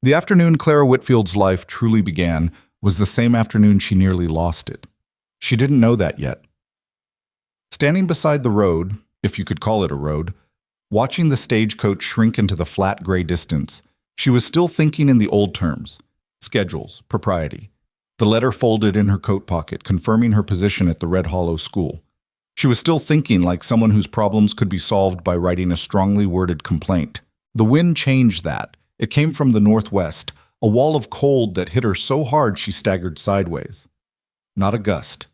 The afternoon Clara Whitfield's life truly began was the same afternoon she nearly lost it. She didn't know that yet. Standing beside the road, if you could call it a road, watching the stagecoach shrink into the flat gray distance, she was still thinking in the old terms: schedules, propriety. The letter folded in her coat pocket, confirming her position at the Red Hollow School. She was still thinking like someone whose problems could be solved by writing a strongly worded complaint. The wind changed that. It came from the northwest, a wall of cold that hit her so hard she staggered sideways. Not a gust,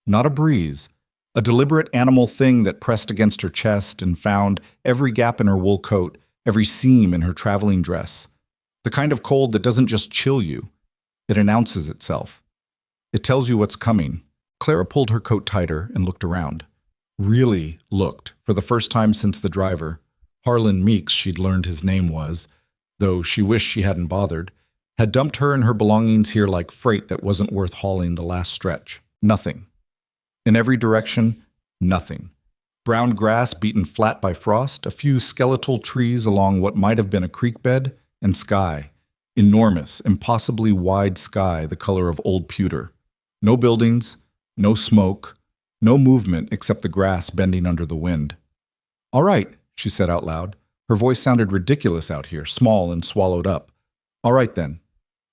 not a breeze, a deliberate animal thing that pressed against her chest and found every gap in her wool coat, every seam in her traveling dress. The kind of cold that doesn't just chill you, it announces itself. It tells you what's coming. Clara pulled her coat tighter and looked around. Really looked, for the first time since the driver, Harlan Meeks, she'd learned his name was, though she wished she hadn't bothered, had dumped her and her belongings here like freight that wasn't worth hauling the last stretch. Nothing. In every direction, nothing. Brown grass beaten flat by frost, a few skeletal trees along what might have been a creek bed, and sky. Enormous, impossibly wide sky, the color of old pewter. No buildings, no smoke, no movement except the grass bending under the wind. "All right," she said out loud. Her voice sounded ridiculous out here, small and swallowed up. "All right then."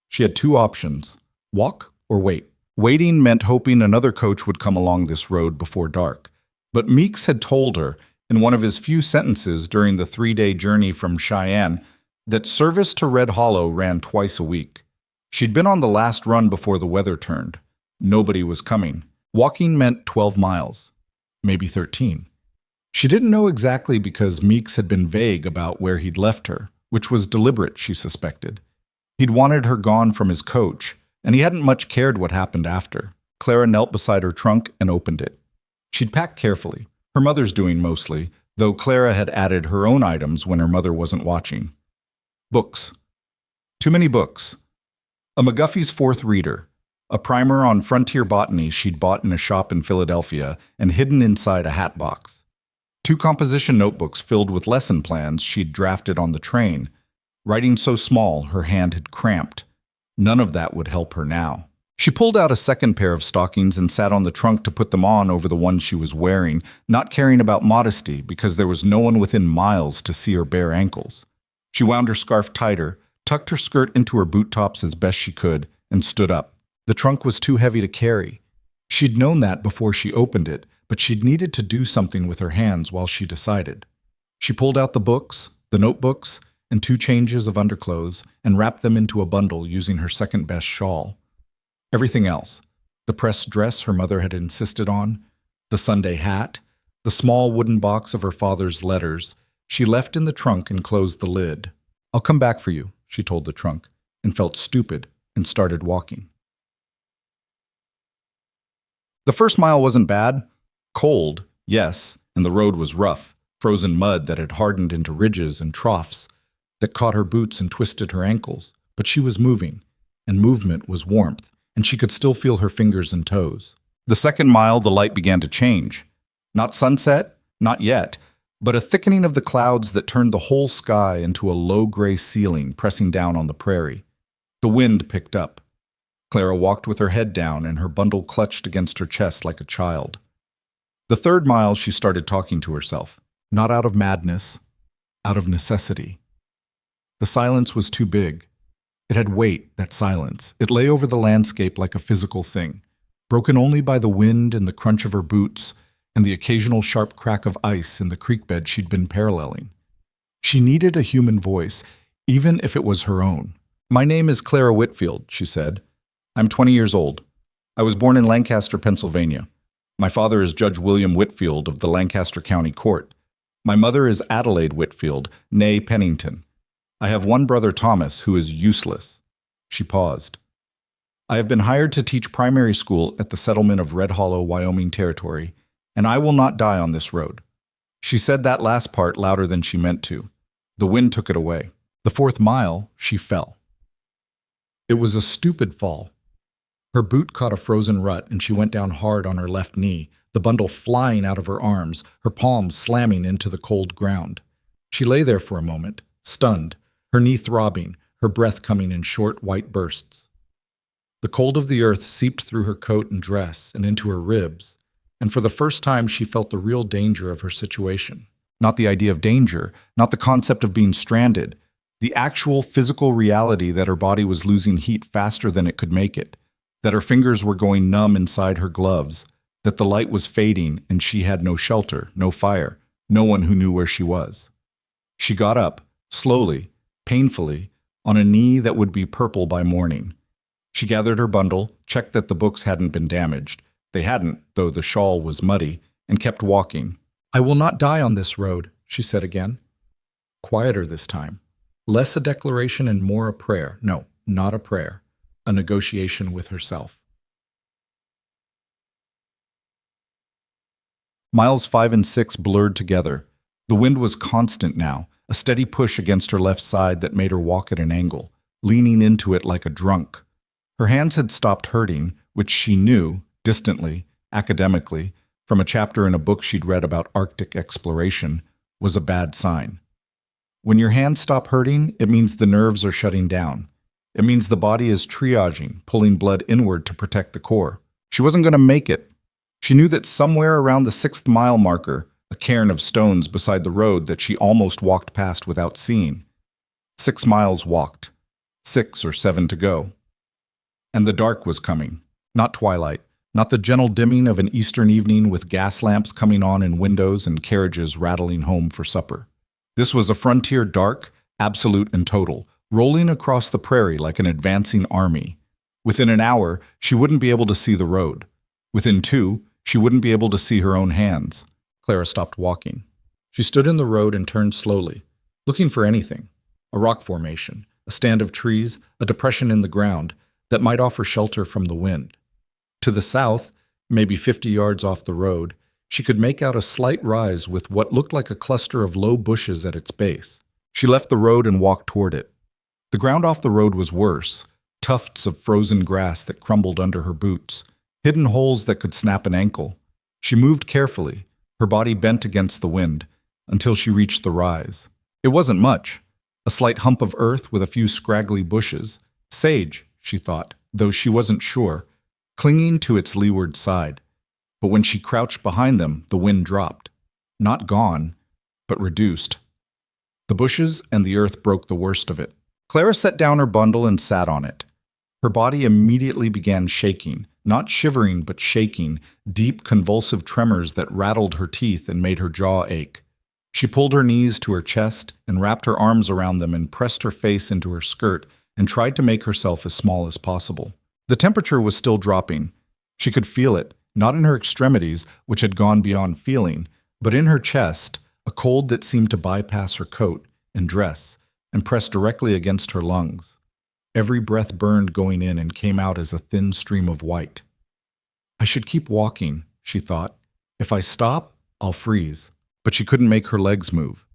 She had two options: walk or wait. Waiting meant hoping another coach would come along this road before dark. But Meeks had told her, in one of his few sentences during the 3-day journey from Cheyenne, that service to Red Hollow ran twice a week. She'd been on the last run before the weather turned. Nobody was coming. Walking meant 12 miles, maybe 13. She didn't know exactly because Meeks had been vague about where he'd left her, which was deliberate, she suspected. He'd wanted her gone from his coach, and he hadn't much cared what happened after. Clara knelt beside her trunk and opened it. She'd packed carefully, her mother's doing mostly, though Clara had added her own items when her mother wasn't watching. Books. Too many books. A McGuffey's Fourth Reader, a primer on frontier botany she'd bought in a shop in Philadelphia and hidden inside a hat box. 2 composition notebooks filled with lesson plans she'd drafted on the train. Writing so small her hand had cramped. None of that would help her now. She pulled out a second pair of stockings and sat on the trunk to put them on over the one she was wearing, not caring about modesty because there was no one within miles to see her bare ankles. She wound her scarf tighter, tucked her skirt into her boot tops as best she could, and stood up. The trunk was too heavy to carry. She'd known that before she opened it, but she'd needed to do something with her hands while she decided. She pulled out the books, the notebooks, and 2 changes of underclothes and wrapped them into a bundle using her second-best shawl. Everything else, the pressed dress her mother had insisted on, the Sunday hat, the small wooden box of her father's letters, she left in the trunk and closed the lid. "I'll come back for you," she told the trunk, and felt stupid and started walking. The first mile wasn't bad. Cold, yes, and the road was rough, frozen mud that had hardened into ridges and troughs that caught her boots and twisted her ankles, but she was moving, and movement was warmth, and she could still feel her fingers and toes. The second mile, the light began to change. Not sunset, not yet, but a thickening of the clouds that turned the whole sky into a low gray ceiling pressing down on the prairie. The wind picked up. Clara walked with her head down and her bundle clutched against her chest like a child. The third mile, she started talking to herself, not out of madness, out of necessity. The silence was too big. It had weight, that silence. It lay over the landscape like a physical thing, broken only by the wind and the crunch of her boots and the occasional sharp crack of ice in the creek bed she'd been paralleling. She needed a human voice, even if it was her own. "My name is Clara Whitfield," she said. "I'm 20 years old. I was born in Lancaster, Pennsylvania. My father is Judge William Whitfield of the Lancaster County Court. My mother is Adelaide Whitfield, née Pennington. I have one brother, Thomas, who is useless." She paused. "I have been hired to teach primary school at the settlement of Red Hollow, Wyoming Territory, and I will not die on this road." She said that last part louder than she meant to. The wind took it away. The 4th mile, she fell. It was a stupid fall. Her boot caught a frozen rut, and she went down hard on her left knee, the bundle flying out of her arms, her palms slamming into the cold ground. She lay there for a moment, stunned, her knee throbbing, her breath coming in short, white bursts. The cold of the earth seeped through her coat and dress and into her ribs, and for the first time she felt the real danger of her situation. Not the idea of danger, not the concept of being stranded, the actual physical reality that her body was losing heat faster than it could make it, that her fingers were going numb inside her gloves, that the light was fading and she had no shelter, no fire, no one who knew where she was. She got up, slowly, painfully, on a knee that would be purple by morning. She gathered her bundle, checked that the books hadn't been damaged. They hadn't, though the shawl was muddy, and kept walking. "I will not die on this road," she said again. Quieter this time. Less a declaration and more a prayer. No, not a prayer. A negotiation with herself. Miles 5 and 6 blurred together. The wind was constant now, a steady push against her left side that made her walk at an angle, leaning into it like a drunk. Her hands had stopped hurting, which she knew, distantly, academically, from a chapter in a book she'd read about Arctic exploration, was a bad sign. When your hands stop hurting, it means the nerves are shutting down. It means the body is triaging, pulling blood inward to protect the core. She wasn't going to make it. She knew that somewhere around the 6th mile marker, a cairn of stones beside the road that she almost walked past without seeing. 6 miles walked. 6 or 7 to go. And the dark was coming. Not twilight. Not the gentle dimming of an eastern evening with gas lamps coming on in windows and carriages rattling home for supper. This was a frontier dark, absolute and total, rolling across the prairie like an advancing army. Within an hour, she wouldn't be able to see the road. Within 2, she wouldn't be able to see her own hands. Clara stopped walking. She stood in the road and turned slowly, looking for anything. A rock formation, a stand of trees, a depression in the ground that might offer shelter from the wind. To the south, maybe 50 yards off the road, she could make out a slight rise with what looked like a cluster of low bushes at its base. She left the road and walked toward it. The ground off the road was worse, tufts of frozen grass that crumbled under her boots, hidden holes that could snap an ankle. She moved carefully, her body bent against the wind, until she reached the rise. It wasn't much, a slight hump of earth with a few scraggly bushes. Sage, she thought, though she wasn't sure, clinging to its leeward side. But when she crouched behind them, the wind dropped. Not gone, but reduced. The bushes and the earth broke the worst of it. Clara set down her bundle and sat on it. Her body immediately began shaking, not shivering but shaking, deep convulsive tremors that rattled her teeth and made her jaw ache. She pulled her knees to her chest and wrapped her arms around them and pressed her face into her skirt and tried to make herself as small as possible. The temperature was still dropping. She could feel it, not in her extremities, which had gone beyond feeling, but in her chest, a cold that seemed to bypass her coat and dress and press directly against her lungs. Every breath burned going in and came out as a thin stream of white. I should keep walking, she thought. If I stop, I'll freeze. But she couldn't make her legs move.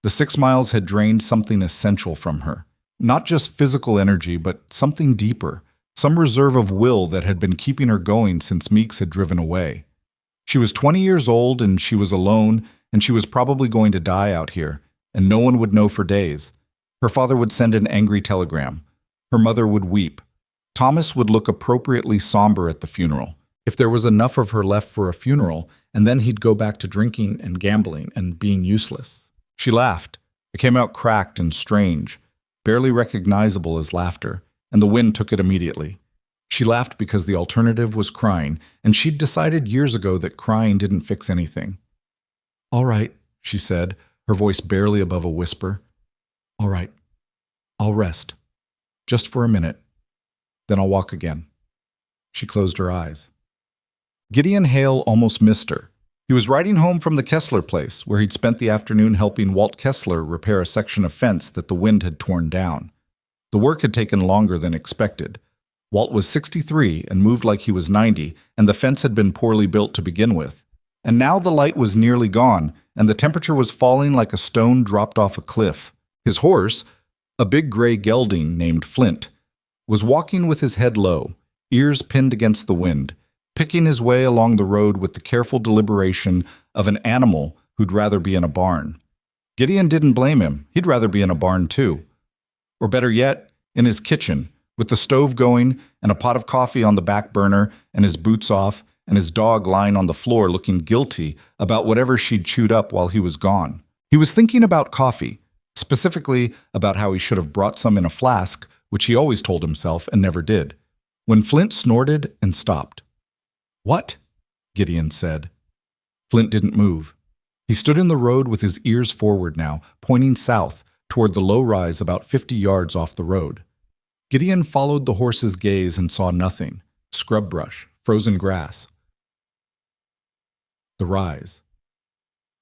The 6 miles had drained something essential from her. Not just physical energy, but something deeper. Some reserve of will that had been keeping her going since Meeks had driven away. She was 20 years old and she was alone and she was probably going to die out here, and no one would know for days. Her father would send an angry telegram. Her mother would weep. Thomas would look appropriately somber at the funeral, if there was enough of her left for a funeral, and then he'd go back to drinking and gambling and being useless. She laughed. It came out cracked and strange, barely recognizable as laughter, and the wind took it immediately. She laughed because the alternative was crying, and she'd decided years ago that crying didn't fix anything. "All right," she said, her voice barely above a whisper. "All right. I'll rest. Just for a minute. Then I'll walk again." She closed her eyes. Gideon Hale almost missed her. He was riding home from the Kessler place, where he'd spent the afternoon helping Walt Kessler repair a section of fence that the wind had torn down. The work had taken longer than expected. Walt was 63 and moved like he was 90, and the fence had been poorly built to begin with. And now the light was nearly gone, and the temperature was falling like a stone dropped off a cliff. His horse, a big gray gelding named Flint, was walking with his head low, ears pinned against the wind, picking his way along the road with the careful deliberation of an animal who'd rather be in a barn. Gideon didn't blame him. He'd rather be in a barn too. Or better yet, in his kitchen, with the stove going and a pot of coffee on the back burner and his boots off and his dog lying on the floor looking guilty about whatever she'd chewed up while he was gone. He was thinking about coffee, specifically about how he should have brought some in a flask, which he always told himself and never did, when Flint snorted and stopped. "What?" Gideon said. Flint didn't move. He stood in the road with his ears forward now, pointing south, toward the low rise about 50 yards off the road. Gideon followed the horse's gaze and saw nothing. Scrub brush, frozen grass. The rise.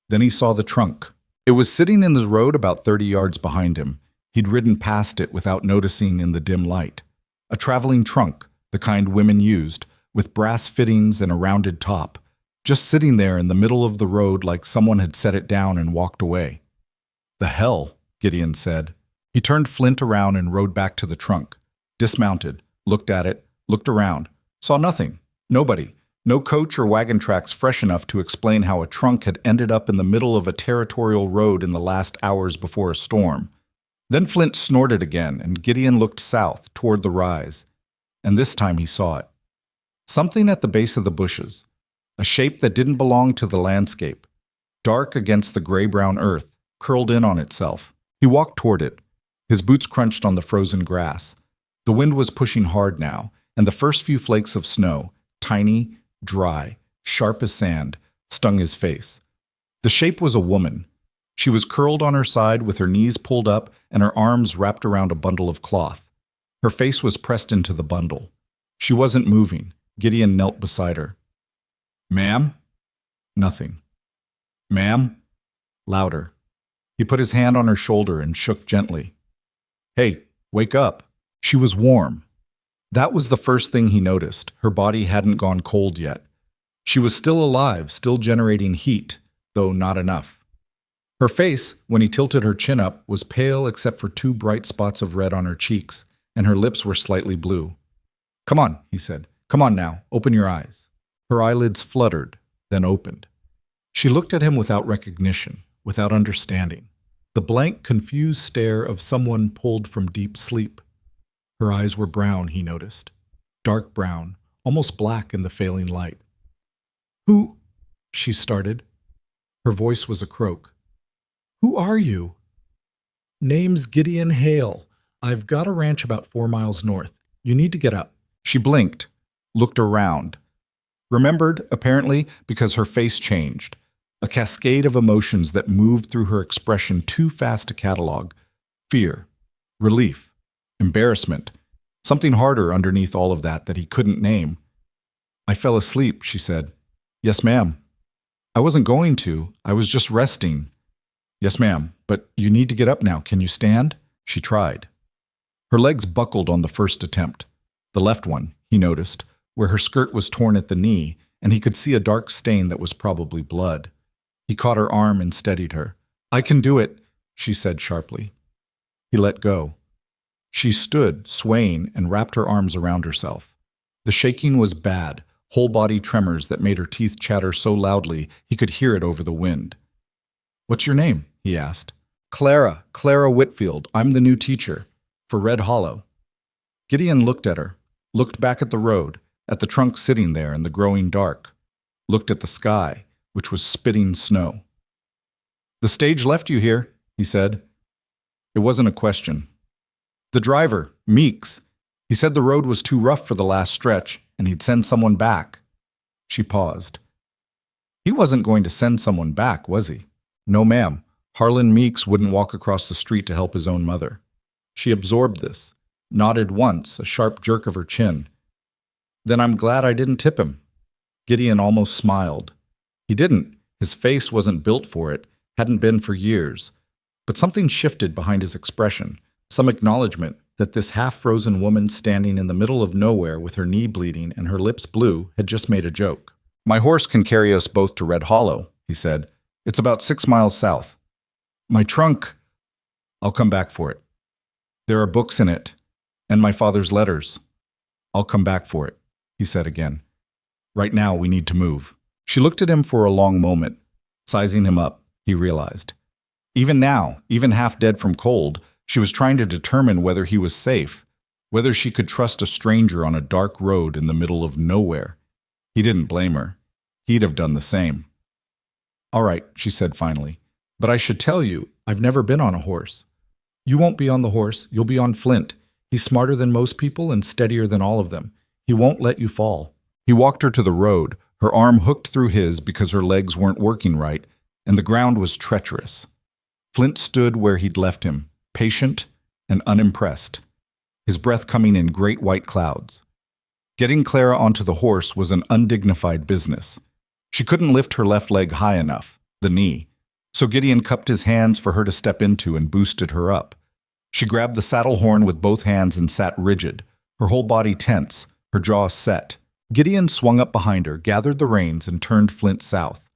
Then he saw the trunk. It was sitting in the road about 30 yards behind him. He'd ridden past it without noticing in the dim light. A traveling trunk, the kind women used, with brass fittings and a rounded top, just sitting there in the middle of the road like someone had set it down and walked away. "The hell," Gideon said. He turned Flint around and rode back to the trunk, dismounted, looked at it, looked around, saw nothing, nobody, no coach or wagon tracks fresh enough to explain how a trunk had ended up in the middle of a territorial road in the last hours before a storm. Then Flint snorted again, and Gideon looked south, toward the rise. And this time he saw it. Something at the base of the bushes, a shape that didn't belong to the landscape, dark against the gray-brown earth, curled in on itself. He walked toward it. His boots crunched on the frozen grass. The wind was pushing hard now, and the first few flakes of snow, tiny, dry, sharp as sand, stung his face. The shape was a woman. She was curled on her side with her knees pulled up and her arms wrapped around a bundle of cloth. Her face was pressed into the bundle. She wasn't moving. Gideon knelt beside her. "Ma'am?" Nothing. "Ma'am?" Louder. He put his hand on her shoulder and shook gently. "Hey, wake up." She was warm. That was the first thing he noticed. Her body hadn't gone cold yet. She was still alive, still generating heat, though not enough. Her face, when he tilted her chin up, was pale except for 2 bright spots of red on her cheeks, and her lips were slightly blue. "Come on," he said. "Come on now, open your eyes." Her eyelids fluttered, then opened. She looked at him without recognition, without understanding. The blank, confused stare of someone pulled from deep sleep. Her eyes were brown, he noticed. Dark brown, almost black in the failing light. "Who?" she started. Her voice was a croak. "Who are you?" "Name's Gideon Hale. I've got a ranch about 4 miles north. You need to get up." She blinked, looked around. Remembered, apparently, because her face changed. A cascade of emotions that moved through her expression too fast to catalog. Fear, relief, embarrassment, something harder underneath all of that he couldn't name. "I fell asleep," she said. "Yes, ma'am." "I wasn't going to. I was just resting." "Yes, ma'am, but you need to get up now. Can you stand?" She tried. Her legs buckled on the first attempt. The left one, he noticed, where her skirt was torn at the knee, and he could see a dark stain that was probably blood. He caught her arm and steadied her. "I can do it," she said sharply. He let go. She stood, swaying, and wrapped her arms around herself. The shaking was bad, whole-body tremors that made her teeth chatter so loudly he could hear it over the wind. "What's your name?" he asked. Clara Whitfield. I'm the new teacher. For Red Hollow." Gideon looked at her, looked back at the road, at the trunk sitting there in the growing dark, looked at the sky, which was spitting snow. "The stage left you here," he said. It wasn't a question. "The driver, Meeks, he said the road was too rough for the last stretch, and he'd send someone back." She paused. He wasn't going to send someone back, was he? No, ma'am. Harlan Meeks wouldn't walk across the street to help his own mother. She absorbed this, nodded once, a sharp jerk of her chin. "Then I'm glad I didn't tip him." Gideon almost smiled. He didn't. His face wasn't built for it, hadn't been for years. But something shifted behind his expression, some acknowledgement that this half-frozen woman standing in the middle of nowhere with her knee bleeding and her lips blue had just made a joke. "My horse can carry us both to Red Hollow," he said. "It's about 6 miles south." "My trunk—" "I'll come back for it. There are books in it, and my father's letters." "I'll come back for it," he said again. "Right now we need to move." She looked at him for a long moment, sizing him up, he realized. Even now, even half dead from cold, She was trying to determine whether he was safe, whether she could trust a stranger on a dark road in the middle of nowhere. He didn't blame her. He'd have done the same. "All right," she said finally, "but I should tell you, I've never been on a horse." "You won't be on the horse, you'll be on Flint. He's smarter than most people and steadier than all of them. He won't let you fall." He walked her to the road, her arm hooked through his because her legs weren't working right, and the ground was treacherous. Flint stood where he'd left him, patient and unimpressed, his breath coming in great white clouds. Getting Clara onto the horse was an undignified business. She couldn't lift her left leg high enough, the knee, so Gideon cupped his hands for her to step into and boosted her up. She grabbed the saddle horn with both hands and sat rigid, her whole body tense, her jaw set. Gideon swung up behind her, gathered the reins, and turned Flint south.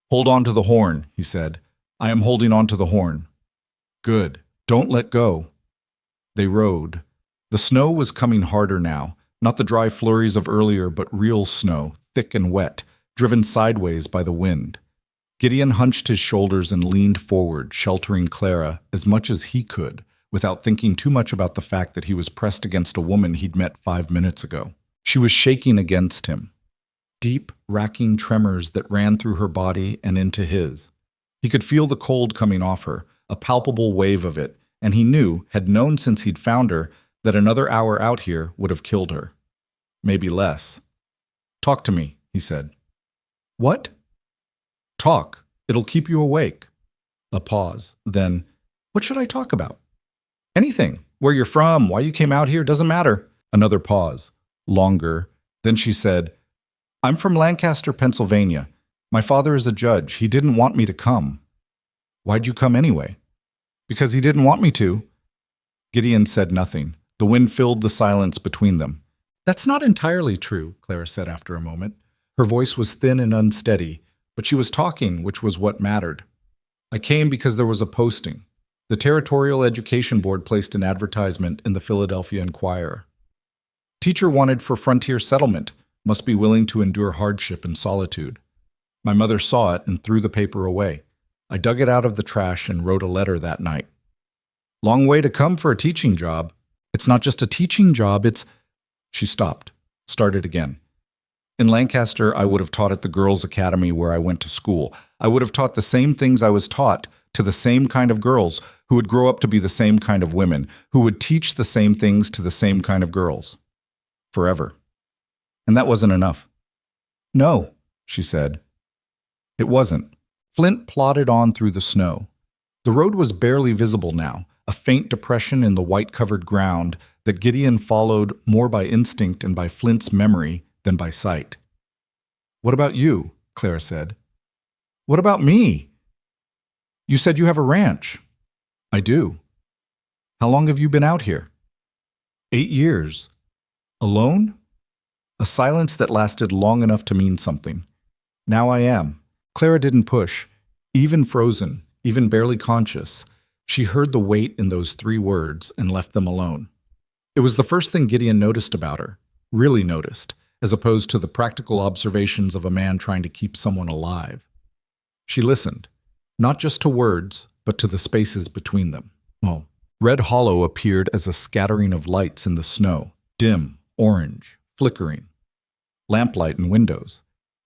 "Hold on to the horn," he said. "I am holding on to the horn." "Good. Don't let go." They rode. The snow was coming harder now, not the dry flurries of earlier, but real snow, thick and wet, driven sideways by the wind. Gideon hunched his shoulders and leaned forward, sheltering Clara as much as he could, without thinking too much about the fact that he was pressed against a woman he'd met 5 minutes ago. She was shaking against him. Deep, racking tremors that ran through her body and into his. He could feel the cold coming off her, a palpable wave of it, and he knew, had known since he'd found her, that another hour out here would have killed her. Maybe less. "Talk to me," he said. "What?" "Talk. It'll keep you awake." A pause. Then, "What should I talk about?" "Anything. Where you're from, why you came out here, doesn't matter." Another pause. Longer. Then she said, "I'm from Lancaster, Pennsylvania. My father is a judge. He didn't want me to come." "Why'd you come anyway?" "Because he didn't want me to." Gideon said nothing. The wind filled the silence between them. "That's not entirely true," Clara said after a moment. Her voice was thin and unsteady, but she was talking, which was what mattered. "I came because there was a posting. The Territorial Education Board placed an advertisement in the Philadelphia Inquirer. Teacher wanted for frontier settlement, must be willing to endure hardship and solitude. My mother saw it and threw the paper away. I dug it out of the trash and wrote a letter that night." "Long way to come for a teaching job." "It's not just a teaching job, it's—" She stopped, started again. "In Lancaster, I would have taught at the girls' academy where I went to school. I would have taught the same things I was taught to the same kind of girls who would grow up to be the same kind of women, who would teach the same things to the same kind of girls. Forever. And that wasn't enough." "No," she said. It wasn't. Flint plodded on through the snow. The road was barely visible now, a faint depression in the white-covered ground that Gideon followed more by instinct and by Flint's memory than by sight. "What about you?" Clara said. "What about me?" "You said you have a ranch." "I do." "How long have you been out here?" 8 years. "Alone?" A silence that lasted long enough to mean something. "Now I am." Clara didn't push. Even frozen, even barely conscious, she heard the weight in those 3 words and left them alone. It was the first thing Gideon noticed about her, really noticed, as opposed to the practical observations of a man trying to keep someone alive. She listened, not just to words, but to the spaces between them. Oh. Red Hollow appeared as a scattering of lights in the snow, dim, orange, flickering. Lamplight in windows.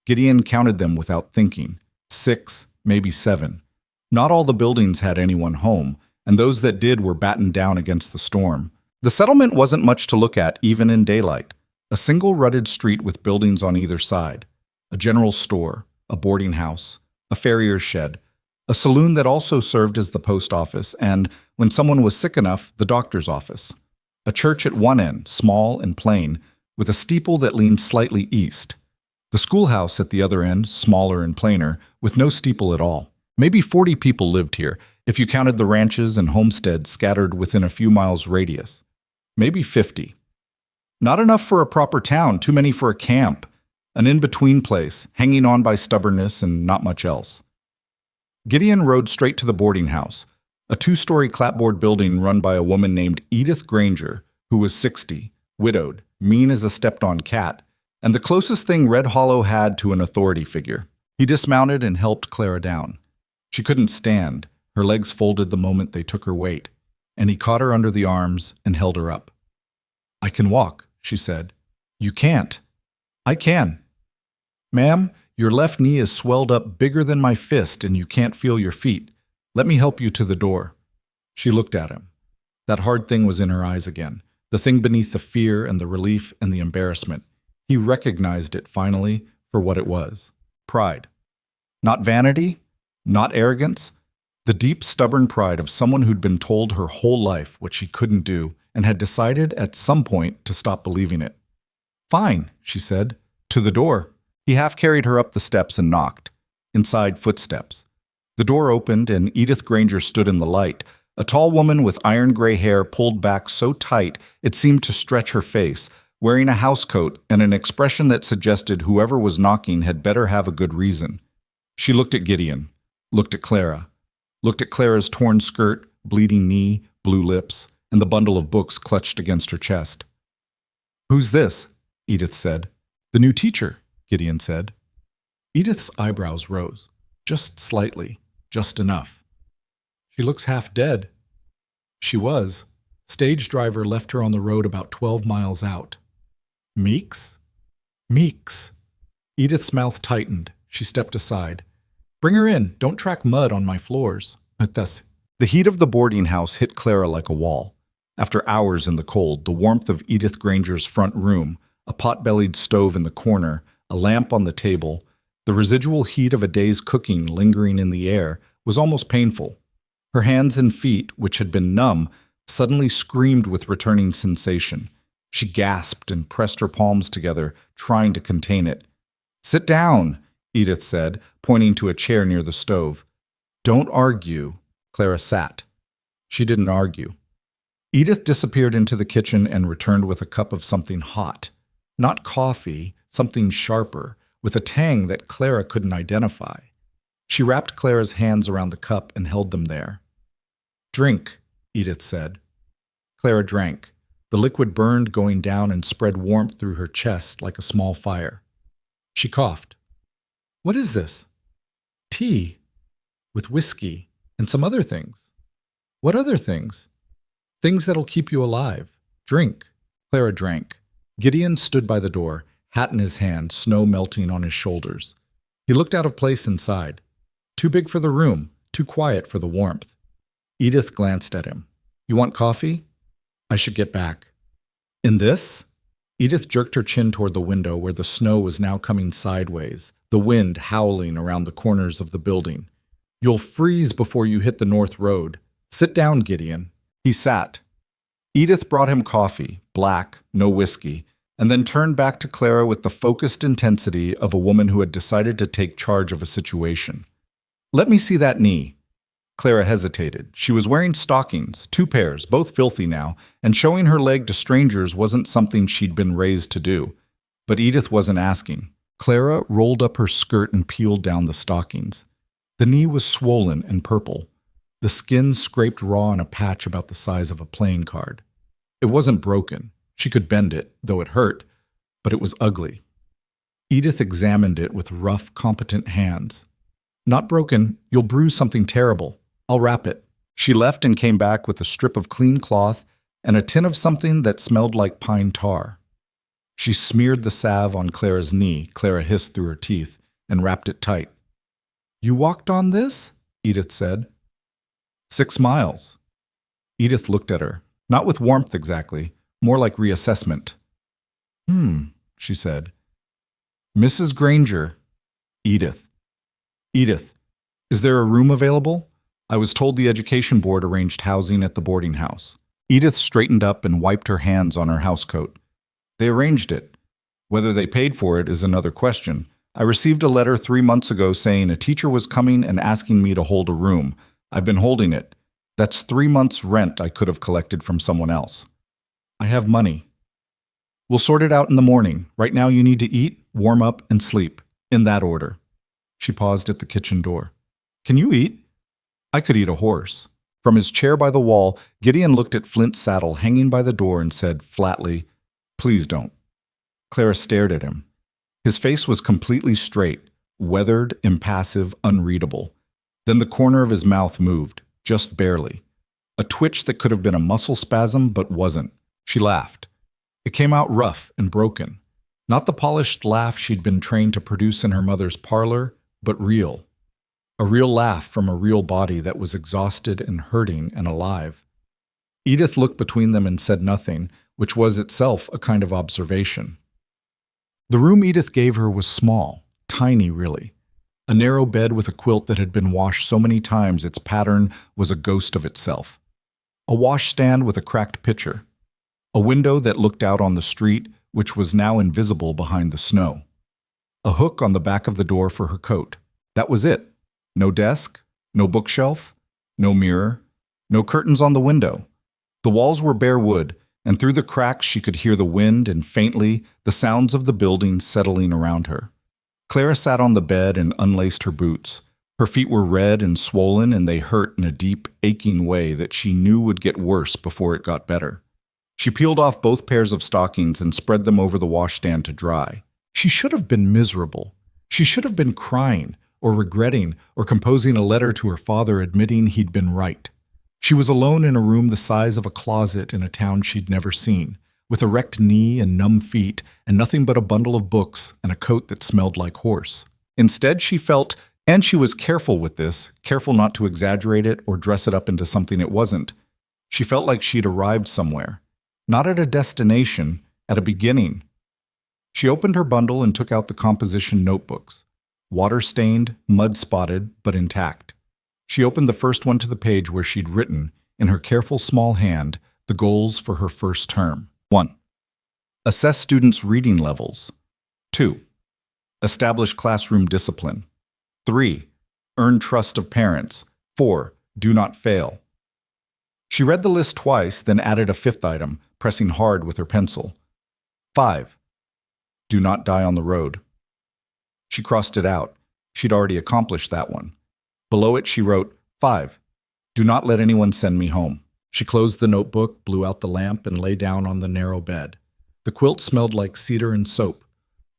Gideon counted them without thinking. 6, maybe 7. Not all the buildings had anyone home, and those that did were battened down against the storm. The settlement wasn't much to look at, even in daylight. A single rutted street with buildings on either side. A general store, a boarding house, a farrier's shed, a saloon that also served as the post office, and, when someone was sick enough, the doctor's office. A church at one end, small and plain, with a steeple that leaned slightly east. The schoolhouse at the other end, smaller and plainer, with no steeple at all. Maybe 40 people lived here, if you counted the ranches and homesteads scattered within a few miles' radius. Maybe 50. Not enough for a proper town, too many for a camp. An in-between place, hanging on by stubbornness and not much else. Gideon rode straight to the boarding house, a 2-story clapboard building run by a woman named Edith Granger, who was 60, widowed, mean as a stepped-on cat, and the closest thing Red Hollow had to an authority figure. He dismounted and helped Clara down. She couldn't stand. Her legs folded the moment they took her weight. and he caught her under the arms and held her up. "I can walk," she said. "You can't." "I can." "Ma'am, your left knee is swelled up bigger than my fist and you can't feel your feet. Let me help you to the door." She looked at him. That hard thing was in her eyes again, the thing beneath the fear and the relief and the embarrassment. He recognized it finally for what it was. Pride. Not vanity, not arrogance. The deep, stubborn pride of someone who'd been told her whole life what she couldn't do and had decided at some point to stop believing it. "Fine," she said. "To the door." He half carried her up the steps and knocked. Inside, footsteps. The door opened and Edith Granger stood in the light, a tall woman with iron-gray hair pulled back so tight it seemed to stretch her face, wearing a housecoat and an expression that suggested whoever was knocking had better have a good reason. She looked at Gideon, looked at Clara, looked at Clara's torn skirt, bleeding knee, blue lips, and the bundle of books clutched against her chest. "Who's this?" Edith said. "The new teacher," Gideon said. Edith's eyebrows rose, just slightly, just enough. "She looks half dead." She was. Stage driver left her on the road about 12 miles out. "Meeks?" "Meeks." Edith's mouth tightened. She stepped aside. "Bring her in. Don't track mud on my floors." The heat of the boarding house hit Clara like a wall. After hours in the cold, the warmth of Edith Granger's front room, a pot-bellied stove in the corner, a lamp on the table, the residual heat of a day's cooking lingering in the air, was almost painful. Her hands and feet, which had been numb, suddenly screamed with returning sensation. She gasped and pressed her palms together, trying to contain it. "Sit down," Edith said, pointing to a chair near the stove. "Don't argue." Clara sat. She didn't argue. Edith disappeared into the kitchen and returned with a cup of something hot. Not coffee, something sharper, with a tang that Clara couldn't identify. She wrapped Clara's hands around the cup and held them there. "Drink," Edith said. Clara drank. The liquid burned going down and spread warmth through her chest like a small fire. She coughed. "What is this?" "Tea. With whiskey and some other things." "What other things?" "Things that'll keep you alive. Drink." Clara drank. Gideon stood by the door, hat in his hand, snow melting on his shoulders. He looked out of place inside. Too big for the room, too quiet for the warmth. Edith glanced at him. "You want coffee?" "I should get back." "In this?" Edith jerked her chin toward the window where the snow was now coming sideways, the wind howling around the corners of the building. "You'll freeze before you hit the North Road. Sit down, Gideon." He sat. Edith brought him coffee, black, no whiskey, and then turned back to Clara with the focused intensity of a woman who had decided to take charge of a situation. "Let me see that knee." Clara hesitated. She was wearing stockings, 2 pairs, both filthy now, and showing her leg to strangers wasn't something she'd been raised to do. But Edith wasn't asking. Clara rolled up her skirt and peeled down the stockings. The knee was swollen and purple. The skin scraped raw in a patch about the size of a playing card. It wasn't broken. She could bend it, though it hurt, but it was ugly. Edith examined it with rough, competent hands. "Not broken. You'll bruise something terrible. I'll wrap it." She left and came back with a strip of clean cloth and a tin of something that smelled like pine tar. She smeared the salve on Clara's knee, Clara hissed through her teeth, and wrapped it tight. "You walked on this?" Edith said. 6 miles. Edith looked at her, not with warmth exactly, more like reassessment. She said. "Mrs. Granger." "Edith." "Edith, is there a room available? I was told the education board arranged housing at the boarding house." Edith straightened up and wiped her hands on her housecoat. "They arranged it. Whether they paid for it is another question. I received a letter 3 months ago saying a teacher was coming and asking me to hold a room. I've been holding it. That's 3 months' rent I could have collected from someone else. I have money. We'll sort it out in the morning. Right now you need to eat, warm up, and sleep. In that order." She paused at the kitchen door. "Can you eat?" "I could eat a horse." From his chair by the wall, Gideon looked at Flint's saddle hanging by the door and said flatly, "Please don't." Clara stared at him. His face was completely straight, weathered, impassive, unreadable. Then the corner of his mouth moved, just barely. A twitch that could have been a muscle spasm but wasn't. She laughed. It came out rough and broken. Not the polished laugh she'd been trained to produce in her mother's parlor, but real. A real laugh from a real body that was exhausted and hurting and alive. Edith looked between them and said nothing, which was itself a kind of observation. The room Edith gave her was small, tiny really. A narrow bed with a quilt that had been washed so many times its pattern was a ghost of itself. A washstand with a cracked pitcher. A window that looked out on the street, which was now invisible behind the snow. A hook on the back of the door for her coat. That was it. No desk, no bookshelf, no mirror, no curtains on the window. The walls were bare wood, and through the cracks she could hear the wind and, faintly, the sounds of the building settling around her. Clara sat on the bed and unlaced her boots. Her feet were red and swollen, and they hurt in a deep, aching way that she knew would get worse before it got better. She peeled off both pairs of stockings and spread them over the washstand to dry. She should have been miserable. She should have been crying, or regretting, or composing a letter to her father admitting he'd been right. She was alone in a room the size of a closet in a town she'd never seen, with a wrecked knee and numb feet, and nothing but a bundle of books and a coat that smelled like horse. Instead, she felt, and she was careful with this, careful not to exaggerate it or dress it up into something it wasn't, she felt like she'd arrived somewhere. Not at a destination, at a beginning. She opened her bundle and took out the composition notebooks. Water-stained, mud-spotted, but intact. She opened the first one to the page where she'd written, in her careful small hand, the goals for her first term. 1. Assess students' reading levels. 2. Establish classroom discipline. 3. Earn trust of parents. 4. Do not fail. She read the list twice, then added a fifth item, pressing hard with her pencil. 5. Do not die on the road. She crossed it out. She'd already accomplished that one. Below it she wrote, 5. Do not let anyone send me home. She closed the notebook, blew out the lamp, and lay down on the narrow bed. The quilt smelled like cedar and soap.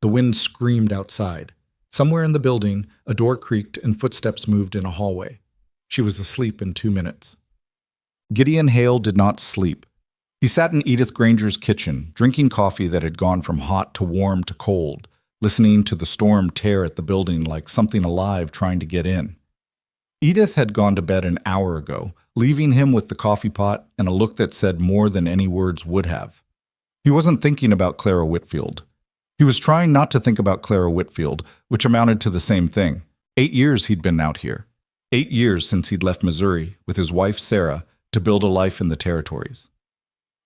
The wind screamed outside. Somewhere in the building, a door creaked and footsteps moved in a hallway. She was asleep in 2 minutes. Gideon Hale did not sleep. He sat in Edith Granger's kitchen, drinking coffee that had gone from hot to warm to cold, listening to the storm tear at the building like something alive trying to get in. Edith had gone to bed an hour ago, leaving him with the coffee pot and a look that said more than any words would have. He wasn't thinking about Clara Whitfield. He was trying not to think about Clara Whitfield, which amounted to the same thing. 8 years he'd been out here. 8 years since he'd left Missouri with his wife Sarah to build a life in the territories.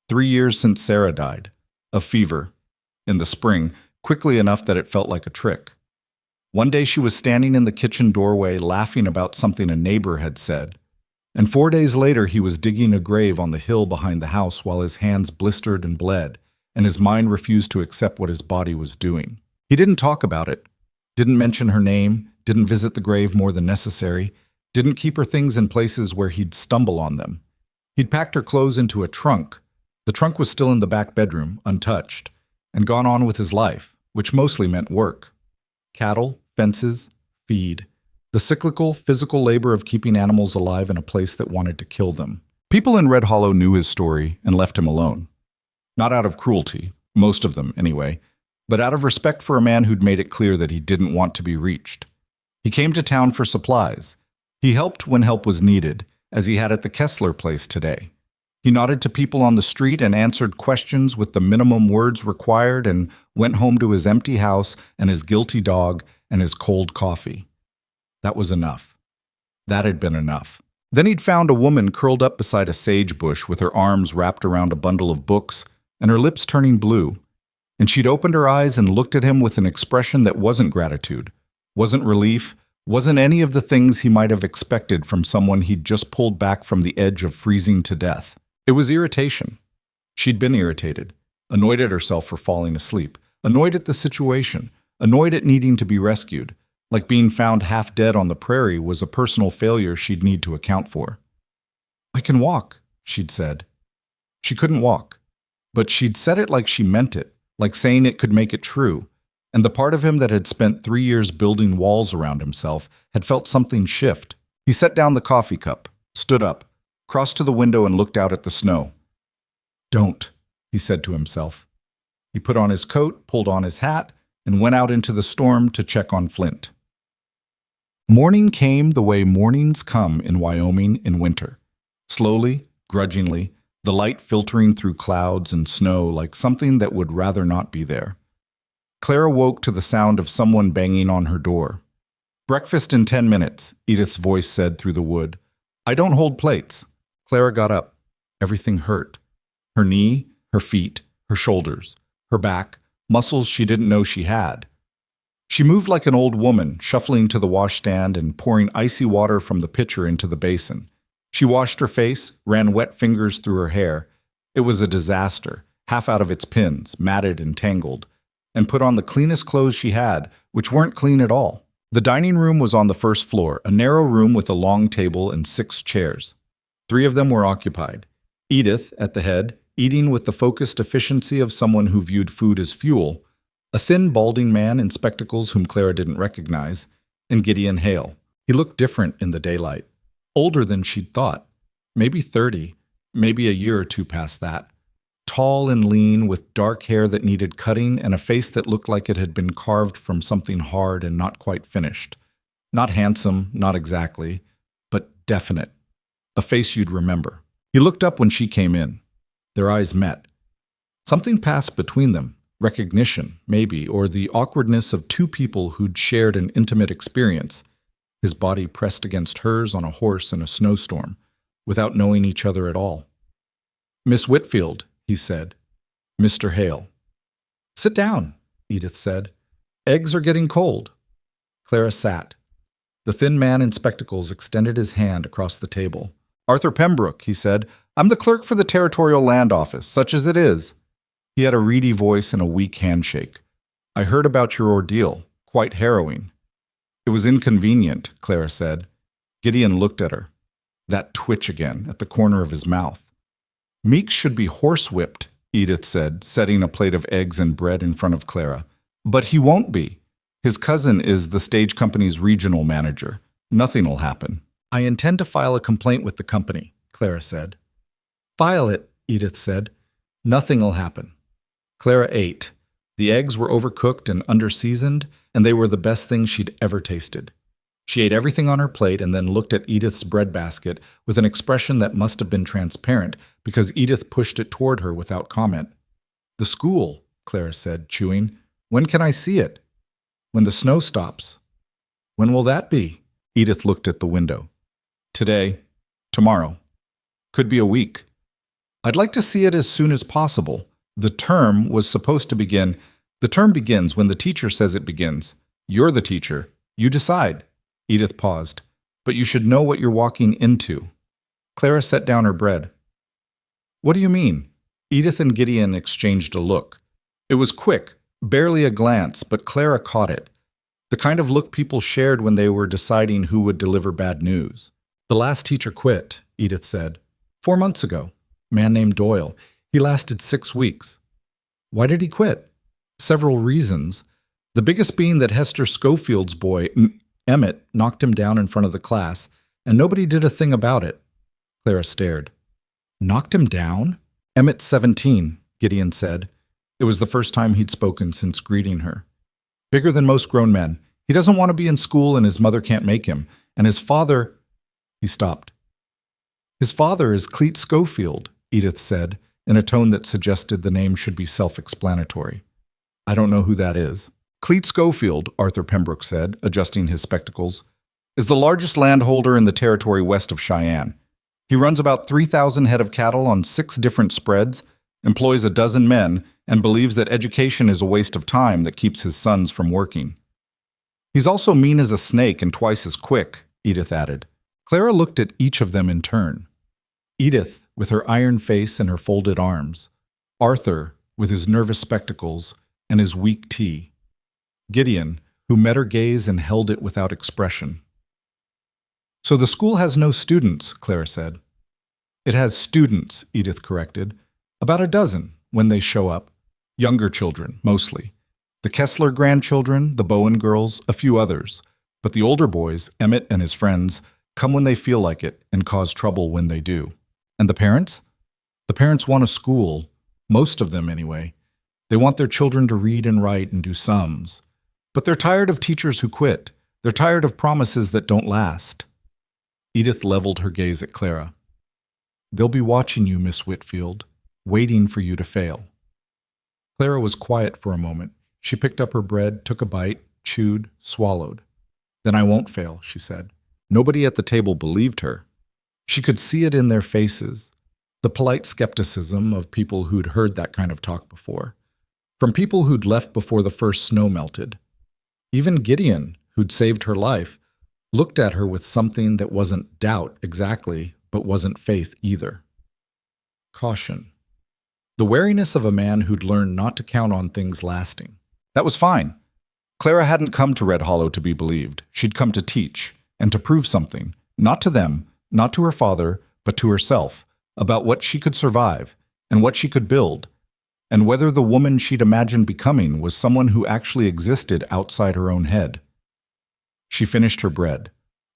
3 years since Sarah died, of fever, in the spring, quickly enough that it felt like a trick. One day she was standing in the kitchen doorway laughing about something a neighbor had said, and 4 days later he was digging a grave on the hill behind the house while his hands blistered and bled, and his mind refused to accept what his body was doing. He didn't talk about it, didn't mention her name, didn't visit the grave more than necessary, didn't keep her things in places where he'd stumble on them. He'd packed her clothes into a trunk. The trunk was still in the back bedroom, untouched, and gone on with his life, which mostly meant work. Cattle, fences, feed. The cyclical, physical labor of keeping animals alive in a place that wanted to kill them. People in Red Hollow knew his story and left him alone. Not out of cruelty, most of them anyway, but out of respect for a man who'd made it clear that he didn't want to be reached. He came to town for supplies. He helped when help was needed, as he had at the Kessler place today. He nodded to people on the street and answered questions with the minimum words required and went home to his empty house and his guilty dog and his cold coffee. That was enough. That had been enough. Then he'd found a woman curled up beside a sage bush with her arms wrapped around a bundle of books and her lips turning blue. And she'd opened her eyes and looked at him with an expression that wasn't gratitude, wasn't relief, wasn't any of the things he might have expected from someone he'd just pulled back from the edge of freezing to death. It was irritation. She'd been irritated, annoyed at herself for falling asleep, annoyed at the situation, annoyed at needing to be rescued, like being found half dead on the prairie was a personal failure she'd need to account for. "I can walk," she'd said. She couldn't walk, but she'd said it like she meant it, like saying it could make it true, and the part of him that had spent 3 years building walls around himself had felt something shift. He set down the coffee cup, stood up, crossed to the window and looked out at the snow. "Don't," he said to himself. He put on his coat, pulled on his hat, and went out into the storm to check on Flint. Morning came the way mornings come in Wyoming in winter. Slowly, grudgingly, the light filtering through clouds and snow like something that would rather not be there. Clara woke to the sound of someone banging on her door. "Breakfast in 10 minutes, Edith's voice said through the wood. "I don't hold plates." Clara got up. Everything hurt. Her knee, her feet, her shoulders, her back, muscles she didn't know she had. She moved like an old woman, shuffling to the washstand and pouring icy water from the pitcher into the basin. She washed her face, ran wet fingers through her hair. It was a disaster, half out of its pins, matted and tangled, and put on the cleanest clothes she had, which weren't clean at all. The dining room was on the first floor, a narrow room with a long table and 6 chairs. 3 of them were occupied. Edith, at the head, eating with the focused efficiency of someone who viewed food as fuel, a thin, balding man in spectacles whom Clara didn't recognize, and Gideon Hale. He looked different in the daylight, older than she'd thought, maybe 30, maybe a year or 2 past that. Tall and lean, with dark hair that needed cutting and a face that looked like it had been carved from something hard and not quite finished. Not handsome, not exactly, but definite. A face you'd remember. He looked up when she came in. Their eyes met. Something passed between them, recognition, maybe, or the awkwardness of 2 people who'd shared an intimate experience, his body pressed against hers on a horse in a snowstorm, without knowing each other at all. "Miss Whitfield," he said. "Mr. Hale." "Sit down," Edith said. "Eggs are getting cold." Clara sat. The thin man in spectacles extended his hand across the table. "Arthur Pembroke," he said. "I'm the clerk for the Territorial Land Office, such as it is." He had a reedy voice and a weak handshake. "I heard about your ordeal. Quite harrowing." "It was inconvenient," Clara said. Gideon looked at her. That twitch again, at the corner of his mouth. "Meeks should be horsewhipped," Edith said, setting a plate of eggs and bread in front of Clara. "But he won't be. His cousin is the stage company's regional manager. Nothing'll happen." "I intend to file a complaint with the company," Clara said. "File it," Edith said. "Nothing'll happen." Clara ate. The eggs were overcooked and underseasoned, and they were the best thing she'd ever tasted. She ate everything on her plate and then looked at Edith's breadbasket with an expression that must have been transparent because Edith pushed it toward her without comment. "The school," Clara said, chewing. "When can I see it?" "When the snow stops." "When will that be?" Edith looked at the window. "Today. Tomorrow. Could be a week. I'd like to see it as soon as possible. The term was supposed to begin. The term begins when the teacher says it begins. You're the teacher. You decide." Edith paused. "But you should know what you're walking into." Clara set down her bread. "What do you mean?" Edith and Gideon exchanged a look. It was quick, barely a glance, but Clara caught it. The kind of look people shared when they were deciding who would deliver bad news. "The last teacher quit," Edith said. 4 months ago. Man named Doyle. He lasted 6 weeks. "Why did he quit?" "Several reasons. The biggest being that Hester Schofield's boy, Emmett, knocked him down in front of the class, and nobody did a thing about it." Clara stared. "Knocked him down?" "Emmett's 17, Gideon said. It was the first time he'd spoken since greeting her. "Bigger than most grown men. He doesn't want to be in school and his mother can't make him. And his father—" He stopped. "His father is Cleet Schofield," Edith said, in a tone that suggested the name should be self-explanatory. "I don't know who that is." "Cleet Schofield," Arthur Pembroke said, adjusting his spectacles, "is the largest landholder in the territory west of Cheyenne. He runs about 3,000 head of cattle on 6 different spreads, employs a dozen men, and believes that education is a waste of time that keeps his sons from working. He's also mean as a snake and twice as quick," Edith added. Clara looked at each of them in turn. Edith, with her iron face and her folded arms. Arthur, with his nervous spectacles and his weak tea. Gideon, who met her gaze and held it without expression. "So the school has no students," Clara said. "It has students," Edith corrected. "About a dozen, when they show up. Younger children, mostly. The Kessler grandchildren, the Bowen girls, a few others. But the older boys, Emmett and his friends, come when they feel like it, and cause trouble when they do. And the parents? The parents want a school, most of them anyway. They want their children to read and write and do sums. But they're tired of teachers who quit. They're tired of promises that don't last. Edith leveled her gaze at Clara. They'll be watching you, Miss Whitfield, waiting for you to fail. Clara was quiet for a moment. She picked up her bread, took a bite, chewed, swallowed. Then I won't fail, she said. Nobody at the table believed her. She could see it in their faces, the polite skepticism of people who'd heard that kind of talk before, from people who'd left before the first snow melted. Even Gideon, who'd saved her life, looked at her with something that wasn't doubt exactly, but wasn't faith either. Caution. The wariness of a man who'd learned not to count on things lasting. That was fine. Clara hadn't come to Red Hollow to be believed. She'd come to teach, and to prove something, not to them, not to her father, but to herself, about what she could survive, and what she could build, and whether the woman she'd imagined becoming was someone who actually existed outside her own head. She finished her bread.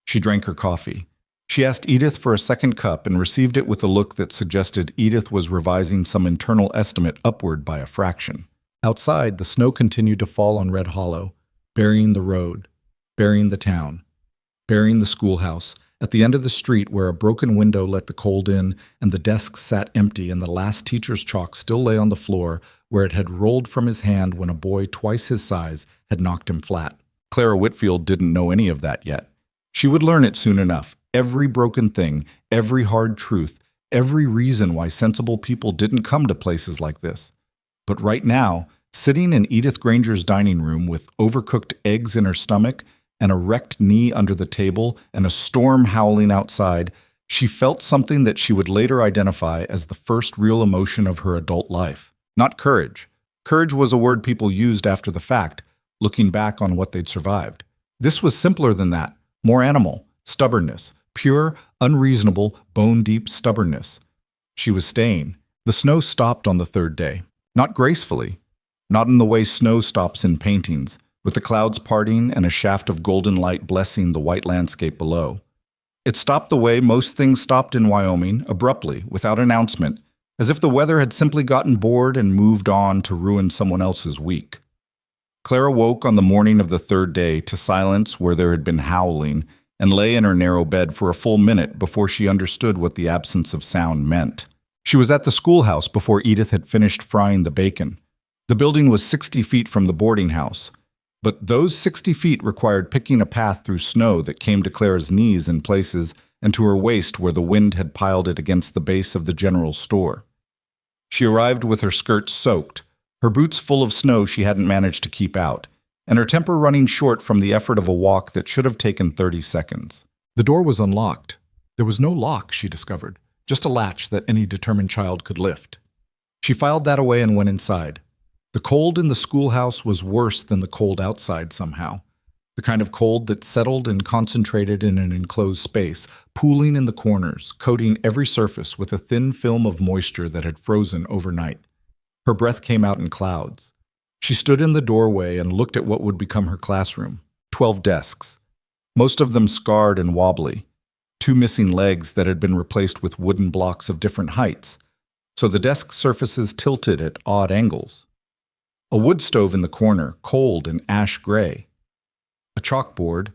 She drank her coffee. She asked Edith for a second cup and received it with a look that suggested Edith was revising some internal estimate upward by a fraction. Outside, the snow continued to fall on Red Hollow, burying the road, burying the town, burying the schoolhouse, at the end of the street where a broken window let the cold in and the desks sat empty and the last teacher's chalk still lay on the floor where it had rolled from his hand when a boy twice his size had knocked him flat. Clara Whitfield didn't know any of that yet. She would learn it soon enough. Every broken thing, every hard truth, every reason why sensible people didn't come to places like this. But right now, sitting in Edith Granger's dining room with overcooked eggs in her stomach and a wrecked knee under the table and a storm howling outside, she felt something that she would later identify as the first real emotion of her adult life. Not courage. Courage was a word people used after the fact, looking back on what they'd survived. This was simpler than that, more animal, stubbornness, pure, unreasonable, bone-deep stubbornness. She was staying. The snow stopped on the third day. Not gracefully. Not in the way snow stops in paintings, with the clouds parting and a shaft of golden light blessing the white landscape below. It stopped the way most things stopped in Wyoming, abruptly, without announcement, as if the weather had simply gotten bored and moved on to ruin someone else's week. Clara woke on the morning of the third day to silence where there had been howling, and lay in her narrow bed for a full minute before she understood what the absence of sound meant. She was at the schoolhouse before Edith had finished frying the bacon. The building was 60 feet from the boarding house, but those 60 feet required picking a path through snow that came to Clara's knees in places and to her waist where the wind had piled it against the base of the general store. She arrived with her skirts soaked, her boots full of snow she hadn't managed to keep out, and her temper running short from the effort of a walk that should have taken 30 seconds. The door was unlocked. There was no lock, she discovered, just a latch that any determined child could lift. She filed that away and went inside. The cold in the schoolhouse was worse than the cold outside somehow. The kind of cold that settled and concentrated in an enclosed space, pooling in the corners, coating every surface with a thin film of moisture that had frozen overnight. Her breath came out in clouds. She stood in the doorway and looked at what would become her classroom. 12 desks, most of them scarred and wobbly, 2 missing legs that had been replaced with wooden blocks of different heights, so the desk surfaces tilted at odd angles. A wood stove in the corner, cold and ash gray. A chalkboard,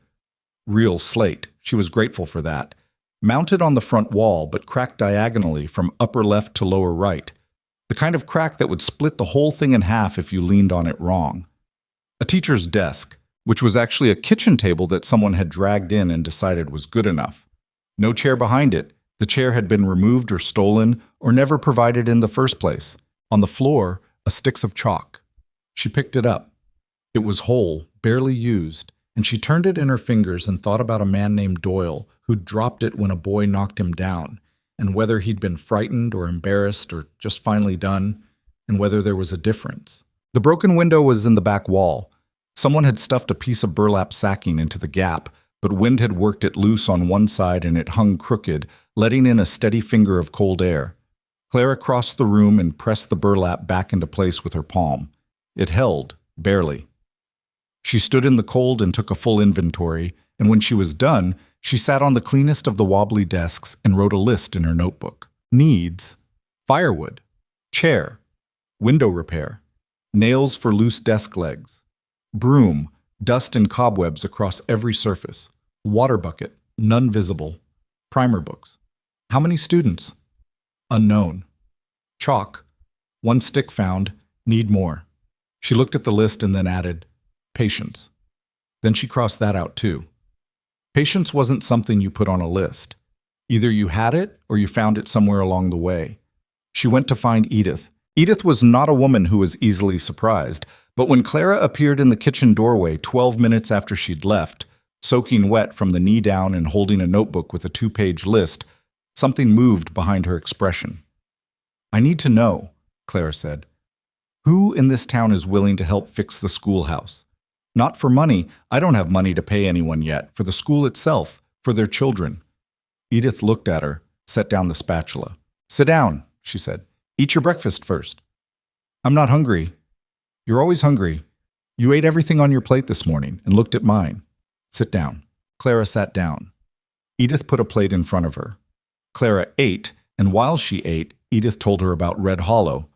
real slate, she was grateful for that, mounted on the front wall but cracked diagonally from upper left to lower right, the kind of crack that would split the whole thing in half if you leaned on it wrong. A teacher's desk, which was actually a kitchen table that someone had dragged in and decided was good enough. No chair behind it. The chair had been removed or stolen or never provided in the first place. On the floor, a stick of chalk. She picked it up. It was whole, barely used, and she turned it in her fingers and thought about a man named Doyle who'd dropped it when a boy knocked him down, and whether he'd been frightened or embarrassed or just finally done, and whether there was a difference. The broken window was in the back wall. Someone had stuffed a piece of burlap sacking into the gap, but wind had worked it loose on one side and it hung crooked, letting in a steady finger of cold air. Clara crossed the room and pressed the burlap back into place with her palm. It held, barely. She stood in the cold and took a full inventory, and when she was done, She sat on the cleanest of the wobbly desks and wrote a list in her notebook. Needs: firewood, chair, window repair, nails for loose desk legs, broom, dust and cobwebs across every surface, water bucket, none visible, primer books. How many students? Unknown. Chalk, 1 stick found, need more. She looked at the list and then added, patience. Then she crossed that out too. Patience wasn't something you put on a list. Either you had it or you found it somewhere along the way. She went to find Edith. Edith was not a woman who was easily surprised, but when Clara appeared in the kitchen doorway 12 minutes after she'd left, soaking wet from the knee down and holding a notebook with a 2-page list, something moved behind her expression. I need to know, Clara said. Who in this town is willing to help fix the schoolhouse? Not for money. I don't have money to pay anyone yet. For the school itself, for their children. Edith looked at her, set down the spatula. Sit down, she said. Eat your breakfast first. I'm not hungry. You're always hungry. You ate everything on your plate this morning and looked at mine. Sit down. Clara sat down. Edith put a plate in front of her. Clara ate, and while she ate, Edith told her about Red Hollow,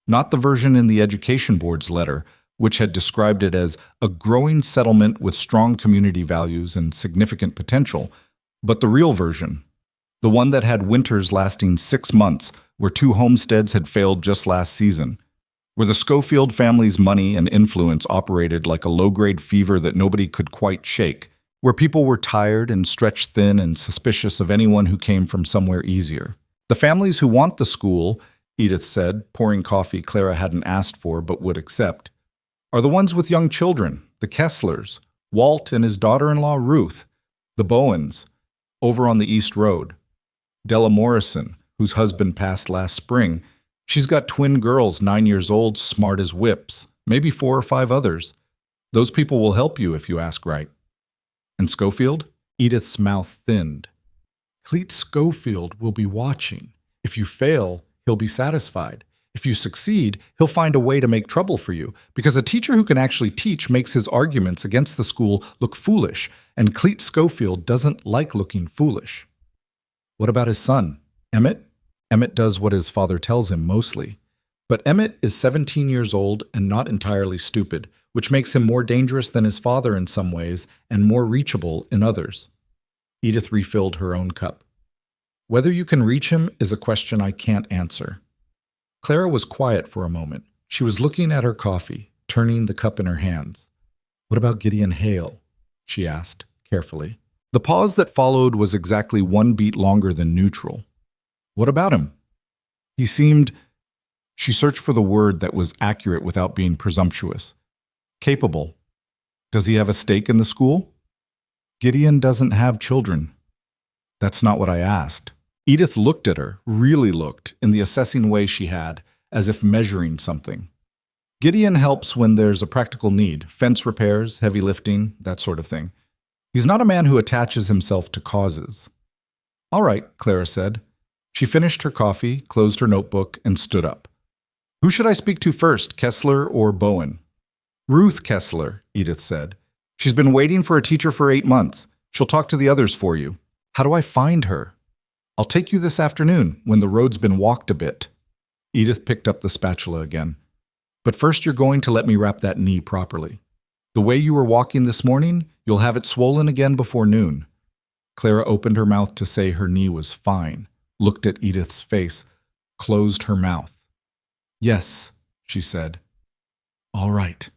not the version in the Education Board's letter, which had described it as a growing settlement with strong community values and significant potential, but the real version, the one that had winters lasting 6 months, where 2 homesteads had failed just last season, where the Schofield family's money and influence operated like a low-grade fever that nobody could quite shake, where people were tired and stretched thin and suspicious of anyone who came from somewhere easier. The families who want the school, Edith said, pouring coffee Clara hadn't asked for but would accept, are the ones with young children, the Kesslers, Walt and his daughter-in-law Ruth, the Bowens, over on the East Road, Della Morrison, whose husband passed last spring. She's got twin girls 9 years old, smart as whips, maybe 4 or 5 others. Those people will help you if you ask right. And Schofield? Edith's mouth thinned. Cleet Schofield will be watching. If you fail, he'll be satisfied. If you succeed, he'll find a way to make trouble for you, because a teacher who can actually teach makes his arguments against the school look foolish, and Cleet Schofield doesn't like looking foolish. What about his son, Emmett? Emmett does what his father tells him mostly. But Emmett is 17 years old and not entirely stupid, which makes him more dangerous than his father in some ways and more reachable in others. Edith refilled her own cup. Whether you can reach him is a question I can't answer. Clara was quiet for a moment. She was looking at her coffee, turning the cup in her hands. What about Gideon Hale? She asked, carefully. The pause that followed was exactly 1 beat longer than neutral. What about him? He seemed... She searched for the word that was accurate without being presumptuous. Capable. Does he have a stake in the school? Gideon doesn't have children. That's not what I asked. Edith looked at her, really looked, in the assessing way she had, as if measuring something. Gideon helps when there's a practical need, fence repairs, heavy lifting, that sort of thing. He's not a man who attaches himself to causes. All right, Clara said. She finished her coffee, closed her notebook, and stood up. Who should I speak to first, Kessler or Bowen? Ruth Kessler, Edith said. She's been waiting for a teacher for 8 months. She'll talk to the others for you. How do I find her? I'll take you this afternoon, when the road's been walked a bit. Edith picked up the spatula again. But first you're going to let me wrap that knee properly. The way you were walking this morning, you'll have it swollen again before noon. Clara opened her mouth to say her knee was fine, looked at Edith's face, closed her mouth. Yes, she said. All right.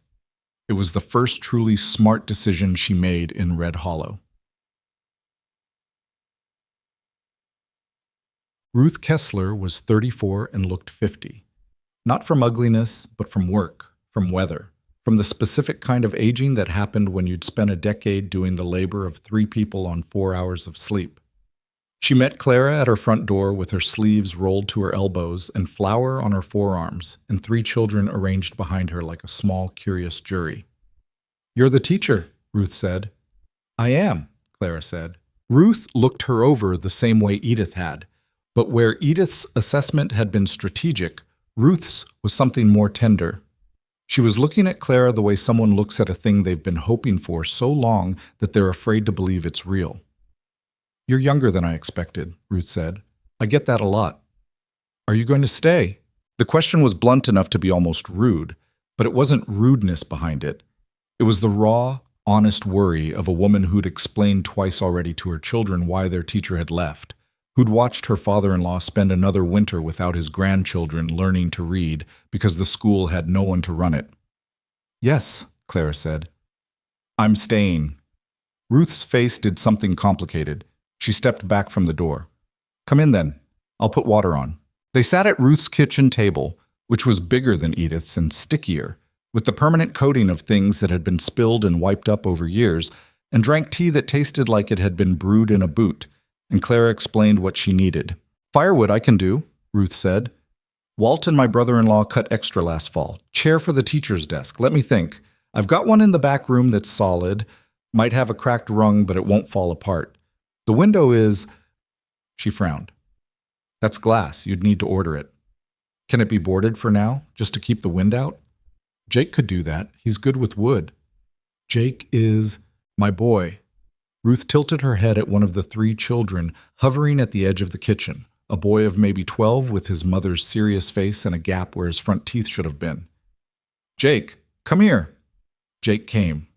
It was the first truly smart decision she made in Red Hollow. Ruth Kessler was 34 and looked 50. Not from ugliness, but from work, from weather, from the specific kind of aging that happened when you'd spent a decade doing the labor of 3 people on 4 hours of sleep. She met Clara at her front door with her sleeves rolled to her elbows and flour on her forearms, and 3 children arranged behind her like a small, curious jury. You're the teacher, Ruth said. I am, Clara said. Ruth looked her over the same way Edith had. But where Edith's assessment had been strategic, Ruth's was something more tender. She was looking at Clara the way someone looks at a thing they've been hoping for so long that they're afraid to believe it's real. You're younger than I expected, Ruth said. I get that a lot. Are you going to stay? The question was blunt enough to be almost rude, but it wasn't rudeness behind it. It was the raw, honest worry of a woman who'd explained twice already to her children why their teacher had left, who'd watched her father-in-law spend another winter without his grandchildren learning to read because the school had no one to run it. Yes, Clara said. I'm staying. Ruth's face did something complicated. She stepped back from the door. Come in then. I'll put water on. They sat at Ruth's kitchen table, which was bigger than Edith's and stickier, with the permanent coating of things that had been spilled and wiped up over years, and drank tea that tasted like it had been brewed in a boot, and Clara explained what she needed. Firewood I can do, Ruth said. Walt and my brother-in-law cut extra last fall. Chair for the teacher's desk. Let me think. I've got one in the back room that's solid. Might have a cracked rung, but it won't fall apart. The window is... She frowned. That's glass. You'd need to order it. Can it be boarded for now, just to keep the wind out? Jake could do that. He's good with wood. Jake is my boy. Ruth tilted her head at one of the 3 children hovering at the edge of the kitchen, a boy of maybe 12 with his mother's serious face and a gap where his front teeth should have been. Jake, come here. Jake came.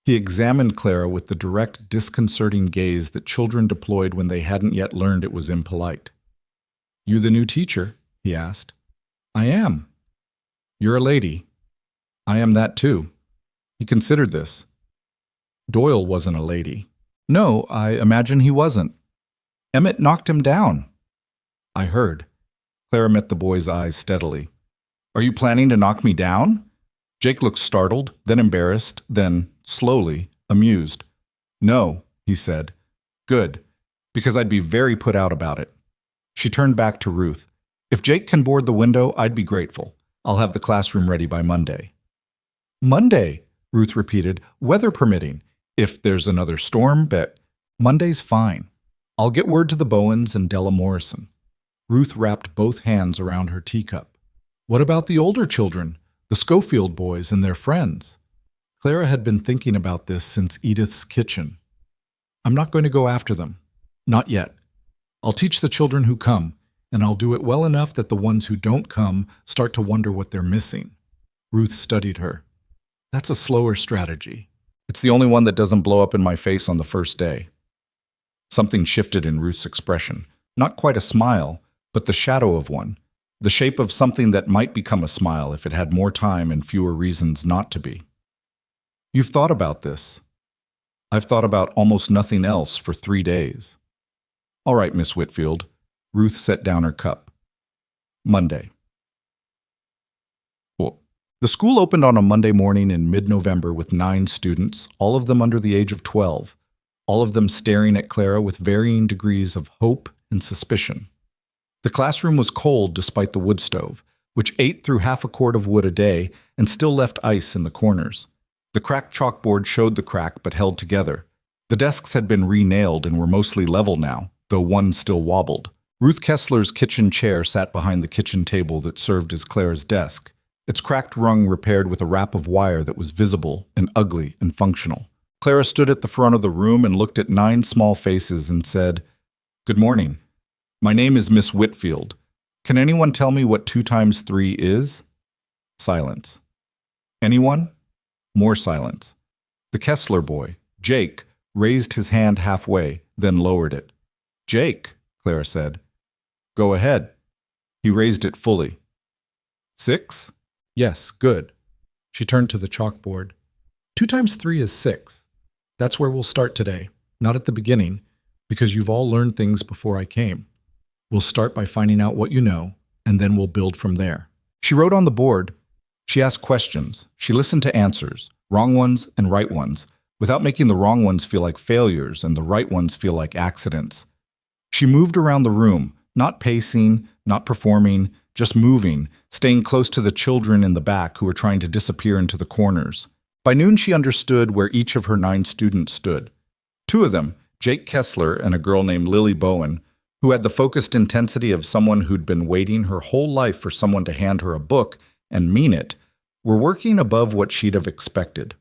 He examined Clara with the direct, disconcerting gaze that children deployed when they hadn't yet learned it was impolite. You the new teacher? He asked. I am. You're a lady. I am that too. He considered this. Doyle wasn't a lady. No, I imagine he wasn't. Emmett knocked him down. I heard. Clara met the boy's eyes steadily. Are you planning to knock me down? Jake looked startled, then embarrassed, then, slowly, amused. No, he said. Good, because I'd be very put out about it. She turned back to Ruth. If Jake can board the window, I'd be grateful. I'll have the classroom ready by Monday. Monday, Ruth repeated, weather permitting. If there's another storm, bet. Monday's fine. I'll get word to the Bowens and Della Morrison. Ruth wrapped both hands around her teacup. What about the older children, the Schofield boys and their friends? Clara had been thinking about this since Edith's kitchen. I'm not going to go after them. Not yet. I'll teach the children who come, and I'll do it well enough that the ones who don't come start to wonder what they're missing. Ruth studied her. That's a slower strategy. It's the only one that doesn't blow up in my face on the first day. Something shifted in Ruth's expression. Not quite a smile, but the shadow of one. The shape of something that might become a smile if it had more time and fewer reasons not to be. You've thought about this. I've thought about almost nothing else for 3 days. All right, Miss Whitfield. Ruth set down her cup. Monday. The school opened on a Monday morning in mid-November with 9 students, all of them under the age of 12, all of them staring at Clara with varying degrees of hope and suspicion. The classroom was cold despite the wood stove, which ate through half a quart of wood a day and still left ice in the corners. The cracked chalkboard showed the crack but held together. The desks had been re-nailed and were mostly level now, though one still wobbled. Ruth Kessler's kitchen chair sat behind the kitchen table that served as Clara's desk, its cracked rung repaired with a wrap of wire that was visible and ugly and functional. Clara stood at the front of the room and looked at 9 small faces and said, Good morning. My name is Miss Whitfield. Can anyone tell me what 2 times 3 is? Silence. Anyone? More silence. The Kessler boy, Jake, raised his hand halfway, then lowered it. Jake, Clara said. Go ahead. He raised it fully. 6? Yes, good. She turned to the chalkboard. 2 times 3 is 6. That's where we'll start today. Not at the beginning, because you've all learned things before I came. We'll start by finding out what you know, and then we'll build from there. She wrote on the board. She asked questions. She listened to answers, wrong ones and right ones, without making the wrong ones feel like failures and the right ones feel like accidents. She moved around the room, not pacing, not performing, just moving, staying close to the children in the back who were trying to disappear into the corners. By noon, she understood where each of her 9 students stood. 2 of them, Jake Kessler and a girl named Lily Bowen, who had the focused intensity of someone who'd been waiting her whole life for someone to hand her a book and mean it, were working above what she'd have expected.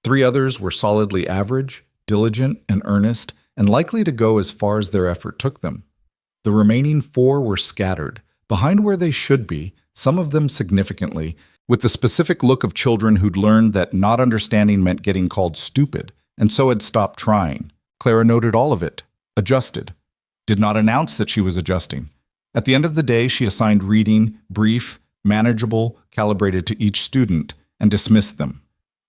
3 others were solidly average, diligent, and earnest, and likely to go as far as their effort took them. The remaining 4 were scattered, behind where they should be, some of them significantly, with the specific look of children who'd learned that not understanding meant getting called stupid, and so had stopped trying. Clara noted all of it, adjusted, did not announce that she was adjusting. At the end of the day, she assigned reading, brief, manageable, calibrated to each student, and dismissed them.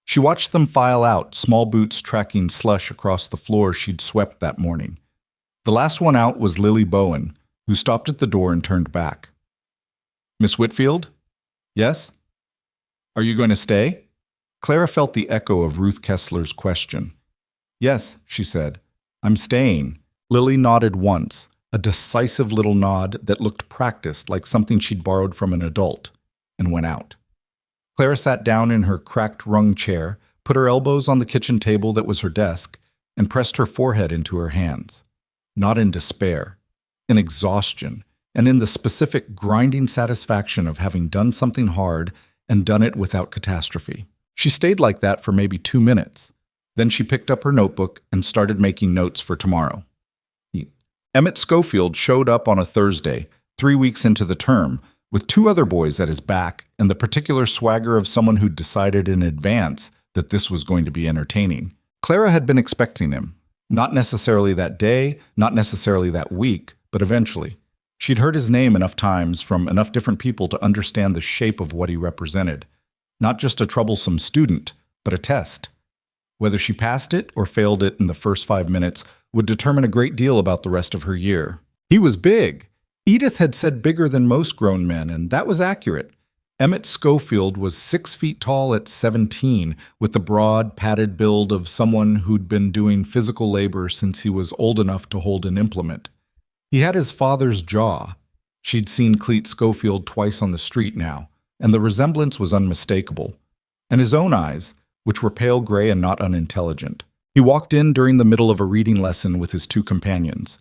She watched them file out, small boots tracking slush across the floor she'd swept that morning. The last one out was Lily Bowen, who stopped at the door and turned back. "Miss Whitfield?" "Yes?" "Are you going to stay?" Clara felt the echo of Ruth Kessler's question. "Yes," she said. "I'm staying." Lily nodded once, a decisive little nod that looked practiced, like something she'd borrowed from an adult, and went out. Clara sat down in her cracked rung chair, put her elbows on the kitchen table that was her desk, and pressed her forehead into her hands. Not in despair, in exhaustion, and in the specific grinding satisfaction of having done something hard and done it without catastrophe. She stayed like that for maybe 2 minutes. Then she picked up her notebook and started making notes for tomorrow. Emmett Schofield showed up on a Thursday, 3 weeks into the term, with 2 other boys at his back and the particular swagger of someone who'd decided in advance that this was going to be entertaining. Clara had been expecting him. Not necessarily that day, not necessarily that week, but eventually. She'd heard his name enough times from enough different people to understand the shape of what he represented. Not just a troublesome student, but a test. Whether she passed it or failed it in the first 5 minutes would determine a great deal about the rest of her year. He was big. Edith had said bigger than most grown men, and that was accurate. Emmett Schofield was 6 feet tall at 17, with the broad, padded build of someone who'd been doing physical labor since he was old enough to hold an implement. He had his father's jaw. She'd seen Cleet Schofield twice on the street now, and the resemblance was unmistakable. And his own eyes, which were pale gray and not unintelligent. He walked in during the middle of a reading lesson with his 2 companions.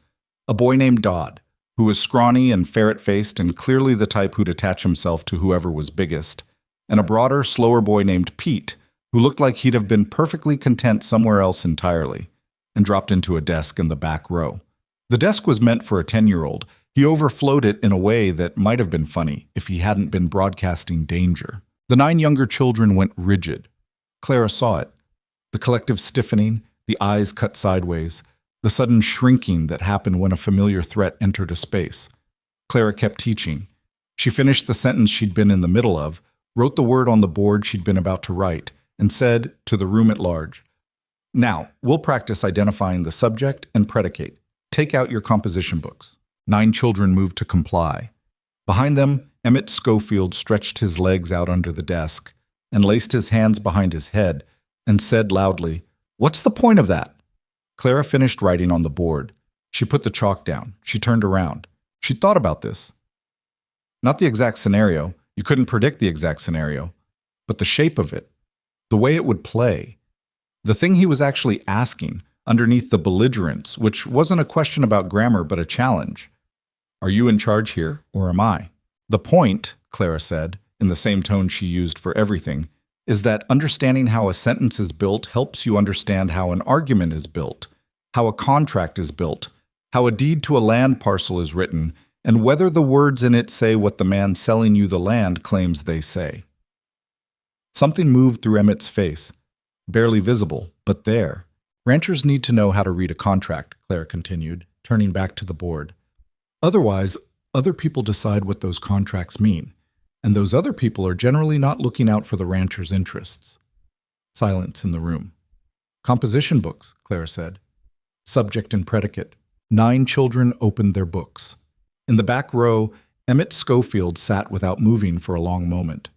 A boy named Dodd, who was scrawny and ferret-faced and clearly the type who'd attach himself to whoever was biggest, and a broader, slower boy named Pete, who looked like he'd have been perfectly content somewhere else entirely, and dropped into a desk in the back row. The desk was meant for a 10-year-old. He overflowed it in a way that might have been funny if he hadn't been broadcasting danger. The 9 younger children went rigid. Clara saw it. The collective stiffening, the eyes cut sideways, the sudden shrinking that happened when a familiar threat entered a space. Clara kept teaching. She finished the sentence she'd been in the middle of, wrote the word on the board she'd been about to write, and said to the room at large, "Now, we'll practice identifying the subject and predicate. Take out your composition books." 9 children moved to comply. Behind them, Emmett Schofield stretched his legs out under the desk and laced his hands behind his head and said loudly, "What's the point of that?" Clara finished writing on the board. She put the chalk down. She turned around. She'd thought about this. Not the exact scenario. You couldn't predict the exact scenario. But the shape of it. The way it would play. The thing he was actually asking, underneath the belligerence, which wasn't a question about grammar but a challenge. "Are you in charge here, or am I?" "The point," Clara said, in the same tone she used for everything, "is that understanding how a sentence is built helps you understand how an argument is built, how a contract is built, how a deed to a land parcel is written, and whether the words in it say what the man selling you the land claims they say." Something moved through Emmett's face, barely visible, but there. "Ranchers need to know how to read a contract," Clara continued, turning back to the board. "Otherwise, other people decide what those contracts mean, and those other people are generally not looking out for the rancher's interests." Silence in the room. "Composition books," Clara said. Subject and predicate. 9 children opened their books. In the back row, Emmett Schofield sat without moving for a long moment.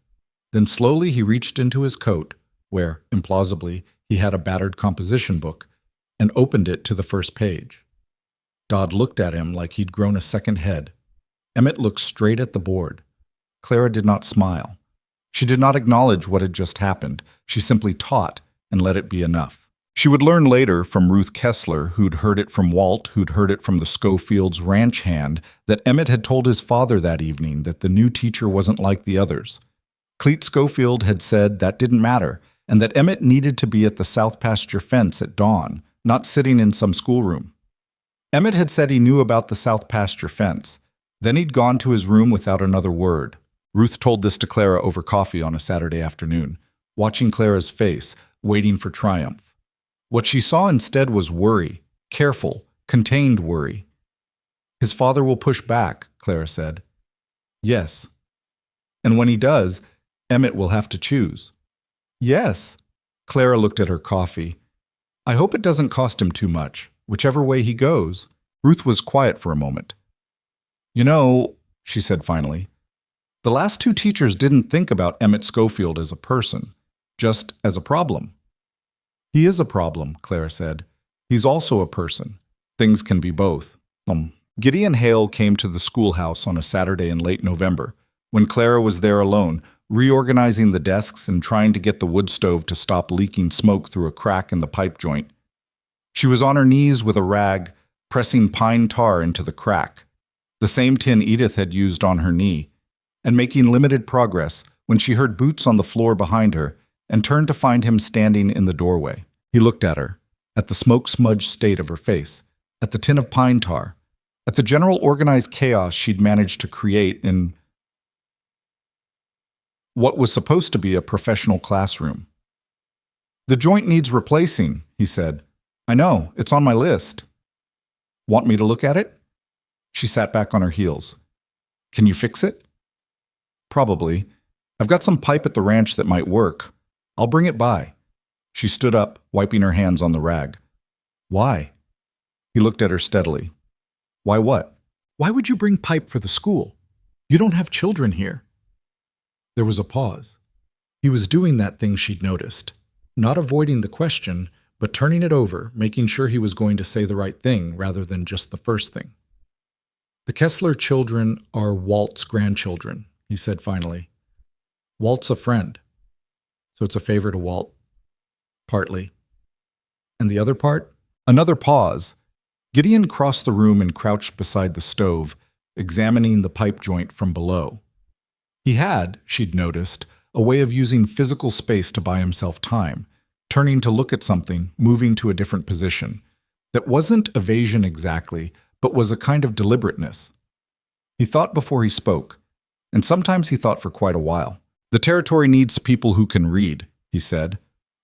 Then slowly he reached into his coat, where, implausibly, he had a battered composition book, and opened it to the first page. Dodd looked at him like he'd grown a second head. Emmett looked straight at the board. Clara did not smile. She did not acknowledge what had just happened. She simply taught and let it be enough. She would learn later from Ruth Kessler, who'd heard it from Walt, who'd heard it from the Schofields' ranch hand, that Emmett had told his father that evening that the new teacher wasn't like the others. Cleet Schofield had said that didn't matter, and that Emmett needed to be at the south pasture fence at dawn, not sitting in some schoolroom. Emmett had said he knew about the south pasture fence. Then he'd gone to his room without another word. Ruth told this to Clara over coffee on a Saturday afternoon, watching Clara's face, waiting for triumph. What she saw instead was worry, careful, contained worry. His father will push back, Clara said. Yes. And when he does, Emmett will have to choose. Yes. Clara looked at her coffee. I hope it doesn't cost him too much, whichever way he goes. Ruth was quiet for a moment. You know, she said finally, the last two teachers didn't think about Emmett Schofield as a person, just as a problem. He is a problem, Clara said. He's also a person. Things can be both. Gideon Hale came to the schoolhouse on a Saturday in late November, when Clara was there alone, reorganizing the desks and trying to get the wood stove to stop leaking smoke through a crack in the pipe joint. She was on her knees with a rag, pressing pine tar into the crack, the same tin Edith had used on her knee, and making limited progress when she heard boots on the floor behind her and turned to find him standing in the doorway. He looked at her, at the smoke-smudged state of her face, at the tin of pine tar, at the general organized chaos she'd managed to create in what was supposed to be a professional classroom. The joint needs replacing, he said. I know, it's on my list. Want me to look at it? She sat back on her heels. Can you fix it? Probably. I've got some pipe at the ranch that might work. I'll bring it by. She stood up, wiping her hands on the rag. Why? He looked at her steadily. Why what? Why would you bring pipe for the school? You don't have children here. There was a pause. He was doing that thing she'd noticed, not avoiding the question, but turning it over, making sure he was going to say the right thing rather than just the first thing. The Kessler children are Walt's grandchildren, he said finally. Walt's a friend, so it's a favor to Walt. Partly. And the other part? Another pause. Gideon crossed the room and crouched beside the stove, examining the pipe joint from below. He had, she'd noticed, a way of using physical space to buy himself time, turning to look at something, moving to a different position. That wasn't evasion exactly, but was a kind of deliberateness. He thought before he spoke, and sometimes he thought for quite a while. The territory needs people who can read, he said.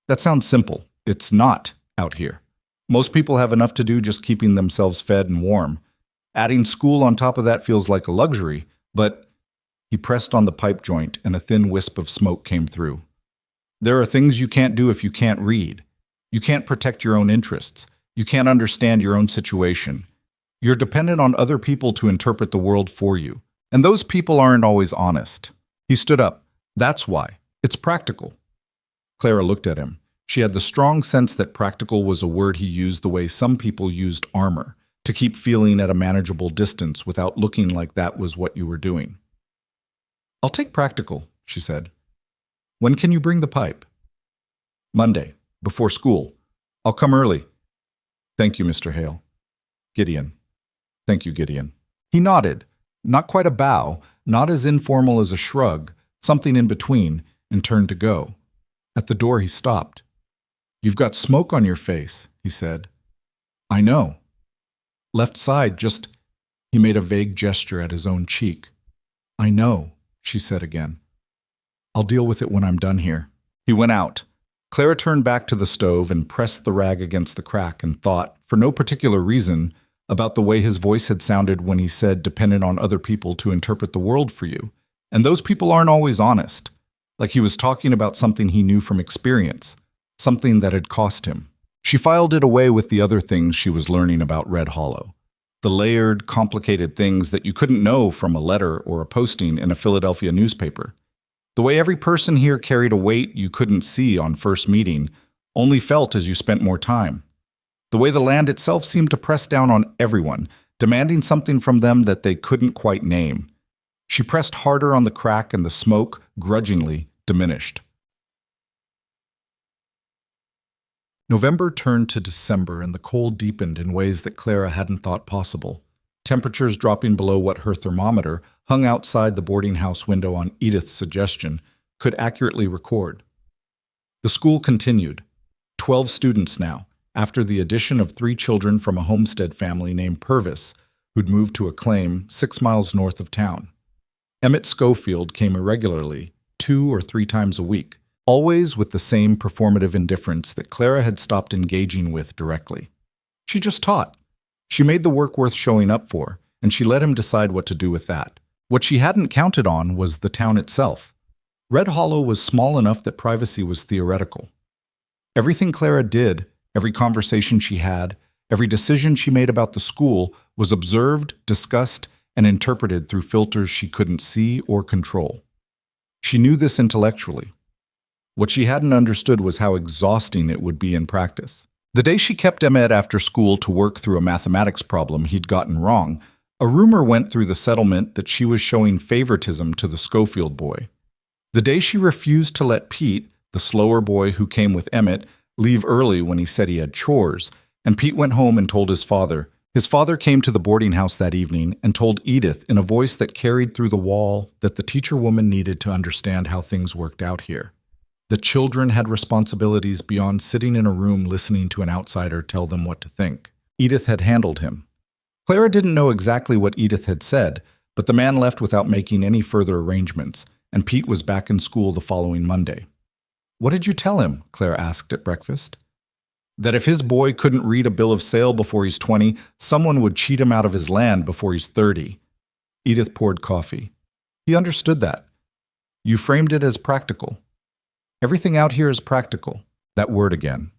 That sounds simple. It's not out here. Most people have enough to do just keeping themselves fed and warm. Adding school on top of that feels like a luxury, but he pressed on the pipe joint and a thin wisp of smoke came through. There are things you can't do if you can't read. You can't protect your own interests. You can't understand your own situation. You're dependent on other people to interpret the world for you. And those people aren't always honest. He stood up. That's why. It's practical. Clara looked at him. She had the strong sense that practical was a word he used the way some people used armor, to keep feeling at a manageable distance without looking like that was what you were doing. I'll take practical, she said. When can you bring the pipe? Monday, before school. I'll come early. Thank you, Mr. Hale. Gideon. Thank you, Gideon. He nodded, not quite a bow, not as informal as a shrug, something in between, and turned to go. At the door he stopped. You've got smoke on your face, he said. I know. Left side, just... He made a vague gesture at his own cheek. I know, she said again. I'll deal with it when I'm done here. He went out. Clara turned back to the stove and pressed the rag against the crack and thought, for no particular reason, about the way his voice had sounded when he said dependent on other people to interpret the world for you. And those people aren't always honest. Like he was talking about something he knew from experience, something that had cost him. She filed it away with the other things she was learning about Red Hollow. The layered, complicated things that you couldn't know from a letter or a posting in a Philadelphia newspaper. The way every person here carried a weight you couldn't see on first meeting, only felt as you spent more time. The way the land itself seemed to press down on everyone, demanding something from them that they couldn't quite name. She pressed harder on the crack and the smoke, grudgingly, diminished. November turned to December and the cold deepened in ways that Clara hadn't thought possible. Temperatures dropping below what her thermometer, hung outside the boarding house window on Edith's suggestion, could accurately record. The school continued. 12 students now, after the addition of 3 children from a homestead family named Purvis, who'd moved to a claim 6 miles north of town. Emmett Schofield came irregularly, 2 or 3 times a week, always with the same performative indifference that Clara had stopped engaging with directly. She just taught. She made the work worth showing up for, and she let him decide what to do with that. What she hadn't counted on was the town itself. Red Hollow was small enough that privacy was theoretical. Everything Clara did, every conversation she had, every decision she made about the school was observed, discussed, and interpreted through filters she couldn't see or control. She knew this intellectually. What she hadn't understood was how exhausting it would be in practice. The day she kept Emmett after school to work through a mathematics problem he'd gotten wrong, a rumor went through the settlement that she was showing favoritism to the Schofield boy. The day she refused to let Pete, the slower boy who came with Emmett, leave early when he said he had chores, and Pete went home and told his father. His father came to the boarding house that evening and told Edith in a voice that carried through the wall that the teacher woman needed to understand how things worked out here. The children had responsibilities beyond sitting in a room listening to an outsider tell them what to think. Edith had handled him. Clara didn't know exactly what Edith had said, but the man left without making any further arrangements, and Pete was back in school the following Monday. "What did you tell him?" Clara asked at breakfast. That if his boy couldn't read a bill of sale before he's 20, someone would cheat him out of his land before he's 30. Edith poured coffee. He understood that. You framed it as practical. Everything out here is practical. That word again.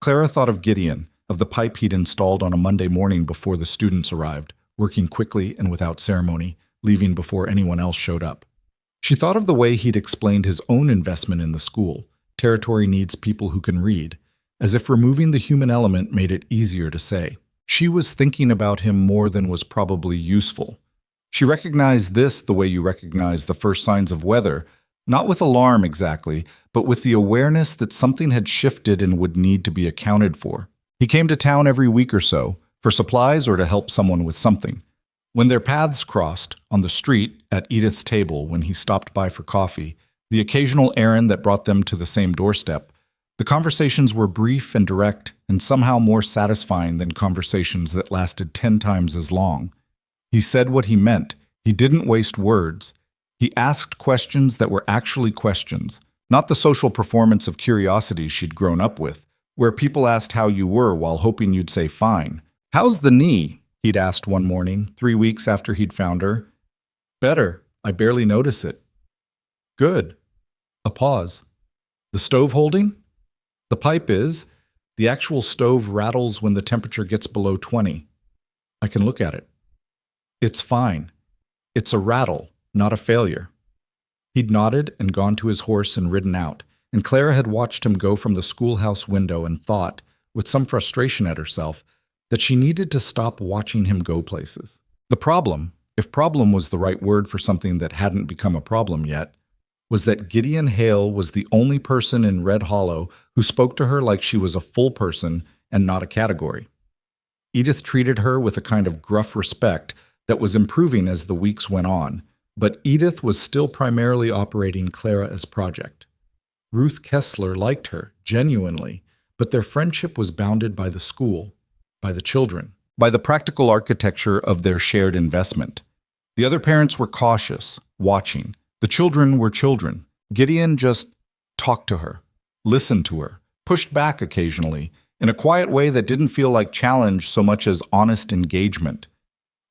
Clara thought of Gideon, of the pipe he'd installed on a Monday morning before the students arrived, working quickly and without ceremony, leaving before anyone else showed up. She thought of the way he'd explained his own investment in the school. Territory needs people who can read, as if removing the human element made it easier to say. She was thinking about him more than was probably useful. She recognized this the way you recognize the first signs of weather, not with alarm exactly, but with the awareness that something had shifted and would need to be accounted for. He came to town every week or so, for supplies or to help someone with something. When their paths crossed, on the street, at Edith's table when he stopped by for coffee, the occasional errand that brought them to the same doorstep, the conversations were brief and direct and somehow more satisfying than conversations that lasted 10 times as long. He said what he meant. He didn't waste words. He asked questions that were actually questions, not the social performance of curiosity she'd grown up with, where people asked how you were while hoping you'd say fine. "How's the knee?" he'd asked one morning, 3 weeks after he'd found her. "Better. I barely notice it." "Good." A pause. "The stove holding?" "The pipe is. The actual stove rattles when the temperature gets below 20. I can look at it." "It's fine. It's a rattle, not a failure." He'd nodded and gone to his horse and ridden out, and Clara had watched him go from the schoolhouse window and thought, with some frustration at herself, that she needed to stop watching him go places. The problem, if problem was the right word for something that hadn't become a problem yet, was that Gideon Hale was the only person in Red Hollow who spoke to her like she was a full person and not a category. Edith treated her with a kind of gruff respect that was improving as the weeks went on, but Edith was still primarily operating Clara as project. Ruth Kessler liked her, genuinely, but their friendship was bounded by the school, by the children, by the practical architecture of their shared investment. The other parents were cautious, watching. The children were children. Gideon just talked to her, listened to her, pushed back occasionally, in a quiet way that didn't feel like challenge so much as honest engagement.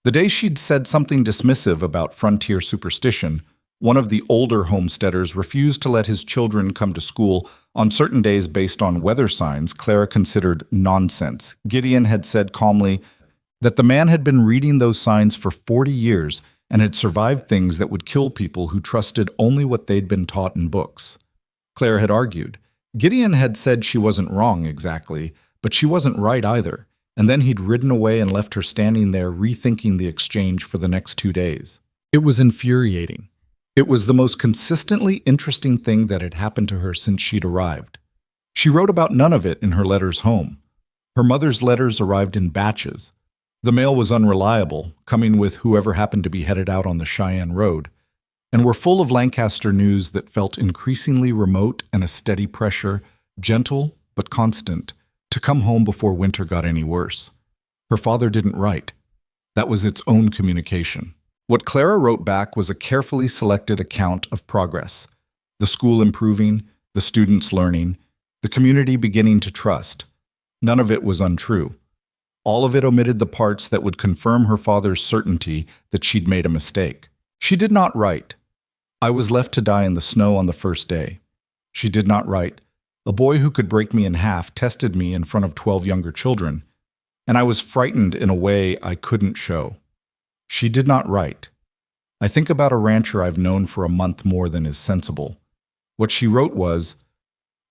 The day she'd said something dismissive about frontier superstition, one of the older homesteaders refused to let his children come to school on certain days based on weather signs Clara considered nonsense. Gideon had said calmly that the man had been reading those signs for 40 years and had survived things that would kill people who trusted only what they'd been taught in books. Clara had argued. Gideon had said she wasn't wrong exactly, but she wasn't right either, and then he'd ridden away and left her standing there rethinking the exchange for the next 2 days. It was infuriating. It was the most consistently interesting thing that had happened to her since she'd arrived. She wrote about none of it in her letters home. Her mother's letters arrived in batches. The mail was unreliable, coming with whoever happened to be headed out on the Cheyenne Road, and were full of Lancaster news that felt increasingly remote and a steady pressure, gentle but constant, To come home before winter got any worse. Her father didn't write. That was its own communication. What Clara wrote back was a carefully selected account of progress. The school improving, the students learning, the community beginning to trust. None of it was untrue. All of it omitted the parts that would confirm her father's certainty that she'd made a mistake. She did not write, "I was left to die in the snow on the first day." She did not write, "A boy who could break me in half tested me in front of 12 younger children, and I was frightened in a way I couldn't show." She did not write, "I think about a rancher I've known for a month more than is sensible." What she wrote was,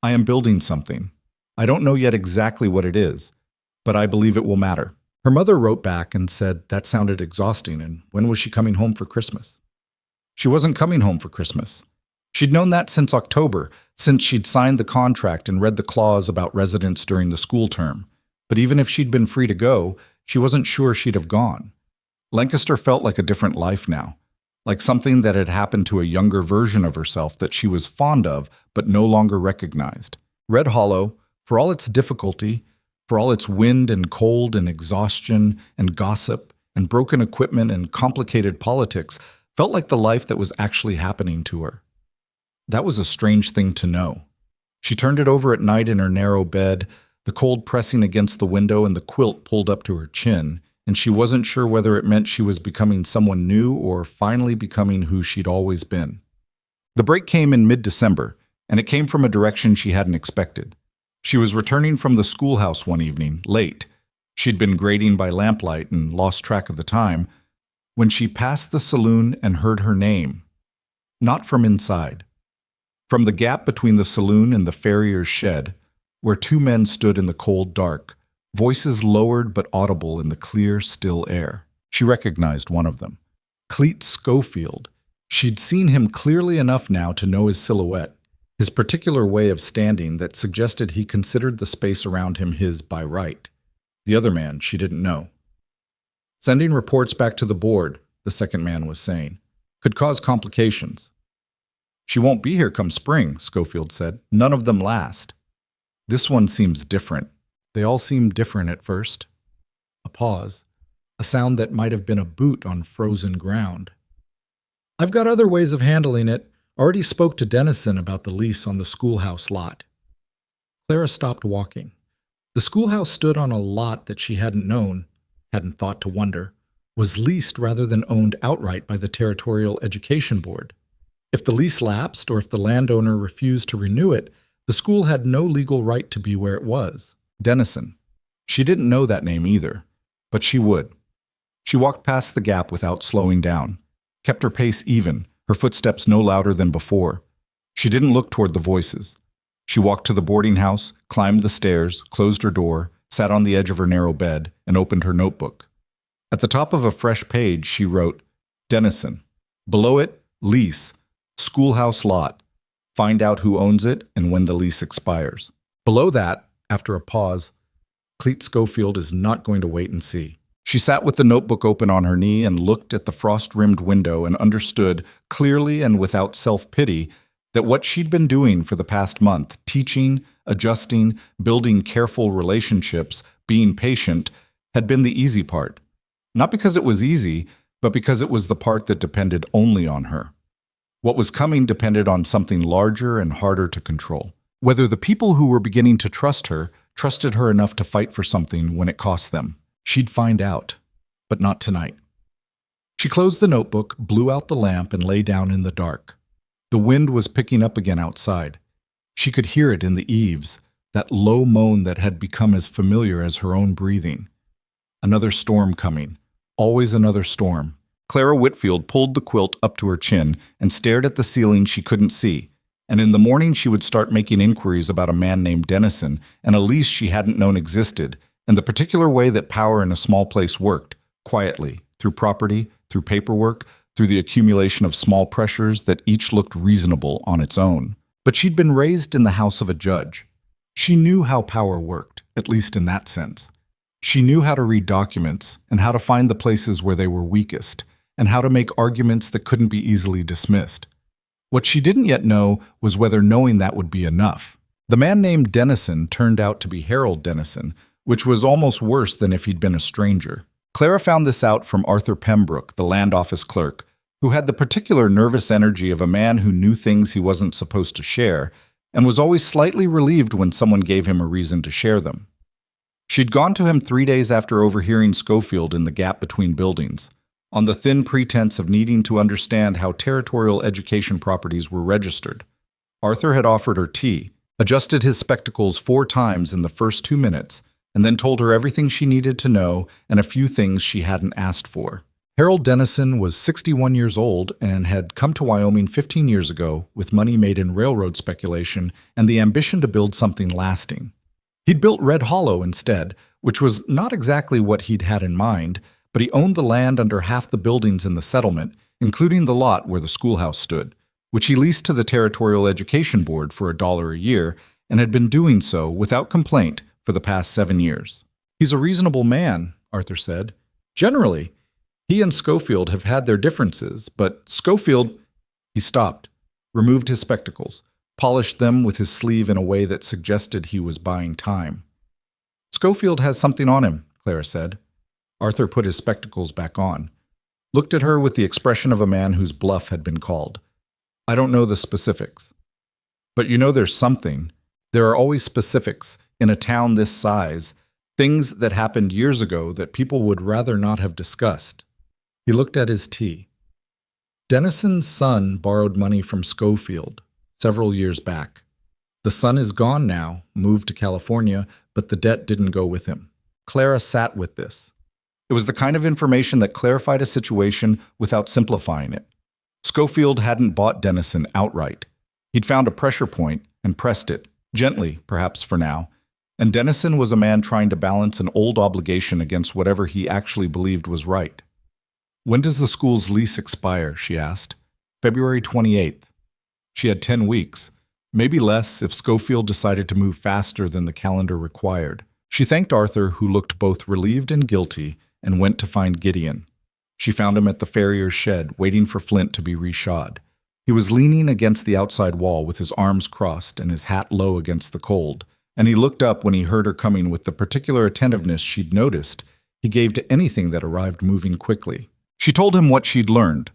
"I am building something. I don't know yet exactly what it is, but I believe it will matter." Her mother wrote back and said that sounded exhausting, and when was she coming home for Christmas? She wasn't coming home for Christmas. She'd known that since October, since she'd signed the contract and read the clause about residence during the school term. But even if she'd been free to go, she wasn't sure she'd have gone. Lancaster felt like a different life now, like something that had happened to a younger version of herself that she was fond of but no longer recognized. Red Hollow, for all its difficulty, for all its wind and cold and exhaustion and gossip and broken equipment and complicated politics, felt like the life that was actually happening to her. That was a strange thing to know. She turned it over at night in her narrow bed, the cold pressing against the window and the quilt pulled up to her chin, and she wasn't sure whether it meant she was becoming someone new or finally becoming who she'd always been. The break came in mid-December, and it came from a direction she hadn't expected. She was returning from the schoolhouse one evening, late. She'd been grading by lamplight and lost track of the time, when she passed the saloon and heard her name. Not from inside. From the gap between the saloon and the farrier's shed, where two men stood in the cold dark, voices lowered but audible in the clear, still air. She recognized one of them. Cleet Schofield. She'd seen him clearly enough now to know his silhouette, his particular way of standing that suggested he considered the space around him his by right. The other man she didn't know. "Sending reports back to the board," the second man was saying, "could cause complications." "She won't be here come spring," Schofield said. "None of them last." "This one seems different." They all seemed different at first. A pause. A sound that might have been a boot on frozen ground. "I've got other ways of handling it. Already spoke to Dennison about the lease on the schoolhouse lot." Clara stopped walking. The schoolhouse stood on a lot that she hadn't known, hadn't thought to wonder, was leased rather than owned outright by the Territorial Education Board. If the lease lapsed or if the landowner refused to renew it, the school had no legal right to be where it was. Dennison. She didn't know that name either, but she would. She walked past the gap without slowing down, kept her pace even, her footsteps no louder than before. She didn't look toward the voices. She walked to the boarding house, climbed the stairs, closed her door, sat on the edge of her narrow bed, and opened her notebook. At the top of a fresh page, she wrote, "Dennison." Below it, lease, schoolhouse lot. Find out who owns it and when the lease expires. Below that, after a pause, Cleet Schofield is not going to wait and see. She sat with the notebook open on her knee and looked at the frost-rimmed window and understood, clearly and without self-pity, that what she'd been doing for the past month, teaching, adjusting, building careful relationships, being patient, had been the easy part. Not because it was easy, but because it was the part that depended only on her. What was coming depended on something larger and harder to control. Whether the people who were beginning to trust her trusted her enough to fight for something when it cost them. She'd find out, but not tonight. She closed the notebook, blew out the lamp, and lay down in the dark. The wind was picking up again outside. She could hear it in the eaves, that low moan that had become as familiar as her own breathing. Another storm coming. Always another storm. Clara Whitfield pulled the quilt up to her chin and stared at the ceiling she couldn't see. And in the morning she would start making inquiries about a man named Dennison and a lease she hadn't known existed, and the particular way that power in a small place worked, quietly, through property, through paperwork, through the accumulation of small pressures that each looked reasonable on its own. But she'd been raised in the house of a judge. She knew how power worked, at least in that sense. She knew how to read documents and how to find the places where they were weakest, and how to make arguments that couldn't be easily dismissed. What she didn't yet know was whether knowing that would be enough. The man named Dennison turned out to be Harold Dennison, which was almost worse than if he'd been a stranger. Clara found this out from Arthur Pembroke, the land office clerk, who had the particular nervous energy of a man who knew things he wasn't supposed to share, and was always slightly relieved when someone gave him a reason to share them. She'd gone to him 3 days after overhearing Schofield in the gap between buildings, on the thin pretense of needing to understand how territorial education properties were registered. Arthur had offered her tea, adjusted his spectacles 4 times in the first 2 minutes, and then told her everything she needed to know and a few things she hadn't asked for. Harold Dennison was 61 years old and had come to Wyoming 15 years ago with money made in railroad speculation and the ambition to build something lasting. He'd built Red Hollow instead, which was not exactly what he'd had in mind, but he owned the land under half the buildings in the settlement, including the lot where the schoolhouse stood, which he leased to the Territorial Education Board for $1 a year, and had been doing so without complaint for the past 7 years. "He's a reasonable man," Arthur said. "Generally, he and Schofield have had their differences, but Schofield—" He stopped, removed his spectacles, polished them with his sleeve in a way that suggested he was buying time. "Schofield has something on him," Clara said. Arthur put his spectacles back on, looked at her with the expression of a man whose bluff had been called. "I don't know the specifics. But you know there's something. There are always specifics in a town this size, things that happened years ago that people would rather not have discussed." He looked at his tea. Dennison's son borrowed money from Schofield several years back. The son is gone now, moved to California, but the debt didn't go with him. Clara sat with this. It was the kind of information that clarified a situation without simplifying it. Schofield hadn't bought Dennison outright. He'd found a pressure point and pressed it, gently, perhaps for now, and Dennison was a man trying to balance an old obligation against whatever he actually believed was right. "When does the school's lease expire?" she asked. "February 28th. She had 10 weeks, maybe less if Schofield decided to move faster than the calendar required. She thanked Arthur, who looked both relieved and guilty, and went to find Gideon. She found him at the farrier's shed, waiting for Flint to be reshod. He was leaning against the outside wall with his arms crossed and his hat low against the cold, and he looked up when he heard her coming with the particular attentiveness she'd noticed he gave to anything that arrived moving quickly. She told him what she'd learned,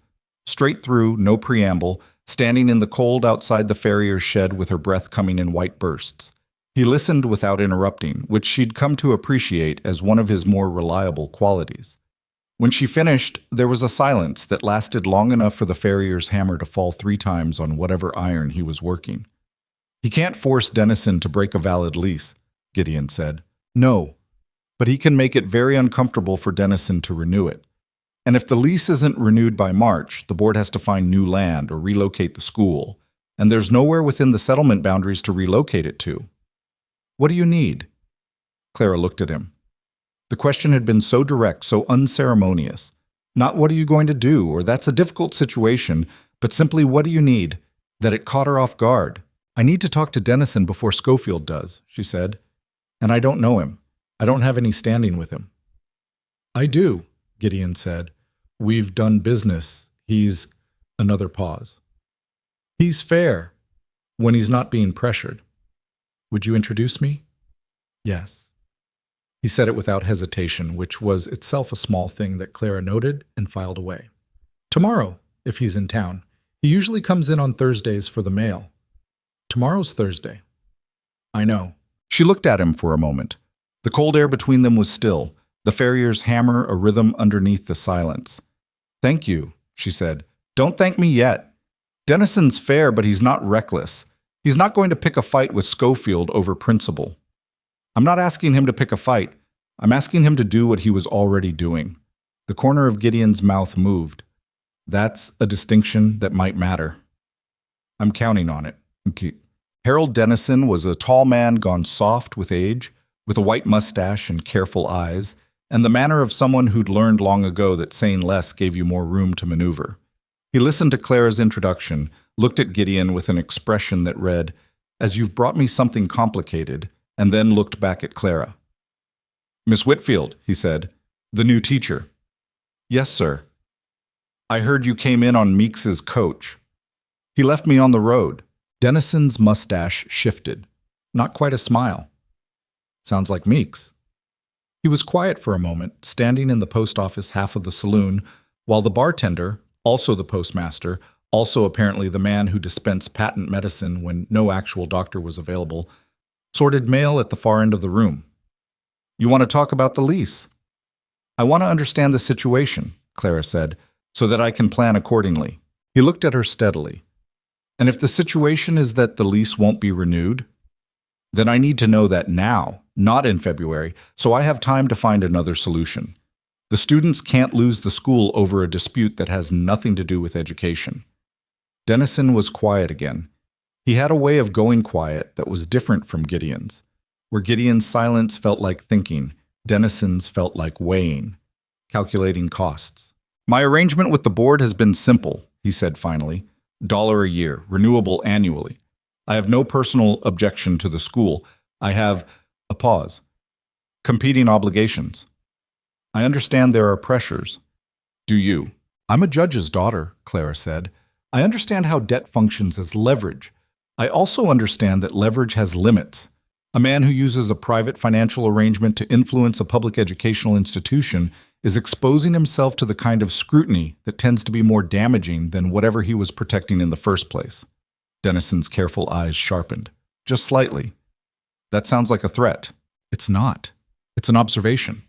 straight through, no preamble, standing in the cold outside the farrier's shed with her breath coming in white bursts. He listened without interrupting, which she'd come to appreciate as one of his more reliable qualities. When she finished, there was a silence that lasted long enough for the farrier's hammer to fall 3 times on whatever iron he was working. "He can't force Dennison to break a valid lease," Gideon said. "No, but he can make it very uncomfortable for Dennison to renew it. And if the lease isn't renewed by March, the board has to find new land or relocate the school, and there's nowhere within the settlement boundaries to relocate it to. What do you need?" Clara looked at him. The question had been so direct, so unceremonious. Not "what are you going to do?" or "that's a difficult situation," but simply "what do you need?" that it caught her off guard. "I need to talk to Dennison before Schofield does," she said. "And I don't know him. I don't have any standing with him." "I do," Gideon said. "We've done business. He's—" Another pause. "He's fair, when he's not being pressured. Would you introduce me?" "Yes." He said it without hesitation, which was itself a small thing that Clara noted and filed away. "Tomorrow, if he's in town. He usually comes in on Thursdays for the mail." "Tomorrow's Thursday." "I know." She looked at him for a moment. The cold air between them was still, the farrier's hammer a rhythm underneath the silence. "Thank you," she said. "Don't thank me yet. Dennison's fair, but he's not reckless. He's not going to pick a fight with Schofield over principle. I'm not asking him to pick a fight. I'm asking him to do what he was already doing." The corner of Gideon's mouth moved. "That's a distinction that might matter." "I'm counting on it." Harold Dennison was a tall man gone soft with age, with a white mustache and careful eyes, and the manner of someone who'd learned long ago that saying less gave you more room to maneuver. He listened to Clara's introduction, looked at Gideon with an expression that read, "As you've brought me something complicated," and then looked back at Clara. "Miss Whitfield," he said, "the new teacher." "Yes, sir." "I heard you came in on Meeks's coach." "He left me on the road." Dennison's mustache shifted. Not quite a smile. Sounds like Meeks. He was quiet for a moment, standing in the post office half of the saloon, while the bartender, also the postmaster, also apparently the man who dispensed patent medicine when no actual doctor was available, sorted mail at the far end of the room. You want to talk about the lease? I want to understand the situation, Clara said, so that I can plan accordingly. He looked at her steadily. And if the situation is that the lease won't be renewed, then I need to know that now, not in February, so I have time to find another solution. The students can't lose the school over a dispute that has nothing to do with education. Dennison was quiet again. He had a way of going quiet that was different from Gideon's. Where Gideon's silence felt like thinking, Dennison's felt like weighing, calculating costs. My arrangement with the board has been simple, he said finally. $1 a year, renewable annually. I have no personal objection to the school. I have a pause. Competing obligations. I understand there are pressures. Do you? I'm a judge's daughter, Clara said. I understand how debt functions as leverage. I also understand that leverage has limits. A man who uses a private financial arrangement to influence a public educational institution is exposing himself to the kind of scrutiny that tends to be more damaging than whatever he was protecting in the first place. Dennison's careful eyes sharpened, just slightly. That sounds like a threat. It's not. It's an observation.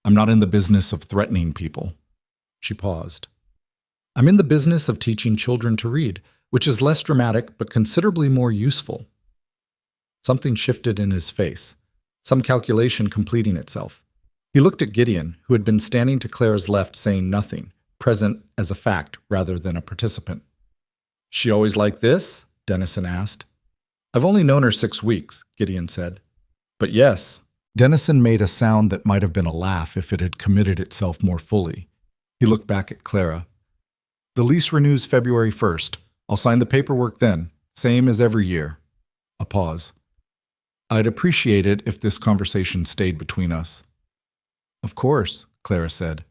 I'm not in the business of threatening people. She paused. I'm in the business of teaching children to read, which is less dramatic but considerably more useful. Something shifted in his face, some calculation completing itself. He looked at Gideon, who had been standing to Clara's left saying nothing, present as a fact rather than a participant. She always like this? Dennison asked. I've only known her 6 weeks, Gideon said. But yes. Dennison made a sound that might have been a laugh if it had committed itself more fully. He looked back at Clara. The lease renews February 1st. I'll sign the paperwork then, same as every year. A pause. I'd appreciate it if this conversation stayed between us. Of course, Clara said.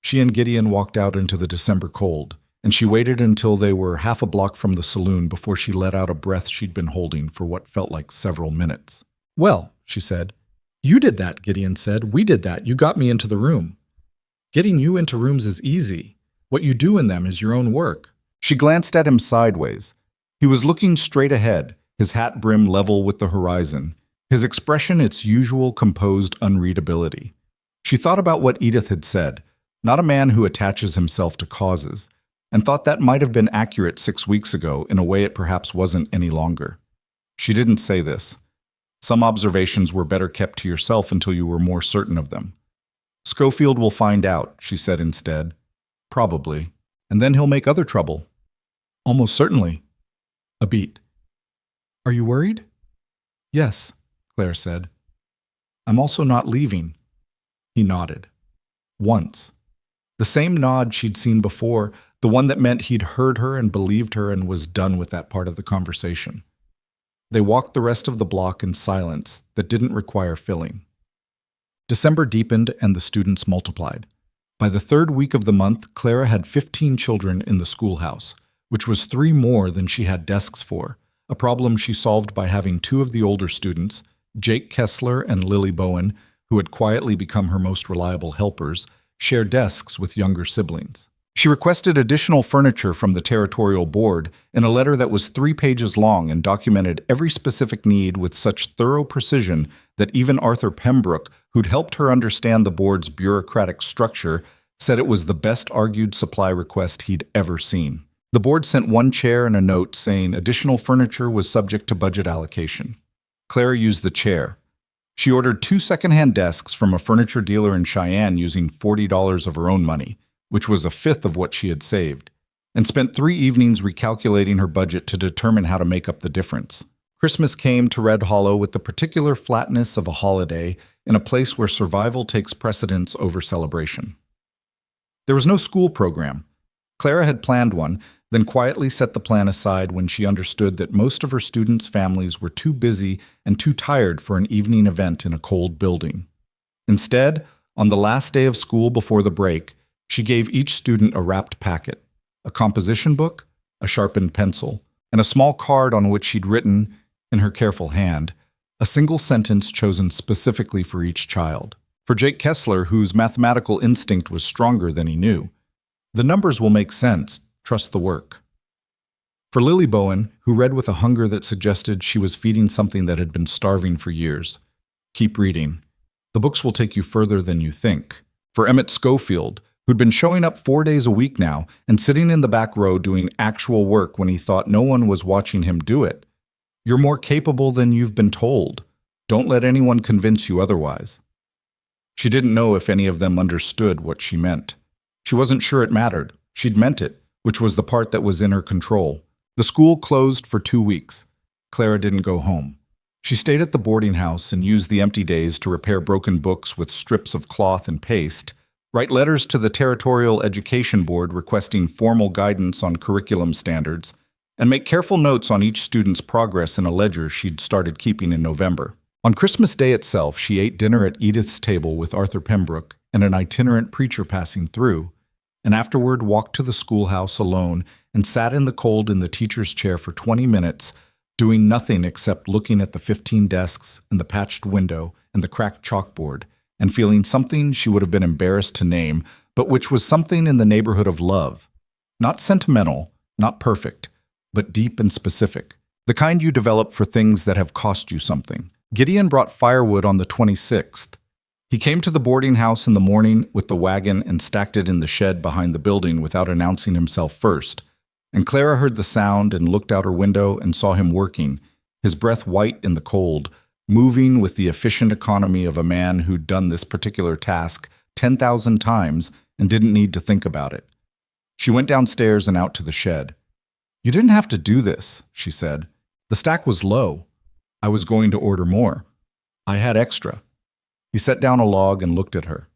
She and Gideon walked out into the December cold, and she waited until they were half a block from the saloon before she let out a breath she'd been holding for what felt like several minutes. Well, she said. You did that, Gideon said. We did that. You got me into the room. Getting you into rooms is easy. What you do in them is your own work. She glanced at him sideways. He was looking straight ahead, his hat brim level with the horizon, his expression its usual composed unreadability. She thought about what Edith had said, not a man who attaches himself to causes, and thought that might have been accurate 6 weeks ago in a way it perhaps wasn't any longer. She didn't say this. Some observations were better kept to yourself until you were more certain of them. Schofield will find out, she said instead. Probably. And then he'll make other trouble. Almost certainly. A beat. Are you worried? Yes, Claire said. I'm also not leaving. He nodded. Once. The same nod she'd seen before, the one that meant he'd heard her and believed her and was done with that part of the conversation. They walked the rest of the block in silence that didn't require filling. December deepened and the students multiplied. By the 3rd week of the month, Clara had 15 children in the schoolhouse, which was 3 more than she had desks for, a problem she solved by having 2 of the older students, Jake Kessler and Lily Bowen, who had quietly become her most reliable helpers, share desks with younger siblings. She requested additional furniture from the territorial board in a letter that was 3 pages long and documented every specific need with such thorough precision that even Arthur Pembroke, who'd helped her understand the board's bureaucratic structure, said it was the best argued supply request he'd ever seen. The board sent 1 chair and a note saying additional furniture was subject to budget allocation. Clara used the chair. She ordered 2 second-hand desks from a furniture dealer in Cheyenne using $40 of her own money, which was 1/5 of what she had saved, and spent 3 evenings recalculating her budget to determine how to make up the difference. Christmas came to Red Hollow with the particular flatness of a holiday in a place where survival takes precedence over celebration. There was no school program. Clara had planned one, then quietly set the plan aside when she understood that most of her students' families were too busy and too tired for an evening event in a cold building. Instead, on the last day of school before the break, she gave each student a wrapped packet, a composition book, a sharpened pencil, and a small card on which she'd written, in her careful hand, a single sentence chosen specifically for each child. For Jake Kessler, whose mathematical instinct was stronger than he knew, the numbers will make sense, trust the work. For Lily Bowen, who read with a hunger that suggested she was feeding something that had been starving for years, keep reading. The books will take you further than you think. For Emmett Schofield, who'd been showing up 4 days a week now and sitting in the back row doing actual work when he thought no one was watching him do it, you're more capable than you've been told. Don't let anyone convince you otherwise. She didn't know if any of them understood what she meant. She wasn't sure it mattered. She'd meant it, which was the part that was in her control. The school closed for 2 weeks. Clara didn't go home. She stayed at the boarding house and used the empty days to repair broken books with strips of cloth and paste, write letters to the Territorial Education Board requesting formal guidance on curriculum standards, and make careful notes on each student's progress in a ledger she'd started keeping in November. On Christmas Day itself, she ate dinner at Edith's table with Arthur Pembroke and an itinerant preacher passing through, and afterward walked to the schoolhouse alone and sat in the cold in the teacher's chair for 20 minutes, doing nothing except looking at the 15 desks and the patched window and the cracked chalkboard, and feeling something she would have been embarrassed to name, but which was something in the neighborhood of love. Not sentimental, not perfect, but deep and specific. The kind you develop for things that have cost you something. Gideon brought firewood on the 26th. He came to the boarding house in the morning with the wagon and stacked it in the shed behind the building without announcing himself first. And Clara heard the sound and looked out her window and saw him working, his breath white in the cold, moving with the efficient economy of a man who'd done this particular task 10,000 times and didn't need to think about it. She went downstairs and out to the shed. "You didn't have to do this," she said. "The stack was low. I was going to order more. I had extra." He set down a log and looked at her.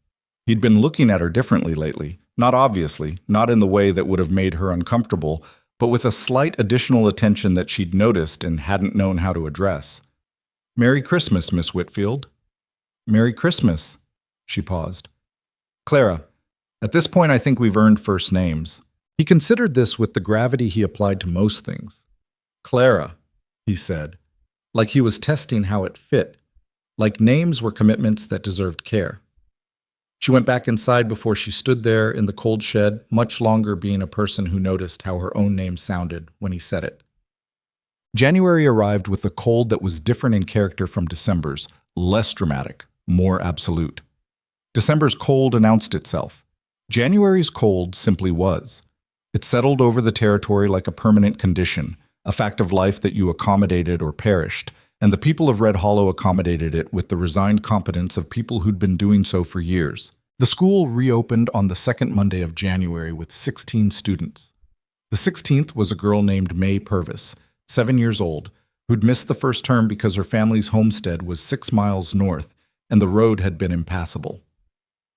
He'd been looking at her differently lately, not obviously, not in the way that would have made her uncomfortable, but with a slight additional attention that she'd noticed and hadn't known how to address. "Merry Christmas, Miss Whitfield." "Merry Christmas." She paused. "Clara, at this point I think we've earned first names." He considered this with the gravity he applied to most things. "Clara," he said, like he was testing how it fit, like names were commitments that deserved care. She went back inside before she stood there in the cold shed, much longer being a person who noticed how her own name sounded when he said it. January arrived with a cold that was different in character from December's, less dramatic, more absolute. December's cold announced itself. January's cold simply was. It settled over the territory like a permanent condition, a fact of life that you accommodated or perished, and the people of Red Hollow accommodated it with the resigned competence of people who'd been doing so for years. The school reopened on the second Monday of January with 16 students. The 16th was a girl named May Purvis, 7 years old, who'd missed the first term because her family's homestead was 6 miles north and the road had been impassable.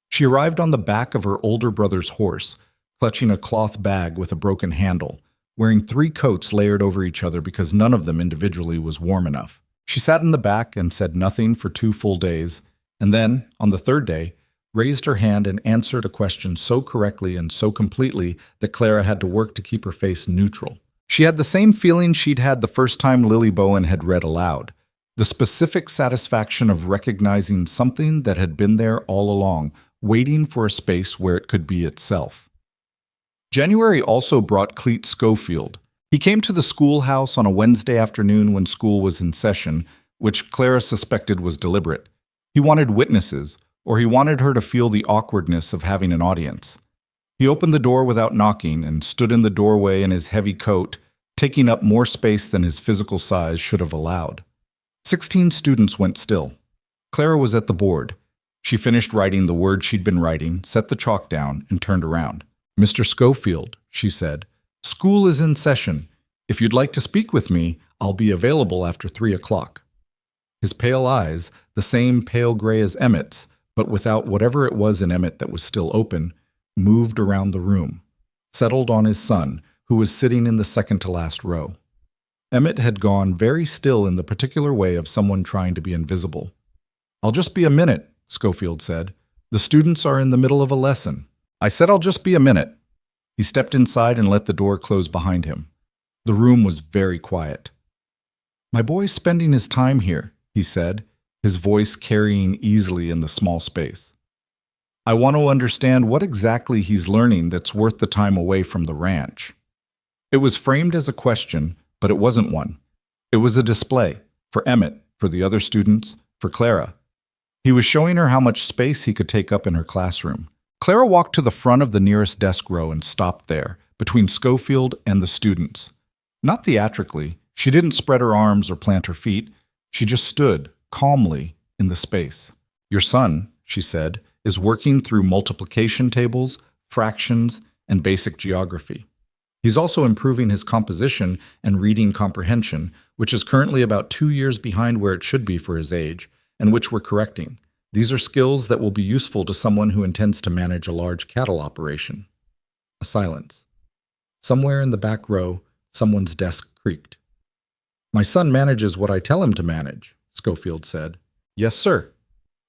She arrived on the back of her older brother's horse, clutching a cloth bag with a broken handle, wearing 3 coats layered over each other because none of them individually was warm enough. She sat in the back and said nothing for 2 full days, and then, on the 3rd day, raised her hand and answered a question so correctly and so completely that Clara had to work to keep her face neutral. She had the same feeling she'd had the first time Lily Bowen had read aloud, the specific satisfaction of recognizing something that had been there all along, waiting for a space where it could be itself. January also brought Cleet Schofield. He came to the schoolhouse on a Wednesday afternoon when school was in session, which Clara suspected was deliberate. He wanted witnesses, or he wanted her to feel the awkwardness of having an audience. He opened the door without knocking and stood in the doorway in his heavy coat, taking up more space than his physical size should have allowed. 16 students went still. Clara was at the board. She finished writing the words she'd been writing, set the chalk down, and turned around. "Mr. Schofield," she said, "school is in session. If you'd like to speak with me, I'll be available after 3 o'clock. His pale eyes, the same pale gray as Emmett's, but without whatever it was in Emmett that was still open, moved around the room, settled on his son, who was sitting in the second-to-last row. Emmett had gone very still in the particular way of someone trying to be invisible. "I'll just be a minute," Schofield said. "The students are in the middle of a lesson. I said I'll just be a minute." He stepped inside and let the door close behind him. The room was very quiet. "My boy's spending his time here," he said, his voice carrying easily in the small space. I want to understand what exactly he's learning that's worth the time away from the ranch. It was framed as a question, but it wasn't one. It was a display, for Emmett, for the other students, for Clara. He was showing her how much space he could take up in her classroom. Clara walked to the front of the nearest desk row and stopped there, between Schofield and the students. Not theatrically, she didn't spread her arms or plant her feet. She just stood, calmly, in the space. Your son, she said, is working through multiplication tables, fractions, and basic geography. He's also improving his composition and reading comprehension, which is currently about 2 years behind where it should be for his age, and which we're correcting. These are skills that will be useful to someone who intends to manage a large cattle operation. A silence. Somewhere in the back row, someone's desk creaked. My son manages what I tell him to manage, Schofield said. Yes, sir.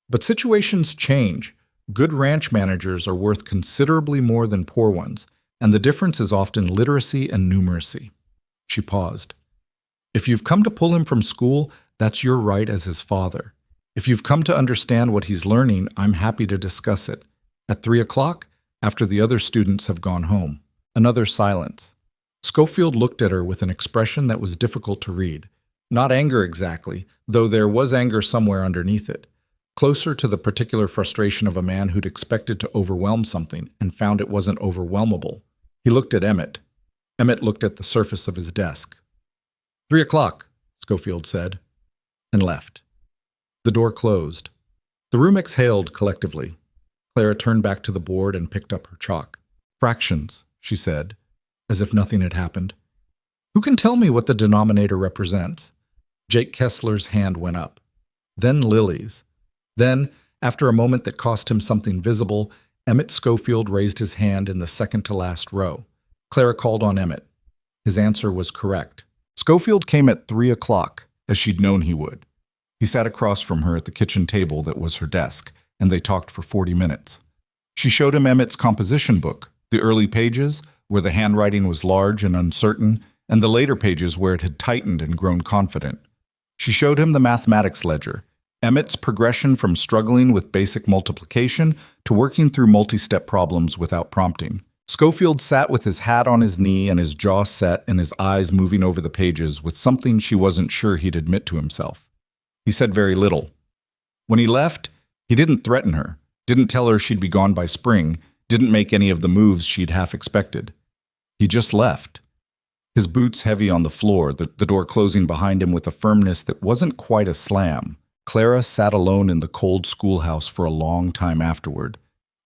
But situations change. Good ranch managers are worth considerably more than poor ones, and the difference is often literacy and numeracy. She paused. If you've come to pull him from school, that's your right as his father. If you've come to understand what he's learning, I'm happy to discuss it. At 3 o'clock, after the other students have gone home. Another silence. Schofield looked at her with an expression that was difficult to read. Not anger exactly, though there was anger somewhere underneath it. Closer to the particular frustration of a man who'd expected to overwhelm something and found it wasn't overwhelmable. He looked at Emmett. Emmett looked at the surface of his desk. 3 o'clock, Schofield said, and left. The door closed. The room exhaled collectively. Clara turned back to the board and picked up her chalk. Fractions, she said, as if nothing had happened. Who can tell me what the denominator represents? Jake Kessler's hand went up. Then Lily's. Then, after a moment that cost him something visible, Emmett Schofield raised his hand in the second-to-last row. Clara called on Emmett. His answer was correct. Schofield came at 3 o'clock, as she'd known he would. He sat across from her at the kitchen table that was her desk, and they talked for 40 minutes. She showed him Emmett's composition book, the early pages, where the handwriting was large and uncertain, and the later pages where it had tightened and grown confident. She showed him the mathematics ledger, Emmett's progression from struggling with basic multiplication to working through multi-step problems without prompting. Schofield sat with his hat on his knee and his jaw set and his eyes moving over the pages with something she wasn't sure he'd admit to himself. He said very little. When he left, he didn't threaten her, didn't tell her she'd be gone by spring, didn't make any of the moves she'd half expected. He just left. His boots heavy on the floor, the door closing behind him with a firmness that wasn't quite a slam. Clara sat alone in the cold schoolhouse for a long time afterward.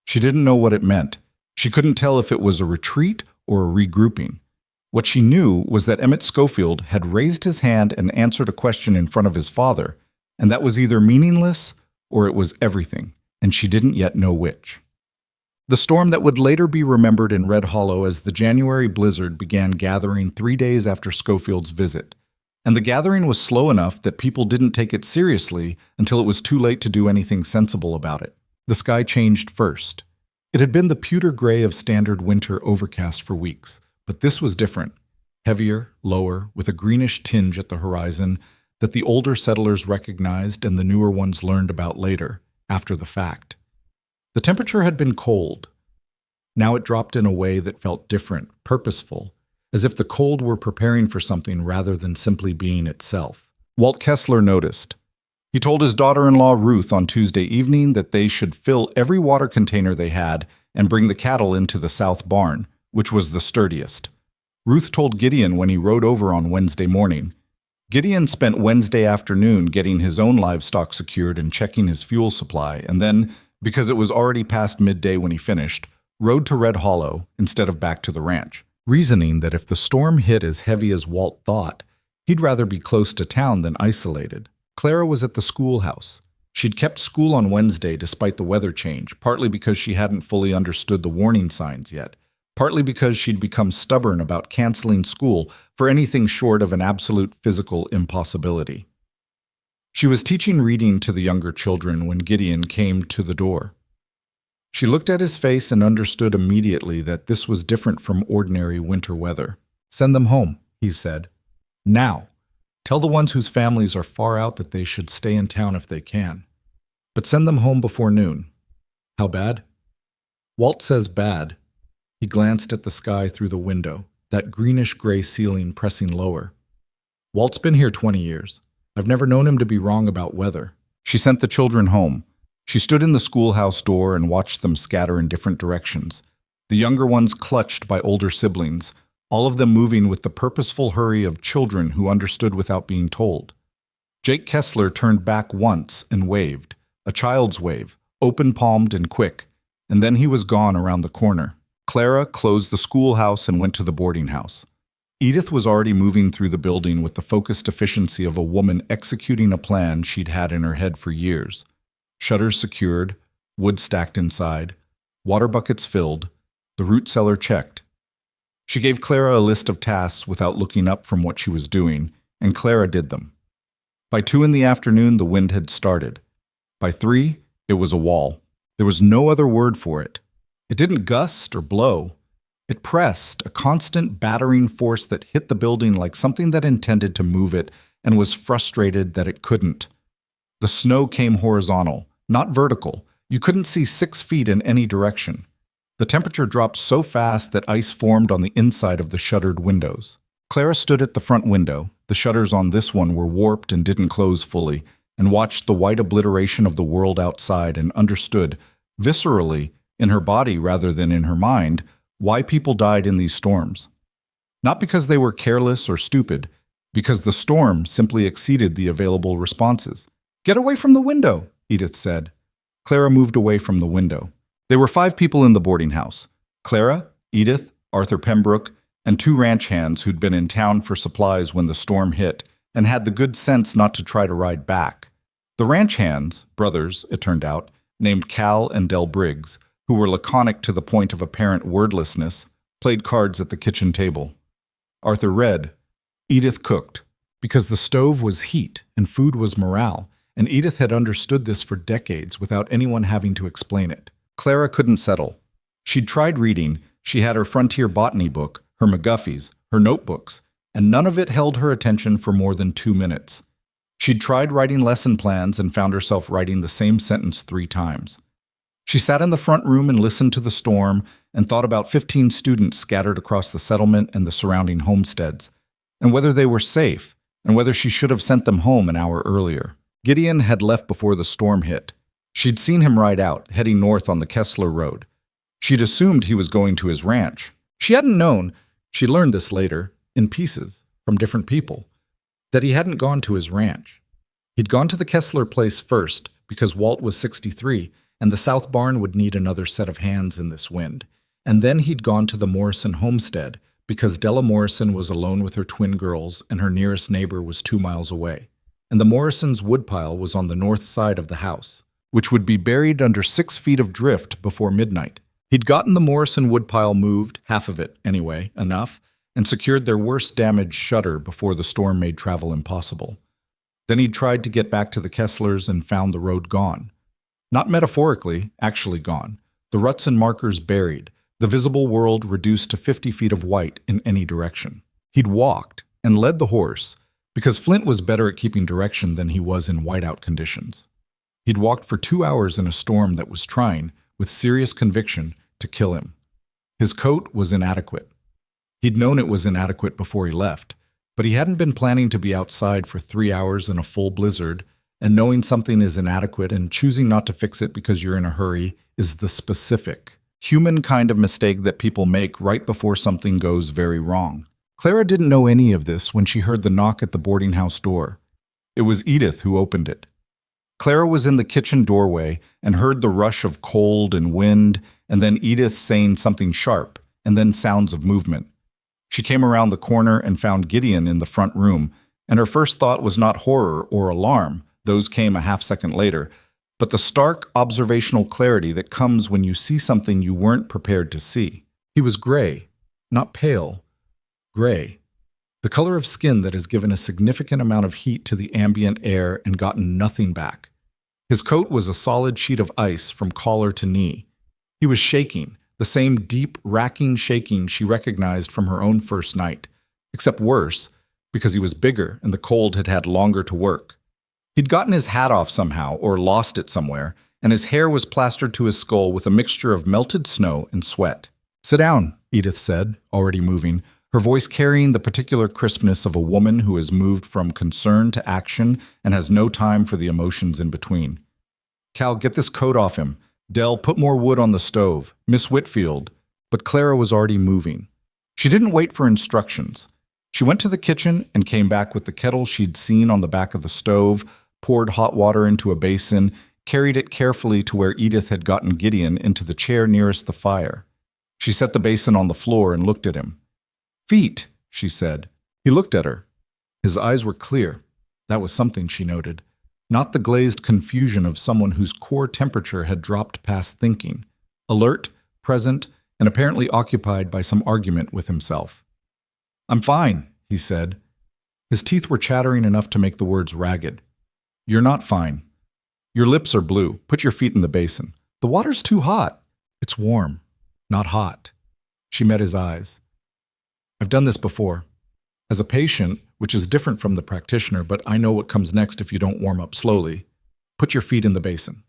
She didn't know what it meant. She couldn't tell if it was a retreat or a regrouping. What she knew was that Emmett Schofield had raised his hand and answered a question in front of his father, and that was either meaningless or it was everything, and she didn't yet know which. The storm that would later be remembered in Red Hollow as the January blizzard began gathering 3 days after Schofield's visit, and the gathering was slow enough that people didn't take it seriously until it was too late to do anything sensible about it. The sky changed first. It had been the pewter gray of standard winter overcast for weeks, but this was different, heavier, lower, with a greenish tinge at the horizon that the older settlers recognized and the newer ones learned about later, after the fact. The temperature had been cold. Now it dropped in a way that felt different, purposeful, as if the cold were preparing for something rather than simply being itself. Walt Kessler noticed. He told his daughter-in-law Ruth on Tuesday evening that they should fill every water container they had and bring the cattle into the south barn, which was the sturdiest. Ruth told Gideon when he rode over on Wednesday morning. Gideon spent Wednesday afternoon getting his own livestock secured and checking his fuel supply, and then, because it was already past midday when he finished, rode to Red Hollow instead of back to the ranch, reasoning that if the storm hit as heavy as Walt thought, he'd rather be close to town than isolated. Clara was at the schoolhouse. She'd kept school on Wednesday despite the weather change, partly because she hadn't fully understood the warning signs yet, partly because she'd become stubborn about canceling school for anything short of an absolute physical impossibility. She was teaching reading to the younger children when Gideon came to the door. She looked at his face and understood immediately that this was different from ordinary winter weather. "Send them home," he said. "Now. Tell the ones whose families are far out that they should stay in town if they can. But send them home before noon. How bad? Walt says bad. He glanced at the sky through the window, that greenish-gray ceiling pressing lower. Walt's been here 20 years. I've never known him to be wrong about weather. She sent the children home. She stood in the schoolhouse door and watched them scatter in different directions. The younger ones clutched by older siblings, all of them moving with the purposeful hurry of children who understood without being told. Jake Kessler turned back once and waved, a child's wave, open-palmed and quick, and then he was gone around the corner. Clara closed the schoolhouse and went to the boarding house. Edith was already moving through the building with the focused efficiency of a woman executing a plan she'd had in her head for years. Shutters secured, wood stacked inside, water buckets filled, the root cellar checked. She gave Clara a list of tasks without looking up from what she was doing, and Clara did them. By 2 in the afternoon, the wind had started. By 3, it was a wall. There was no other word for it. It didn't gust or blow. It pressed, a constant battering force that hit the building like something that intended to move it and was frustrated that it couldn't. The snow came horizontal, not vertical. You couldn't see 6 feet in any direction. The temperature dropped so fast that ice formed on the inside of the shuttered windows. Clara stood at the front window. The shutters on this one were warped and didn't close fully, and watched the white obliteration of the world outside and understood, viscerally, in her body rather than in her mind, why people died in these storms. Not because they were careless or stupid, because the storm simply exceeded the available responses. "Get away from the window," Edith said. Clara moved away from the window. There were 5 people in the boarding house: Clara, Edith, Arthur Pembroke, and 2 ranch hands who'd been in town for supplies when the storm hit and had the good sense not to try to ride back. The ranch hands, brothers, it turned out, named Cal and Del Briggs, who were laconic to the point of apparent wordlessness, played cards at the kitchen table. Arthur read. Edith cooked, because the stove was heat and food was morale, and Edith had understood this for decades without anyone having to explain it. Clara couldn't settle. She'd tried reading. She had her frontier botany book, her McGuffies, her notebooks, and none of it held her attention for more than 2 minutes. She'd tried writing lesson plans and found herself writing the same sentence 3 times. She sat in the front room and listened to the storm and thought about 15 students scattered across the settlement and the surrounding homesteads, and whether they were safe, and whether she should have sent them home an hour earlier. Gideon had left before the storm hit. She'd seen him ride out, heading north on the Kessler Road. She'd assumed he was going to his ranch. She hadn't known, she learned this later, in pieces, from different people, that he hadn't gone to his ranch. He'd gone to the Kessler place first, because Walt was 63, and the South Barn would need another set of hands in this wind. And then he'd gone to the Morrison homestead, because Della Morrison was alone with her twin girls, and her nearest neighbor was 2 miles away. And the Morrisons' woodpile was on the north side of the house, which would be buried under 6 feet of drift before midnight. He'd gotten the Morrison woodpile moved, half of it anyway, enough, and secured their worst damaged shutter before the storm made travel impossible. Then he'd tried to get back to the Kesslers and found the road gone. Not metaphorically, actually gone. The ruts and markers buried, the visible world reduced to 50 feet of white in any direction. He'd walked and led the horse, because Flint was better at keeping direction than he was in whiteout conditions. He'd walked for 2 hours in a storm that was trying, with serious conviction, to kill him. His coat was inadequate. He'd known it was inadequate before he left, but he hadn't been planning to be outside for 3 hours in a full blizzard, and knowing something is inadequate and choosing not to fix it because you're in a hurry is the specific, human kind of mistake that people make right before something goes very wrong. Clara didn't know any of this when she heard the knock at the boarding house door. It was Edith who opened it. Clara was in the kitchen doorway and heard the rush of cold and wind, and then Edith saying something sharp, and then sounds of movement. She came around the corner and found Gideon in the front room, and her first thought was not horror or alarm, those came a half-second later, but the stark observational clarity that comes when you see something you weren't prepared to see. He was gray, not pale, gray. The color of skin that has given a significant amount of heat to the ambient air and gotten nothing back. His coat was a solid sheet of ice from collar to knee. He was shaking, the same deep, racking shaking she recognized from her own first night, except worse, because he was bigger and the cold had had longer to work. He'd gotten his hat off somehow or lost it somewhere, and his hair was plastered to his skull with a mixture of melted snow and sweat. "Sit down," Edith said, already moving, her voice carrying the particular crispness of a woman who has moved from concern to action and has no time for the emotions in between. "Cal, get this coat off him. Dell, put more wood on the stove. Miss Whitfield." But Clara was already moving. She didn't wait for instructions. She went to the kitchen and came back with the kettle she'd seen on the back of the stove, poured hot water into a basin, carried it carefully to where Edith had gotten Gideon into the chair nearest the fire. She set the basin on the floor and looked at him. "Feet," she said. He looked at her. His eyes were clear. That was something she noted. Not the glazed confusion of someone whose core temperature had dropped past thinking. Alert, present, and apparently occupied by some argument with himself. "I'm fine," he said. His teeth were chattering enough to make the words ragged. "You're not fine. Your lips are blue. Put your feet in the basin. The water's too hot." "It's warm, not hot." She met his eyes. "I've done this before. As a patient, which is different from the practitioner, but I know what comes next if you don't warm up slowly. Put your feet in the basin."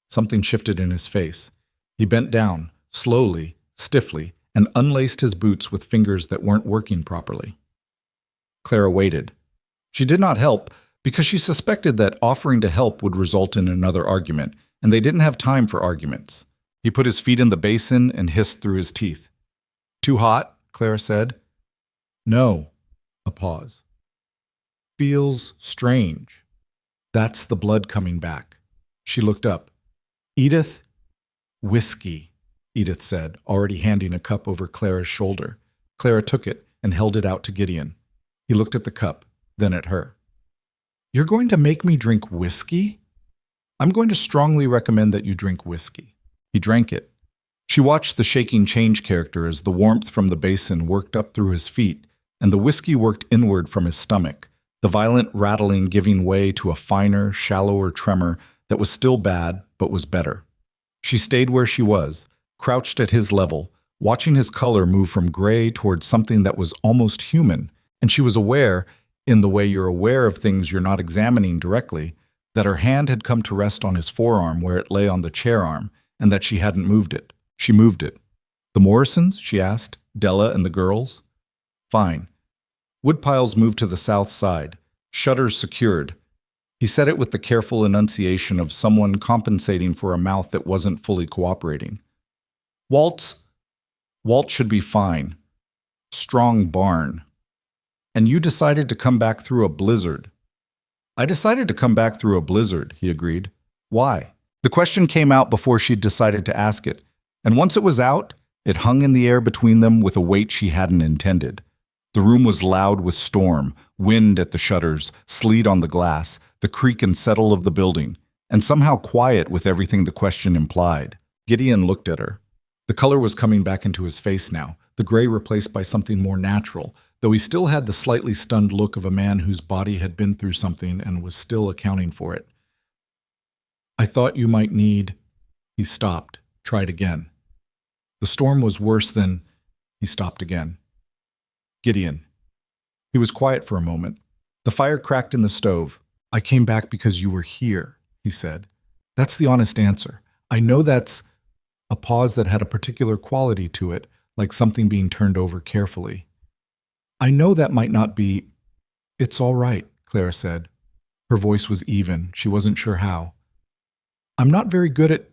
Something shifted in his face. He bent down, slowly, stiffly, and unlaced his boots with fingers that weren't working properly. Clara waited. She did not help because she suspected that offering to help would result in another argument, and they didn't have time for arguments. He put his feet in the basin and hissed through his teeth. "Too hot?" Clara said. "No." A pause. "Feels strange." "That's the blood coming back." She looked up. "Edith?" "Whiskey," Edith said, already handing a cup over Clara's shoulder. Clara took it and held it out to Gideon. He looked at the cup, then at her. "You're going to make me drink whiskey?" "I'm going to strongly recommend that you drink whiskey." He drank it. She watched the shaking change character as the warmth from the basin worked up through his feet, and the whiskey worked inward from his stomach, the violent rattling giving way to a finer, shallower tremor that was still bad, but was better. She stayed where she was, crouched at his level, watching his color move from gray towards something that was almost human, and she was aware, in the way you're aware of things you're not examining directly, that her hand had come to rest on his forearm where it lay on the chair arm, and that she hadn't moved it. She moved it. "The Morrisons?" she asked. "Della and the girls?" "Fine." Woodpiles moved to the south side, shutters secured. He said it with the careful enunciation of someone compensating for a mouth that wasn't fully cooperating. Walt should be fine. Strong barn. And you decided to come back through a blizzard." "I decided to come back through a blizzard," he agreed. "Why?" The question came out before she'd decided to ask it, and once it was out, it hung in the air between them with a weight she hadn't intended. The room was loud with storm, wind at the shutters, sleet on the glass, the creak and settle of the building, and somehow quiet with everything the question implied. Gideon looked at her. The color was coming back into his face now, the gray replaced by something more natural, though he still had the slightly stunned look of a man whose body had been through something and was still accounting for it. "I thought you might need—" He stopped, tried again. The storm was worse than— He stopped again. "Gideon." He was quiet for a moment. The fire cracked in the stove. "I came back because you were here," he said. "That's the honest answer. I know that's—" A pause that had a particular quality to it, like something being turned over carefully. "I know that might not be—" "It's all right," Clara said. Her voice was even. She wasn't sure how. "I'm not very good at—"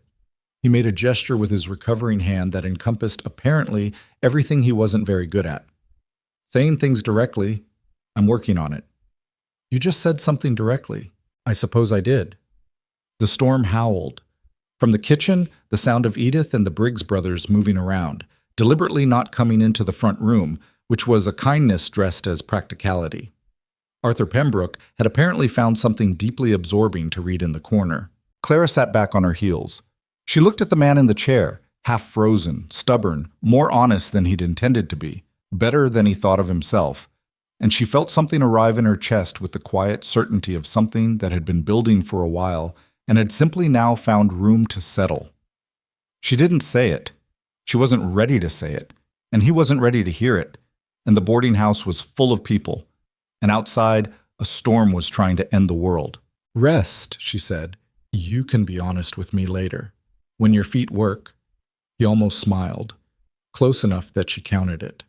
He made a gesture with his recovering hand that encompassed, apparently, everything he wasn't very good at. "Saying things directly. I'm working on it." "You just said something directly." "I suppose I did." The storm howled. From the kitchen, the sound of Edith and the Briggs brothers moving around, deliberately not coming into the front room, which was a kindness dressed as practicality. Arthur Pembroke had apparently found something deeply absorbing to read in the corner. Clara sat back on her heels. She looked at the man in the chair, half frozen, stubborn, more honest than he'd intended to be, better than he thought of himself, and she felt something arrive in her chest with the quiet certainty of something that had been building for a while and had simply now found room to settle. She didn't say it. She wasn't ready to say it, and he wasn't ready to hear it, and the boarding house was full of people, and outside, a storm was trying to end the world. "Rest," she said. "You can be honest with me later. When your feet work." He almost smiled, close enough that she counted it.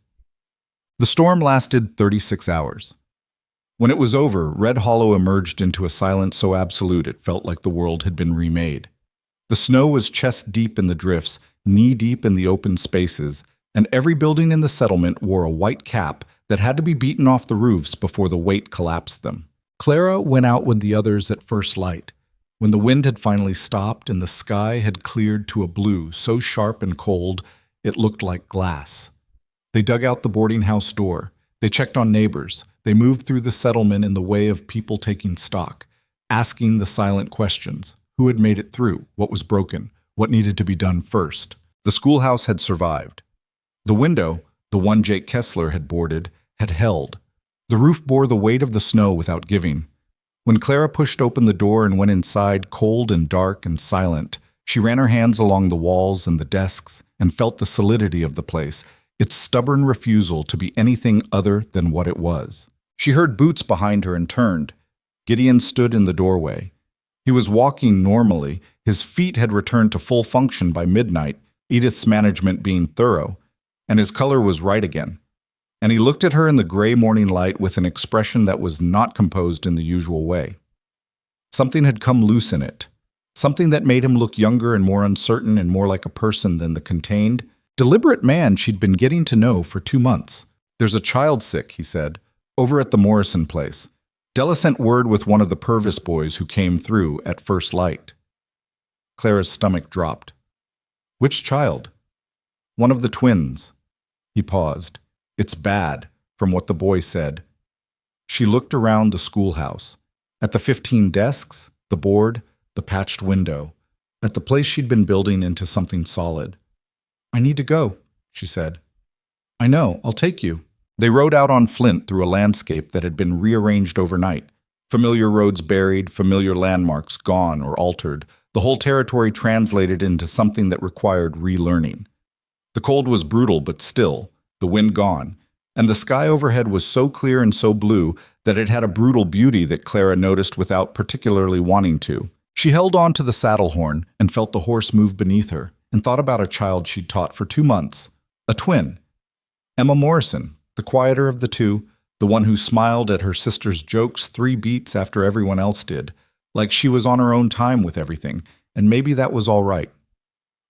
The storm lasted 36 hours. When it was over, Red Hollow emerged into a silence so absolute it felt like the world had been remade. The snow was chest-deep in the drifts, knee-deep in the open spaces, and every building in the settlement wore a white cap that had to be beaten off the roofs before the weight collapsed them. Clara went out with the others at first light, when the wind had finally stopped and the sky had cleared to a blue so sharp and cold it looked like glass. They dug out the boarding house door. They checked on neighbors. They moved through the settlement in the way of people taking stock, asking the silent questions. Who had made it through? What was broken? What needed to be done first? The schoolhouse had survived. The window, the one Jake Kessler had boarded, had held. The roof bore the weight of the snow without giving. When Clara pushed open the door and went inside, cold and dark and silent, she ran her hands along the walls and the desks and felt the solidity of the place, its stubborn refusal to be anything other than what it was. She heard boots behind her and turned. Gideon stood in the doorway. He was walking normally. His feet had returned to full function by midnight, Edith's management being thorough, and his color was right again. And he looked at her in the gray morning light with an expression that was not composed in the usual way. Something had come loose in it, something that made him look younger and more uncertain and more like a person than the contained, deliberate man she'd been getting to know for 2 months. "There's a child sick," he said, "over at the Morrison place. Della sent word with one of the Purvis boys who came through at first light." Clara's stomach dropped. "Which child?" "One of the twins." He paused. "It's bad," from what the boy said. She looked around the schoolhouse, at the 15 desks, the board, the patched window, at the place she'd been building into something solid. "I need to go," she said. "I know, I'll take you." They rode out on Flint through a landscape that had been rearranged overnight. Familiar roads buried, familiar landmarks gone or altered, the whole territory translated into something that required relearning. The cold was brutal but still, the wind gone, and the sky overhead was so clear and so blue that it had a brutal beauty that Clara noticed without particularly wanting to. She held on to the saddle horn and felt the horse move beneath her, and thought about a child she'd taught for 2 months, a twin. Emma Morrison, the quieter of the two, the one who smiled at her sister's jokes 3 beats after everyone else did, like she was on her own time with everything, and maybe that was all right.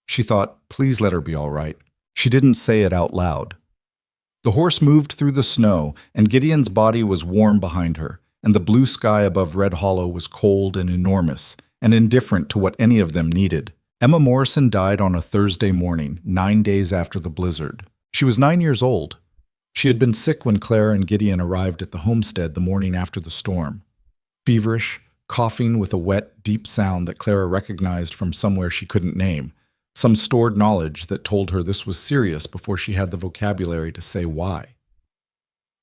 She thought, please let her be all right. She didn't say it out loud. The horse moved through the snow, and Gideon's body was warm behind her, and the blue sky above Red Hollow was cold and enormous, and indifferent to what any of them needed. Emma Morrison died on a Thursday morning, 9 days after the blizzard. She was 9 years old. She had been sick when Clara and Gideon arrived at the homestead the morning after the storm. Feverish, coughing with a wet, deep sound that Clara recognized from somewhere she couldn't name, some stored knowledge that told her this was serious before she had the vocabulary to say why.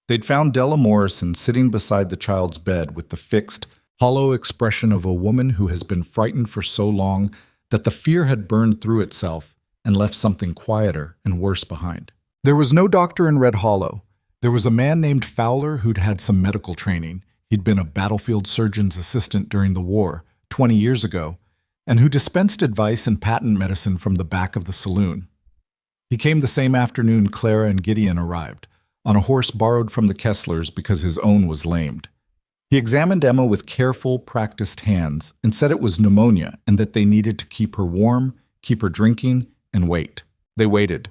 They'd found Della Morrison sitting beside the child's bed with the fixed, hollow expression of a woman who has been frightened for so long that the fear had burned through itself and left something quieter and worse behind. There was no doctor in Red Hollow. There was a man named Fowler who'd had some medical training. He'd been a battlefield surgeon's assistant during the war, 20 years ago, and who dispensed advice and patent medicine from the back of the saloon. He came the same afternoon Clara and Gideon arrived, on a horse borrowed from the Kesslers because his own was lamed. He examined Emma with careful, practiced hands and said it was pneumonia and that they needed to keep her warm, keep her drinking, and wait. They waited.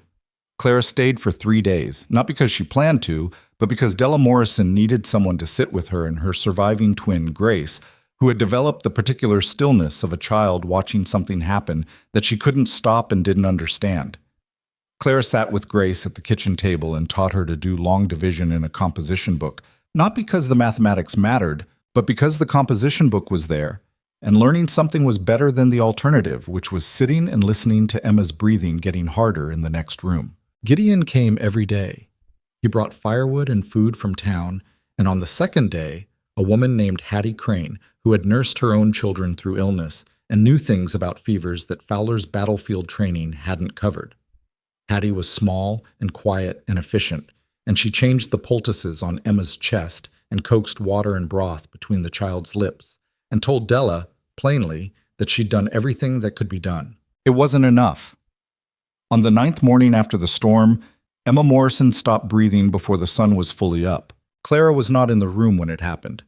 Clara stayed for 3 days, not because she planned to, but because Della Morrison needed someone to sit with her and her surviving twin, Grace, who had developed the particular stillness of a child watching something happen that she couldn't stop and didn't understand. Clara sat with Grace at the kitchen table and taught her to do long division in a composition book, not because the mathematics mattered, but because the composition book was there, and learning something was better than the alternative, which was sitting and listening to Emma's breathing getting harder in the next room. Gideon came every day. He brought firewood and food from town, and on the second day, a woman named Hattie Crane, who had nursed her own children through illness and knew things about fevers that Fowler's battlefield training hadn't covered. Hattie was small and quiet and efficient, and she changed the poultices on Emma's chest and coaxed water and broth between the child's lips, and told Della, plainly, that she'd done everything that could be done. It wasn't enough. On the 9th morning after the storm, Emma Morrison stopped breathing before the sun was fully up. Clara was not in the room when it happened.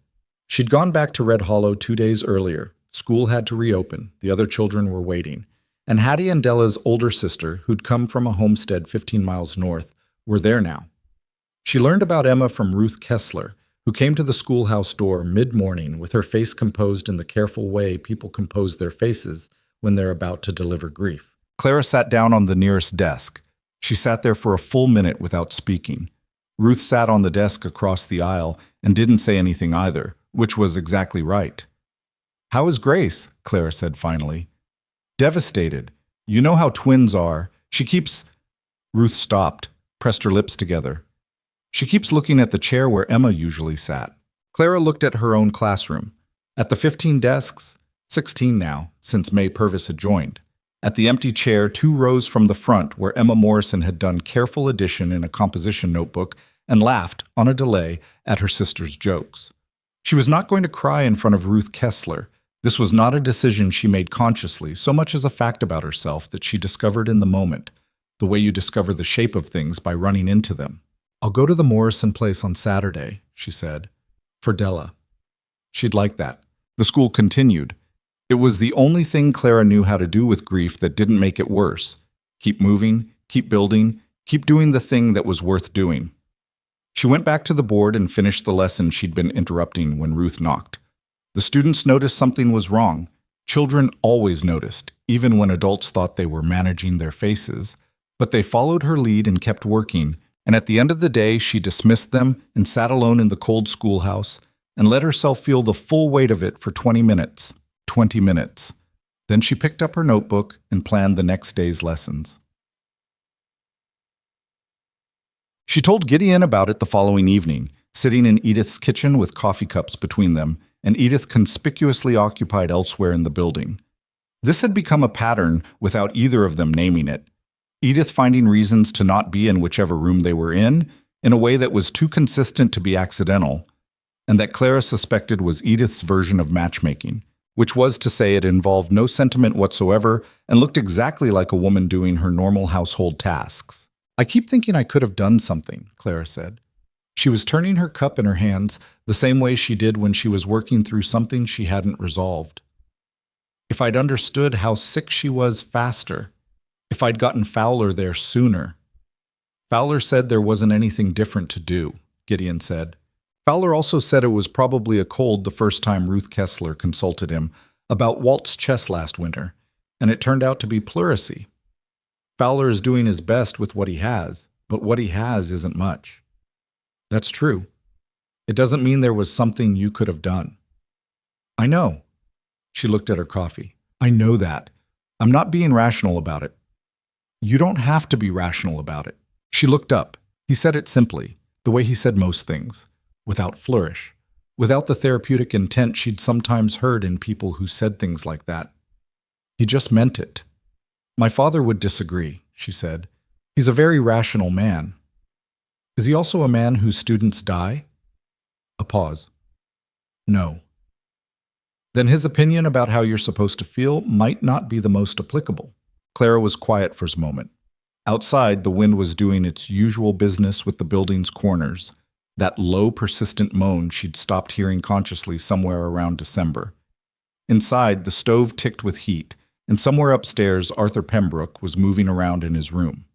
She'd gone back to Red Hollow 2 days earlier. School had to reopen. The other children were waiting. And Hattie and Della's older sister, who'd come from a homestead 15 miles north, were there now. She learned about Emma from Ruth Kessler, who came to the schoolhouse door mid-morning with her face composed in the careful way people compose their faces when they're about to deliver grief. Clara sat down on the nearest desk. She sat there for a full minute without speaking. Ruth sat on the desk across the aisle and didn't say anything either, which was exactly right. "How is Grace?" Clara said finally. "Devastated. You know how twins are. She keeps—" Ruth stopped, pressed her lips together. "She keeps looking at the chair where Emma usually sat." Clara looked at her own classroom. At the 15 desks, 16 now, since May Purvis had joined. At the empty chair 2 rows from the front where Emma Morrison had done careful addition in a composition notebook and laughed, on a delay, at her sister's jokes. She was not going to cry in front of Ruth Kessler. This was not a decision she made consciously, so much as a fact about herself that she discovered in the moment, the way you discover the shape of things by running into them. "I'll go to the Morrison place on Saturday," she said, "for Della." She'd like that. The school continued. It was the only thing Clara knew how to do with grief that didn't make it worse. Keep moving, keep building, keep doing the thing that was worth doing. She went back to the board and finished the lesson she'd been interrupting when Ruth knocked. The students noticed something was wrong. Children always noticed, even when adults thought they were managing their faces. But they followed her lead and kept working, and at the end of the day she dismissed them and sat alone in the cold schoolhouse and let herself feel the full weight of it for 20 minutes. 20 minutes. Then she picked up her notebook and planned the next day's lessons. She told Gideon about it the following evening, sitting in Edith's kitchen with coffee cups between them, and Edith conspicuously occupied elsewhere in the building. This had become a pattern without either of them naming it. Edith finding reasons to not be in whichever room they were in a way that was too consistent to be accidental, and that Clara suspected was Edith's version of matchmaking, which was to say it involved no sentiment whatsoever and looked exactly like a woman doing her normal household tasks. "I keep thinking I could have done something," Clara said. She was turning her cup in her hands the same way she did when she was working through something she hadn't resolved. "If I'd understood how sick she was faster, if I'd gotten Fowler there sooner." "Fowler said there wasn't anything different to do," Gideon said. Fowler also said it was probably a cold the first time Ruth Kessler consulted him about Walt's chest last winter, and it turned out to be pleurisy. Fowler is doing his best with what he has, but what he has isn't much. "That's true. It doesn't mean there was something you could have done." "I know." She looked at her coffee. "I know that. I'm not being rational about it." "You don't have to be rational about it." She looked up. He said it simply, the way he said most things, without flourish, without the therapeutic intent she'd sometimes heard in people who said things like that. He just meant it. "My father would disagree," she said. "He's a very rational man." "Is he also a man whose students die?" A pause. "No." "Then his opinion about how you're supposed to feel might not be the most applicable." Clara was quiet for a moment. Outside, the wind was doing its usual business with the building's corners, that low, persistent moan she'd stopped hearing consciously somewhere around December. Inside, the stove ticked with heat, and somewhere upstairs, Arthur Pembroke was moving around in his room.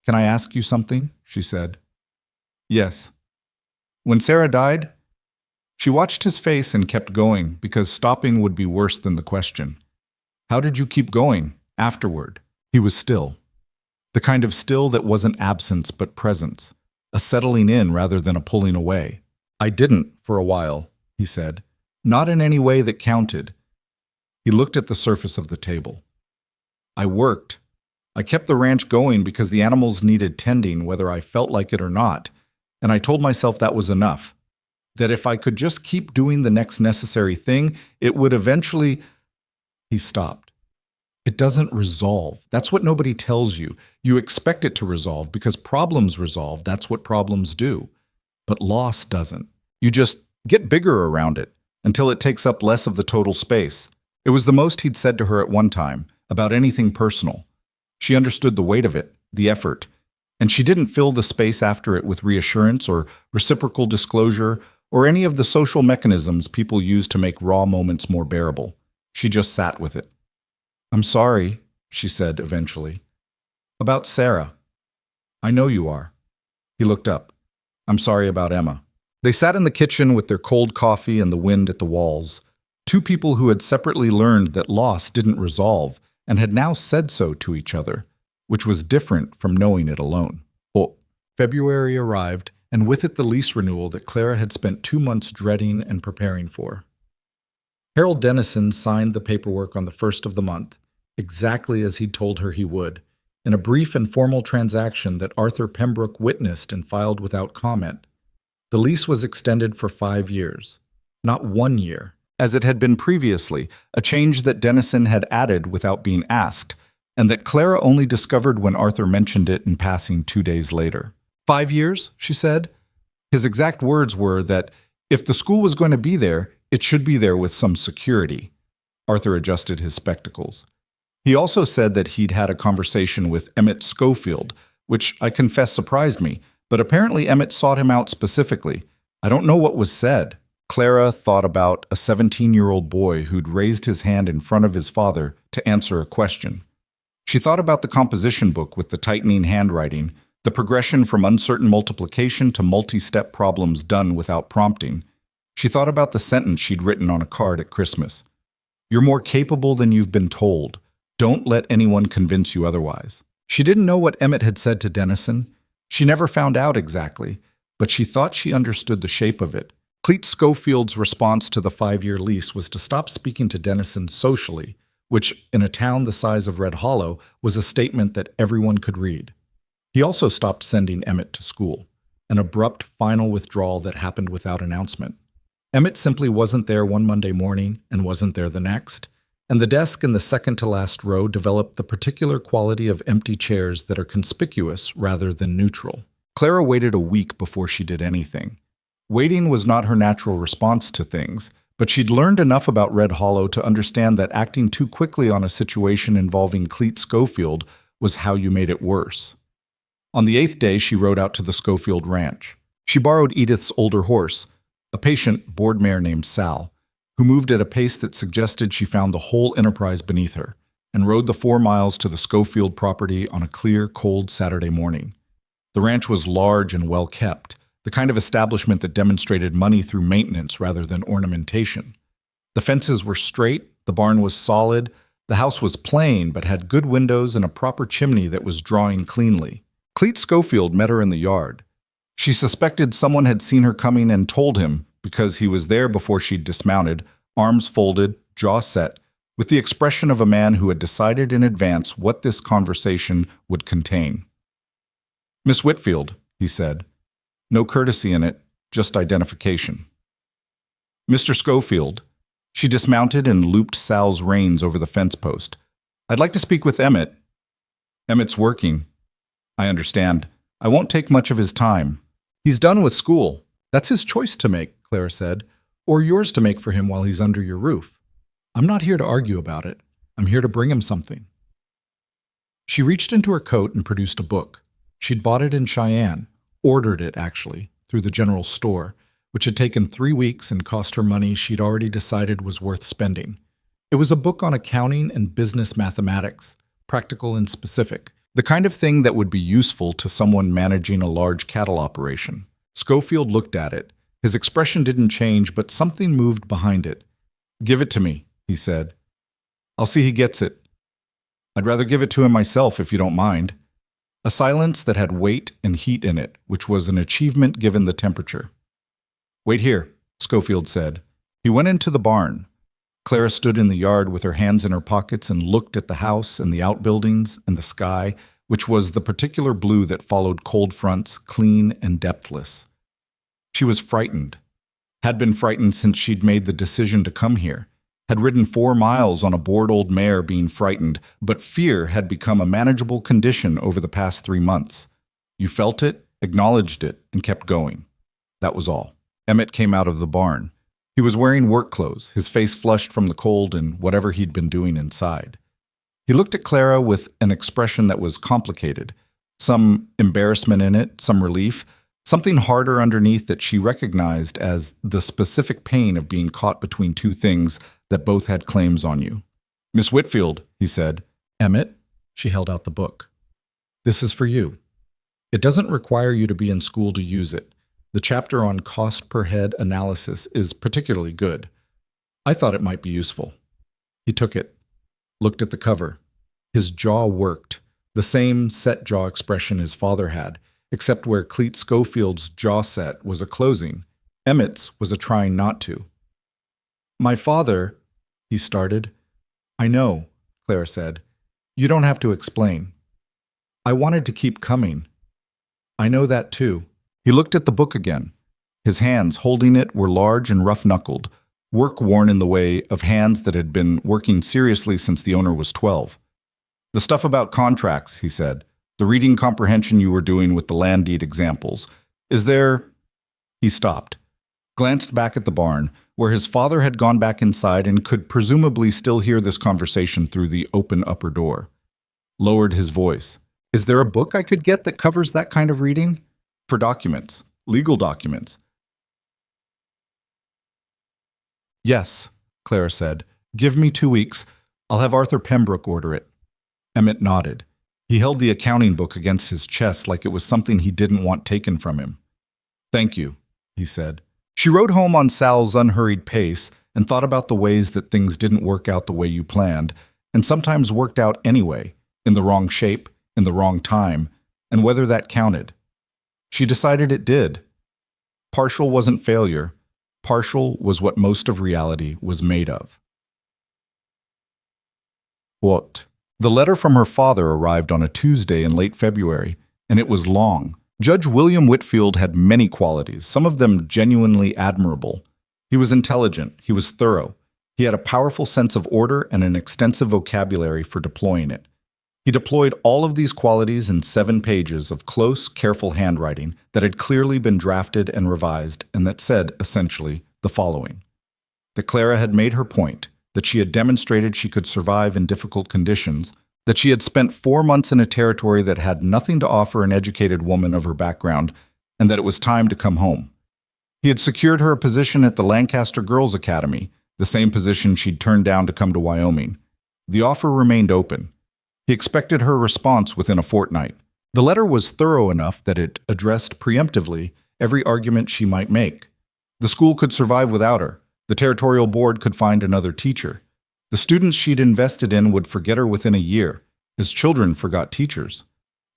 "Can I ask you something?" she said. "Yes." "When Sarah died?" She watched his face and kept going, because stopping would be worse than the question. "How did you keep going, afterward?" He was still. The kind of still that wasn't absence but presence, a settling in rather than a pulling away. "I didn't, for a while," he said. "Not in any way that counted." He looked at the surface of the table. "I worked. I kept the ranch going because the animals needed tending whether I felt like it or not, and I told myself that was enough. That if I could just keep doing the next necessary thing, it would eventually—" He stopped. "It doesn't resolve. That's what nobody tells you. You expect it to resolve because problems resolve. That's what problems do. But loss doesn't. You just get bigger around it until it takes up less of the total space. It was the most he'd said to her at one time, about anything personal. She understood the weight of it, the effort, and she didn't fill the space after it with reassurance or reciprocal disclosure or any of the social mechanisms people use to make raw moments more bearable. She just sat with it. "I'm sorry," she said eventually. "About Sarah." "I know you are." He looked up. "I'm sorry about Emma." They sat in the kitchen with their cold coffee and the wind at the walls. Two people who had separately learned that loss didn't resolve and had now said so to each other, which was different from knowing it alone. Oh, February arrived, and with it the lease renewal that Clara had spent 2 months dreading and preparing for. Harold Dennison signed the paperwork on the 1st of the month, exactly as he'd told her he would, in a brief and formal transaction that Arthur Pembroke witnessed and filed without comment. The lease was extended for 5 years, not 1 year, as it had been previously, a change that Dennison had added without being asked, and that Clara only discovered when Arthur mentioned it in passing 2 days later. 5 years, she said. His exact words were that if the school was going to be there, it should be there with some security. Arthur adjusted his spectacles. He also said that he'd had a conversation with Emmett Schofield, which I confess surprised me, but apparently Emmett sought him out specifically. I don't know what was said. Clara thought about a 17-year-old boy who'd raised his hand in front of his father to answer a question. She thought about the composition book with the tightening handwriting, the progression from uncertain multiplication to multi-step problems done without prompting. She thought about the sentence she'd written on a card at Christmas. "You're more capable than you've been told. Don't let anyone convince you otherwise." She didn't know what Emmett had said to Dennison. She never found out exactly, but she thought she understood the shape of it. Cleet Schofield's response to the 5-year lease was to stop speaking to Dennison socially, which, in a town the size of Red Hollow, was a statement that everyone could read. He also stopped sending Emmett to school, an abrupt final withdrawal that happened without announcement. Emmett simply wasn't there one Monday morning and wasn't there the next, and the desk in the second-to-last row developed the particular quality of empty chairs that are conspicuous rather than neutral. Clara waited a week before she did anything. Waiting was not her natural response to things, but she'd learned enough about Red Hollow to understand that acting too quickly on a situation involving Cleet Schofield was how you made it worse. On the 8th day, she rode out to the Schofield ranch. She borrowed Edith's older horse, a patient board mare named Sal, who moved at a pace that suggested she found the whole enterprise beneath her, and rode the 4 miles to the Schofield property on a clear, cold Saturday morning. The ranch was large and well kept, the kind of establishment that demonstrated money through maintenance rather than ornamentation. The fences were straight, the barn was solid, the house was plain but had good windows and a proper chimney that was drawing cleanly. Cleet Schofield met her in the yard. She suspected someone had seen her coming and told him, because he was there before she'd dismounted, arms folded, jaw set, with the expression of a man who had decided in advance what this conversation would contain. "Miss Whitfield," he said. No courtesy in it, just identification. "Mr. Schofield." She dismounted and looped Sal's reins over the fence post. "I'd like to speak with Emmett." "Emmett's working." "I understand. I won't take much of his time." "He's done with school." "That's his choice to make," Clara said, "or yours to make for him while he's under your roof. I'm not here to argue about it. I'm here to bring him something." She reached into her coat and produced a book. She'd bought it in Cheyenne. Ordered it, actually, through the general store, which had taken 3 weeks and cost her money she'd already decided was worth spending. It was a book on accounting and business mathematics, practical and specific, the kind of thing that would be useful to someone managing a large cattle operation. Schofield looked at it. His expression didn't change, but something moved behind it. "Give it to me," he said. "I'll see he gets it." "I'd rather give it to him myself, if you don't mind." A silence that had weight and heat in it, which was an achievement given the temperature. "Wait here," Schofield said. He went into the barn. Clara stood in the yard with her hands in her pockets and looked at the house and the outbuildings and the sky, which was the particular blue that followed cold fronts, clean and depthless. She was frightened. Had been frightened since she'd made the decision to come here. Had ridden 4 miles on a bored old mare being frightened, but fear had become a manageable condition over the past 3 months. You felt it, acknowledged it, and kept going. That was all. Emmett came out of the barn. He was wearing work clothes, his face flushed from the cold and whatever he'd been doing inside. He looked at Clara with an expression that was complicated, some embarrassment in it, some relief, something harder underneath that she recognized as the specific pain of being caught between two things that both had claims on you. "Miss Whitfield," he said. "Emmett," she held out the book. "This is for you. It doesn't require you to be in school to use it. The chapter on cost per head analysis is particularly good. I thought it might be useful." He took it, looked at the cover. His jaw worked, the same set jaw expression his father had, except where Cleet Schofield's jaw set was a closing, Emmett's was a trying not to. "My father," he started. "I know," Clara said. "You don't have to explain. I wanted to keep coming. I know that too." He looked at the book again. His hands holding it were large and rough-knuckled, work-worn in the way of hands that had been working seriously since the owner was 12. "The stuff about contracts," he said. "The reading comprehension you were doing with the land deed examples. Is there—" He stopped, glanced back at the barn, where his father had gone back inside and could presumably still hear this conversation through the open upper door. Lowered his voice. "Is there a book I could get that covers that kind of reading? For documents, legal documents." "Yes," Clara said. "Give me 2 weeks. I'll have Arthur Pembroke order it." Emmett nodded. He held the accounting book against his chest like it was something he didn't want taken from him. "Thank you," he said. She rode home on Sal's unhurried pace and thought about the ways that things didn't work out the way you planned, and sometimes worked out anyway, in the wrong shape, in the wrong time, and whether that counted. She decided it did. Partial wasn't failure. Partial was what most of reality was made of. What? The letter from her father arrived on a Tuesday in late February, and it was long. Judge William Whitfield had many qualities, some of them genuinely admirable. He was intelligent, he was thorough, he had a powerful sense of order and an extensive vocabulary for deploying it. He deployed all of these qualities in 7 pages of close, careful handwriting that had clearly been drafted and revised and that said, essentially, the following. That Clara had made her point, that she had demonstrated she could survive in difficult conditions, that she had spent 4 months in a territory that had nothing to offer an educated woman of her background, and that it was time to come home. He had secured her a position at the Lancaster Girls' Academy, the same position she'd turned down to come to Wyoming. The offer remained open. He expected her response within a fortnight. The letter was thorough enough that it addressed preemptively every argument she might make. The school could survive without her. The territorial board could find another teacher. The students she'd invested in would forget her within a year. His children forgot teachers.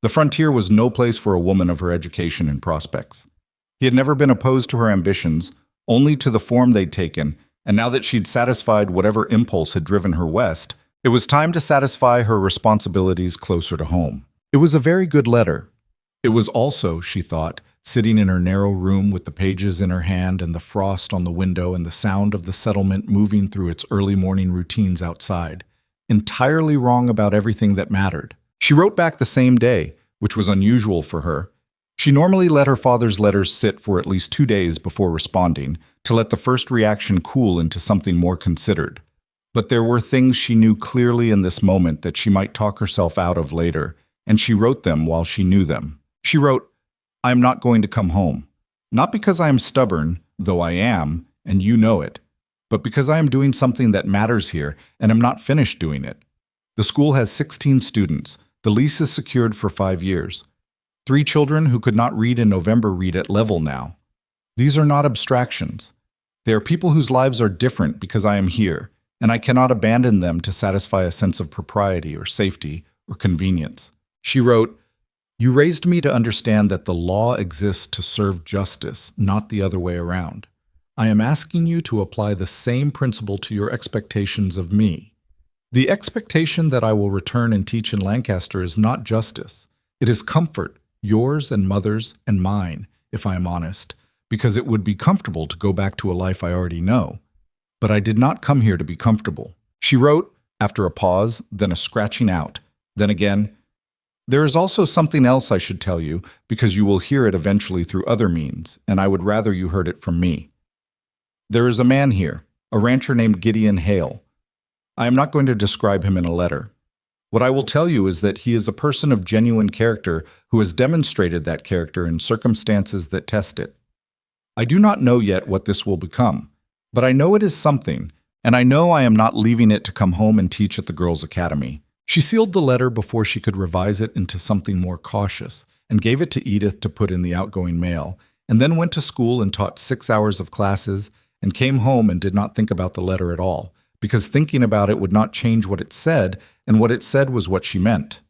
The frontier was no place for a woman of her education and prospects. He had never been opposed to her ambitions, only to the form they'd taken, and now that she'd satisfied whatever impulse had driven her west, it was time to satisfy her responsibilities closer to home. It was a very good letter. It was also, she thought, sitting in her narrow room with the pages in her hand and the frost on the window and the sound of the settlement moving through its early morning routines outside, entirely wrong about everything that mattered. She wrote back the same day, which was unusual for her. She normally let her father's letters sit for at least 2 days before responding, to let the first reaction cool into something more considered. But there were things she knew clearly in this moment that she might talk herself out of later, and she wrote them while she knew them. She wrote, "I am not going to come home. Not because I am stubborn, though I am, and you know it, but because I am doing something that matters here, and am not finished doing it. The school has 16 students. The lease is secured for 5 years. 3 children who could not read in November read at level now. These are not abstractions. They are people whose lives are different because I am here, and I cannot abandon them to satisfy a sense of propriety or safety or convenience." She wrote, "You raised me to understand that the law exists to serve justice, not the other way around. I am asking you to apply the same principle to your expectations of me. The expectation that I will return and teach in Lancaster is not justice. It is comfort, yours and mother's and mine, if I am honest, because it would be comfortable to go back to a life I already know. But I did not come here to be comfortable." She wrote, after a pause, then a scratching out, then again, There is also something else I should tell you, because you will hear it eventually through other means, and I would rather you heard it from me. There is a man here, a rancher named Gideon Hale. I am not going to describe him in a letter. What I will tell you is that he is a person of genuine character who has demonstrated that character in circumstances that test it. I do not know yet what this will become, but I know it is something, and I know I am not leaving it to come home and teach at the girls' academy. She sealed the letter before she could revise it into something more cautious and gave it to Edith to put in the outgoing mail, and then went to school and taught 6 hours of classes and came home and did not think about the letter at all, because thinking about it would not change what it said, and what it said was what she meant.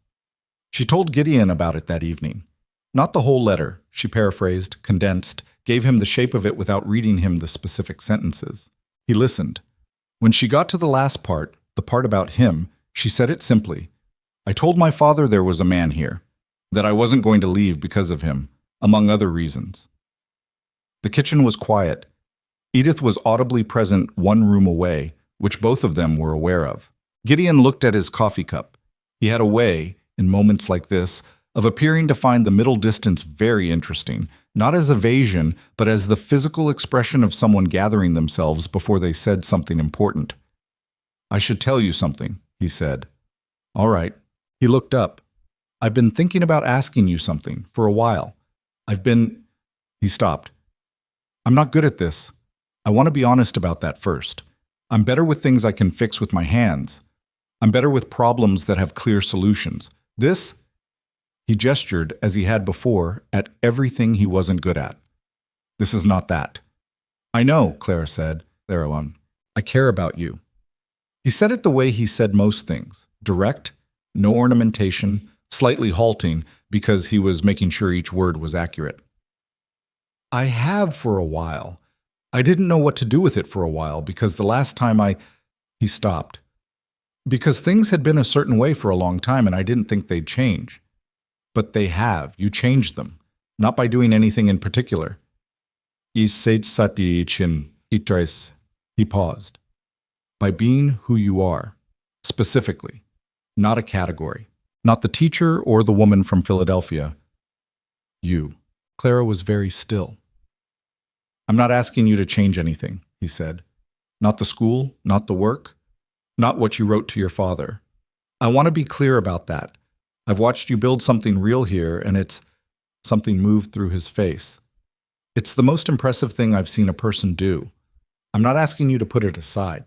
She told Gideon about it that evening. Not the whole letter, she paraphrased, condensed, gave him the shape of it without reading him the specific sentences. He listened. When she got to the last part, the part about him, she said it simply. I told my father there was a man here, that I wasn't going to leave because of him, among other reasons. The kitchen was quiet. Edith was audibly present 1 room away, which both of them were aware of. Gideon looked at his coffee cup. He had a way, in moments like this, of appearing to find the middle distance very interesting, not as evasion, but as the physical expression of someone gathering themselves before they said something important. I should tell you something, he said. All right. He looked up. I've been thinking about asking you something for a while. He stopped. I'm not good at this. I want to be honest about that first. I'm better with things I can fix with my hands. I'm better with problems that have clear solutions. This, he gestured, as he had before, at everything he wasn't good at. This is not that. I know, Clara said. I care about you. He said it the way he said most things, direct, no ornamentation, slightly halting, because he was making sure each word was accurate. I have for a while. I didn't know what to do with it for a while, because the last time He stopped. Because things had been a certain way for a long time, and I didn't think they'd change. But they have. You changed them. Not by doing anything in particular. He paused. By being who you are, specifically, not a category, not the teacher or the woman from Philadelphia. You. Clara was very still. I'm not asking you to change anything, he said. Not the school, not the work, not what you wrote to your father. I want to be clear about that. I've watched you build something real here, and it's something moved through his face. It's the most impressive thing I've seen a person do. I'm not asking you to put it aside.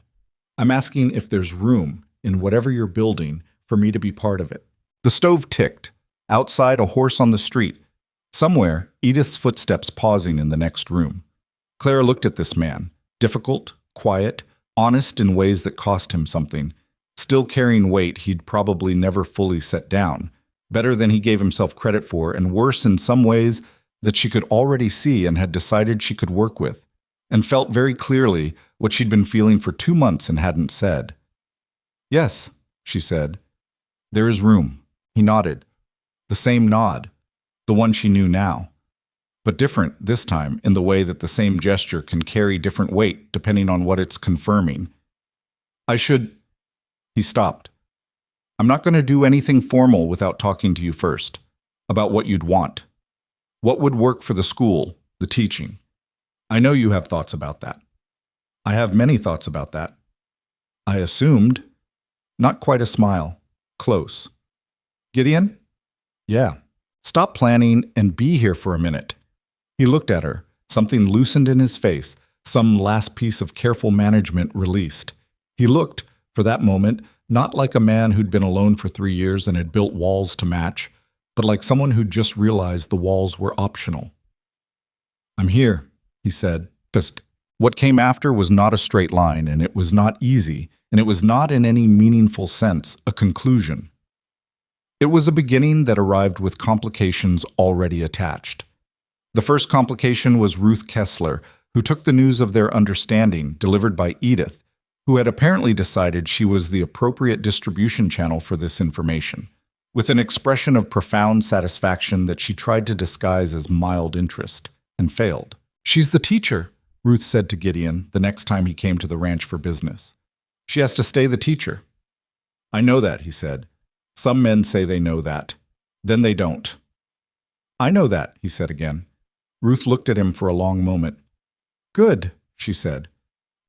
I'm asking if there's room in whatever you're building for me to be part of it. The stove ticked. Outside, a horse on the street. Somewhere, Edith's footsteps pausing in the next room. Clara looked at this man, difficult, quiet, honest in ways that cost him something, still carrying weight he'd probably never fully set down, better than he gave himself credit for, and worse in some ways that she could already see and had decided she could work with, and felt very clearly what she'd been feeling for 2 months and hadn't said. Yes, she said. There is room. He nodded. The same nod, the one she knew now. But different this time in the way that the same gesture can carry different weight depending on what it's confirming. He stopped. I'm not going to do anything formal without talking to you first, about what you'd want. What would work for the school, the teaching. I know you have thoughts about that. I have many thoughts about that. I assumed. Not quite a smile. Close. Gideon? Yeah. Stop planning and be here for a minute. He looked at her. Something loosened in his face. Some last piece of careful management released. He looked, for that moment, not like a man who'd been alone for 3 years and had built walls to match, but like someone who'd just realized the walls were optional. I'm here, he said. Just what came after was not a straight line, and it was not easy, and it was not in any meaningful sense a conclusion. It was a beginning that arrived with complications already attached. The first complication was Ruth Kessler, who took the news of their understanding, delivered by Edith, who had apparently decided she was the appropriate distribution channel for this information, with an expression of profound satisfaction that she tried to disguise as mild interest, and failed. She's the teacher, Ruth said to Gideon the next time he came to the ranch for business. She has to stay the teacher. I know that, he said. Some men say they know that. Then they don't. I know that, he said again. Ruth looked at him for a long moment. Good, she said,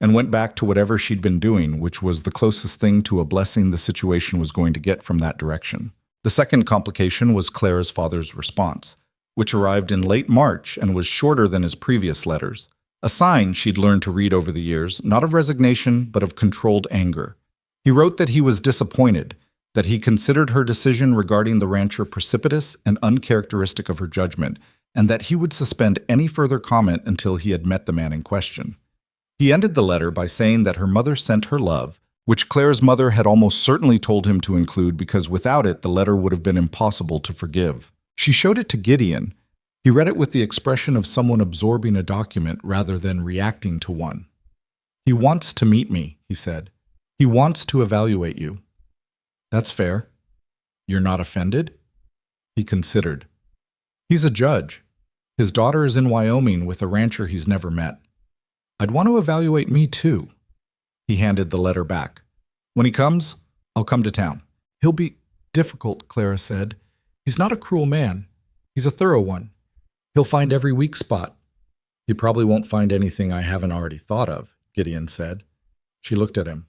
and went back to whatever she'd been doing, which was the closest thing to a blessing the situation was going to get from that direction. The second complication was Clara's father's response, which arrived in late March and was shorter than his previous letters. A sign she'd learned to read over the years, not of resignation, but of controlled anger. He wrote that he was disappointed, that he considered her decision regarding the rancher precipitous and uncharacteristic of her judgment, and that he would suspend any further comment until he had met the man in question. He ended the letter by saying that her mother sent her love, which Clara's mother had almost certainly told him to include because without it the letter would have been impossible to forgive. She showed it to Gideon. He read it with the expression of someone absorbing a document rather than reacting to one. He wants to meet me, he said. He wants to evaluate you. That's fair. You're not offended? He considered. He's a judge. His daughter is in Wyoming with a rancher he's never met. I'd want to evaluate me too. He handed the letter back. When he comes, I'll come to town. He'll be difficult, Clara said. He's not a cruel man. He's a thorough one. He'll find every weak spot. He probably won't find anything I haven't already thought of, Gideon said. She looked at him.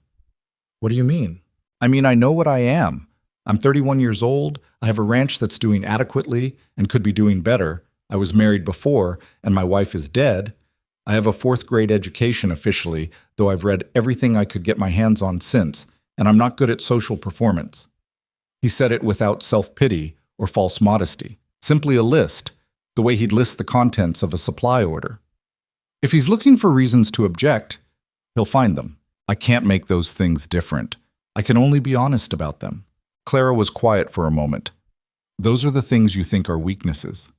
What do you mean? I mean, I know what I am. I'm 31 years old. I have a ranch that's doing adequately and could be doing better. I was married before, and my wife is dead. I have a 4th grade education officially, though I've read everything I could get my hands on since, and I'm not good at social performance. He said it without self-pity or false modesty, simply a list, the way he'd list the contents of a supply order. If he's looking for reasons to object, he'll find them. I can't make those things different. I can only be honest about them. Clara was quiet for a moment. Those are the things you think are weaknesses.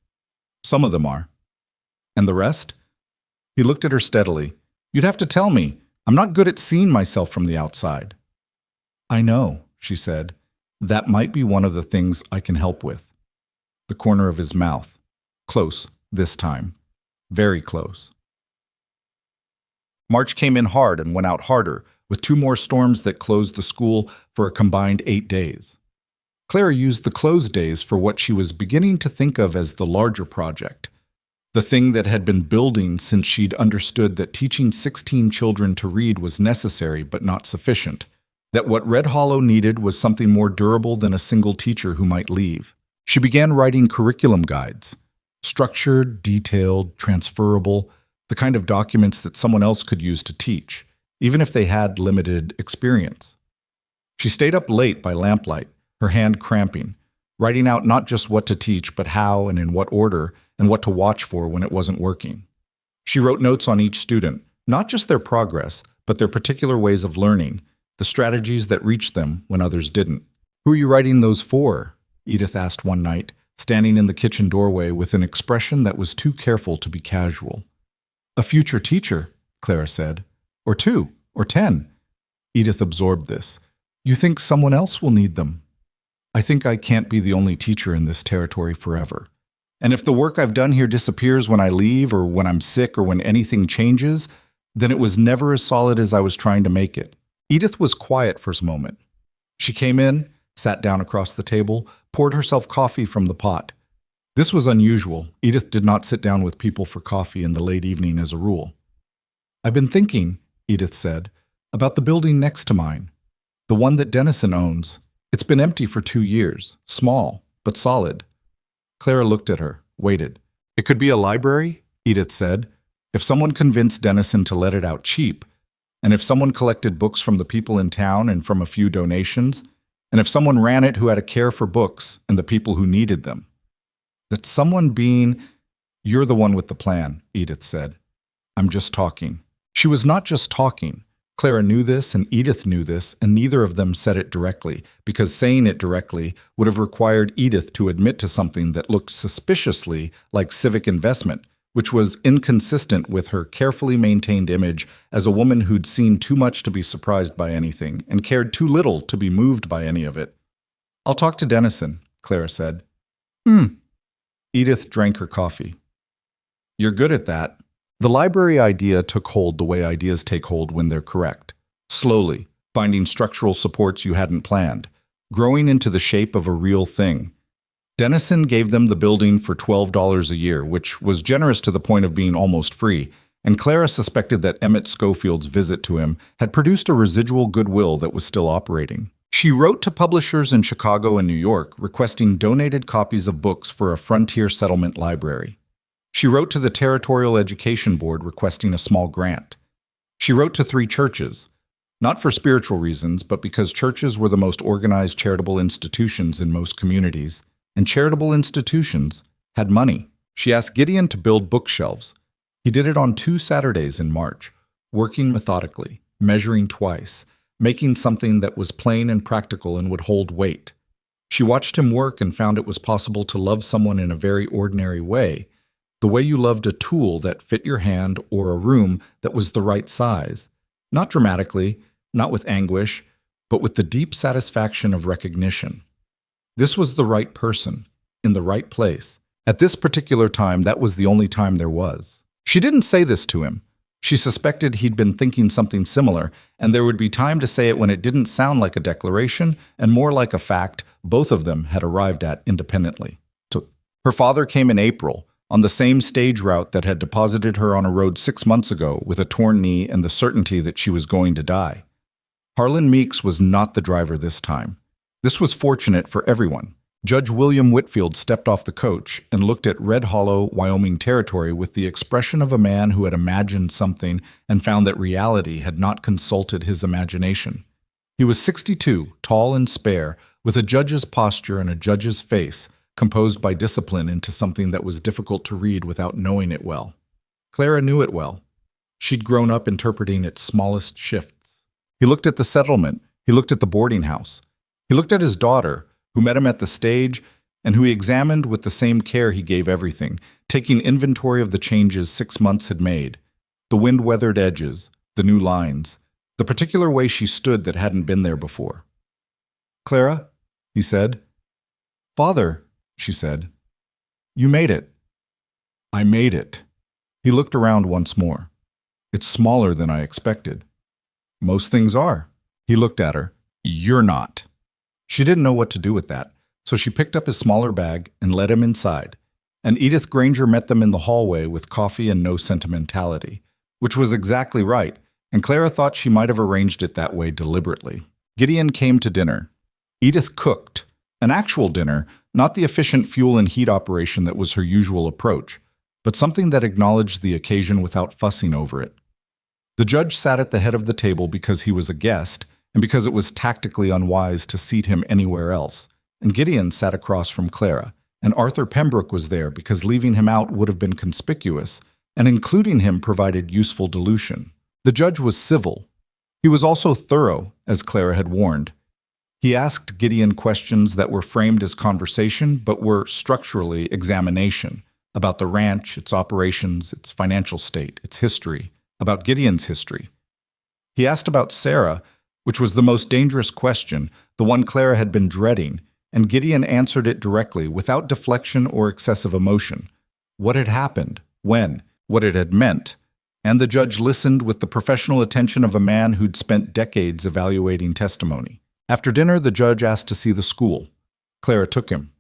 Some of them are. And the rest? He looked at her steadily. You'd have to tell me. I'm not good at seeing myself from the outside. I know, she said. That might be one of the things I can help with. The corner of his mouth. Close, this time. Very close. March came in hard and went out harder, with 2 more storms that closed the school for a combined 8 days. Clara used the closed days for what she was beginning to think of as the larger project, the thing that had been building since she'd understood that teaching 16 children to read was necessary but not sufficient, that what Red Hollow needed was something more durable than a single teacher who might leave. She began writing curriculum guides, structured, detailed, transferable, the kind of documents that someone else could use to teach, even if they had limited experience. She stayed up late by lamplight, her hand cramping, writing out not just what to teach, but how and in what order, and what to watch for when it wasn't working. She wrote notes on each student, not just their progress, but their particular ways of learning, the strategies that reached them when others didn't. Who are you writing those for? Edith asked one night, standing in the kitchen doorway with an expression that was too careful to be casual. A future teacher, Clara said. Or 2, or 10. Edith absorbed this. You think someone else will need them? I think I can't be the only teacher in this territory forever. And if the work I've done here disappears when I leave or when I'm sick or when anything changes, then it was never as solid as I was trying to make it. Edith was quiet for a moment. She came in, sat down across the table, poured herself coffee from the pot. This was unusual. Edith did not sit down with people for coffee in the late evening as a rule. I've been thinking, Edith said, about the building next to mine, the one that Dennison owns. It's been empty for 2 years, small, but solid. Clara looked at her, waited. It could be a library, Edith said, if someone convinced Dennison to let it out cheap, and if someone collected books from the people in town and from a few donations, and if someone ran it who had a care for books and the people who needed them. That someone being, you're the one with the plan, Edith said. I'm just talking. She was not just talking. Clara knew this and Edith knew this, and neither of them said it directly, because saying it directly would have required Edith to admit to something that looked suspiciously like civic investment, which was inconsistent with her carefully maintained image as a woman who'd seen too much to be surprised by anything and cared too little to be moved by any of it. I'll talk to Dennison, Clara said. Edith drank her coffee. You're good at that. The library idea took hold the way ideas take hold when they're correct. Slowly, finding structural supports you hadn't planned, growing into the shape of a real thing. Dennison gave them the building for $12 a year, which was generous to the point of being almost free, and Clara suspected that Emmett Schofield's visit to him had produced a residual goodwill that was still operating. She wrote to publishers in Chicago and New York requesting donated copies of books for a frontier settlement library. She wrote to the Territorial Education Board requesting a small grant. She wrote to 3 churches, not for spiritual reasons, but because churches were the most organized charitable institutions in most communities, and charitable institutions had money. She asked Gideon to build bookshelves. He did it on 2 Saturdays in March, working methodically, measuring twice, making something that was plain and practical and would hold weight. She watched him work and found it was possible to love someone in a very ordinary way, the way you loved a tool that fit your hand or a room that was the right size, not dramatically, not with anguish, but with the deep satisfaction of recognition. This was the right person, in the right place. At this particular time, that was the only time there was. She didn't say this to him. She suspected he'd been thinking something similar, and there would be time to say it when it didn't sound like a declaration and more like a fact both of them had arrived at independently. Her father came in April, on the same stage route that had deposited her on a road 6 months ago with a torn knee and the certainty that she was going to die. Harlan Meeks was not the driver this time. This was fortunate for everyone. Judge William Whitfield stepped off the coach and looked at Red Hollow, Wyoming territory with the expression of a man who had imagined something and found that reality had not consulted his imagination. He was 62, tall and spare, with a judge's posture and a judge's face, composed by discipline into something that was difficult to read without knowing it well. Clara knew it well. She'd grown up interpreting its smallest shifts. He looked at the settlement. He looked at the boarding house. He looked at his daughter, who met him at the stage, and who he examined with the same care he gave everything, taking inventory of the changes 6 months had made, the wind-weathered edges, the new lines, the particular way she stood that hadn't been there before. "Clara," he said. "Father," she said. "You made it." "I made it." He looked around once more. "It's smaller than I expected." "Most things are." He looked at her. "You're not." She didn't know what to do with that, so she picked up his smaller bag and led him inside. And Edith Granger met them in the hallway with coffee and no sentimentality, which was exactly right, and Clara thought she might have arranged it that way deliberately. Gideon came to dinner. Edith cooked, an actual dinner, not the efficient fuel and heat operation that was her usual approach, but something that acknowledged the occasion without fussing over it. The judge sat at the head of the table because he was a guest, and because it was tactically unwise to seat him anywhere else, and Gideon sat across from Clara, and Arthur Pembroke was there because leaving him out would have been conspicuous, and including him provided useful dilution. The judge was civil. He was also thorough, as Clara had warned. He asked Gideon questions that were framed as conversation, but were structurally examination, about the ranch, its operations, its financial state, its history, about Gideon's history. He asked about Sarah, which was the most dangerous question, the one Clara had been dreading, and Gideon answered it directly, without deflection or excessive emotion. What had happened, when, what it had meant, and the judge listened with the professional attention of a man who'd spent decades evaluating testimony. After dinner, the judge asked to see the school. Clara took him.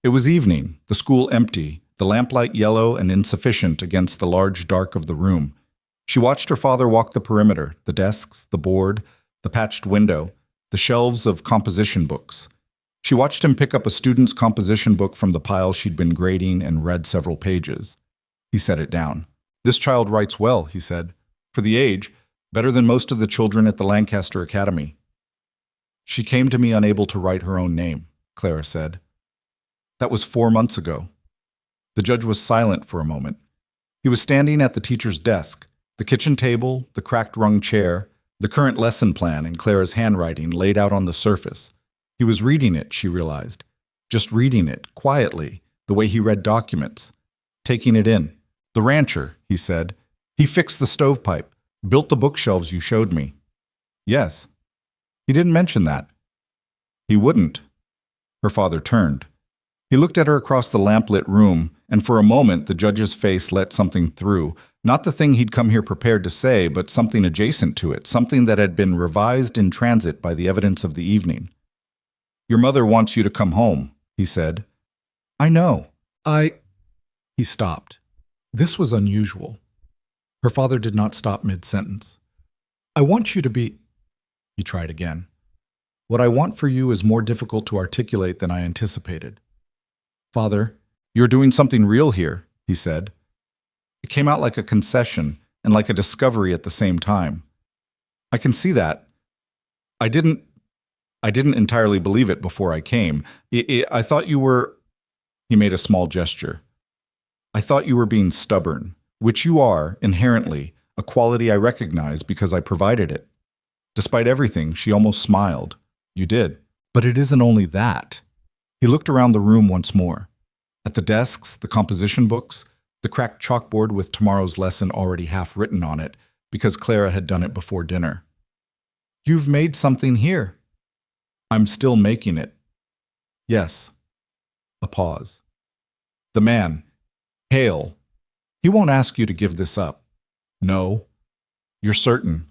It was evening, the school empty, the lamplight yellow and insufficient against the large dark of the room. She watched her father walk the perimeter, the desks, the board, the patched window, the shelves of composition books. She watched him pick up a student's composition book from the pile she'd been grading and read several pages. He set it down. "This child writes well," he said. "For the age, better than most of the children at the Lancaster Academy." "She came to me unable to write her own name," Clara said. "That was 4 months ago." The judge was silent for a moment. He was standing at the teacher's desk, the kitchen table, the cracked rung chair, the current lesson plan in Clara's handwriting laid out on the surface. He was reading it, she realized. Just reading it, quietly, the way he read documents. Taking it in. "The rancher," he said. "He fixed the stovepipe, built the bookshelves you showed me." "Yes." "He didn't mention that." "He wouldn't." Her father turned. He looked at her across the lamplit room, and for a moment the judge's face let something through, not the thing he'd come here prepared to say, but something adjacent to it, something that had been revised in transit by the evidence of the evening. "Your mother wants you to come home," he said. I know. He stopped. This was unusual. Her father did not stop mid-sentence. I want you to be... He tried again. What I want for you is more difficult to articulate than I anticipated. Father, you're doing something real here, he said. It came out like a concession and like a discovery at the same time. I can see that. I didn't entirely believe it before I came. I thought you were... He made a small gesture. I thought you were being stubborn, which you are, inherently, a quality I recognize because I provided it. Despite everything, she almost smiled. You did. But it isn't only that. He looked around the room once more. At the desks, the composition books, the cracked chalkboard with tomorrow's lesson already half written on it, because Clara had done it before dinner. You've made something here. I'm still making it. Yes. A pause. The man, Hale, he won't ask you to give this up. No. You're certain.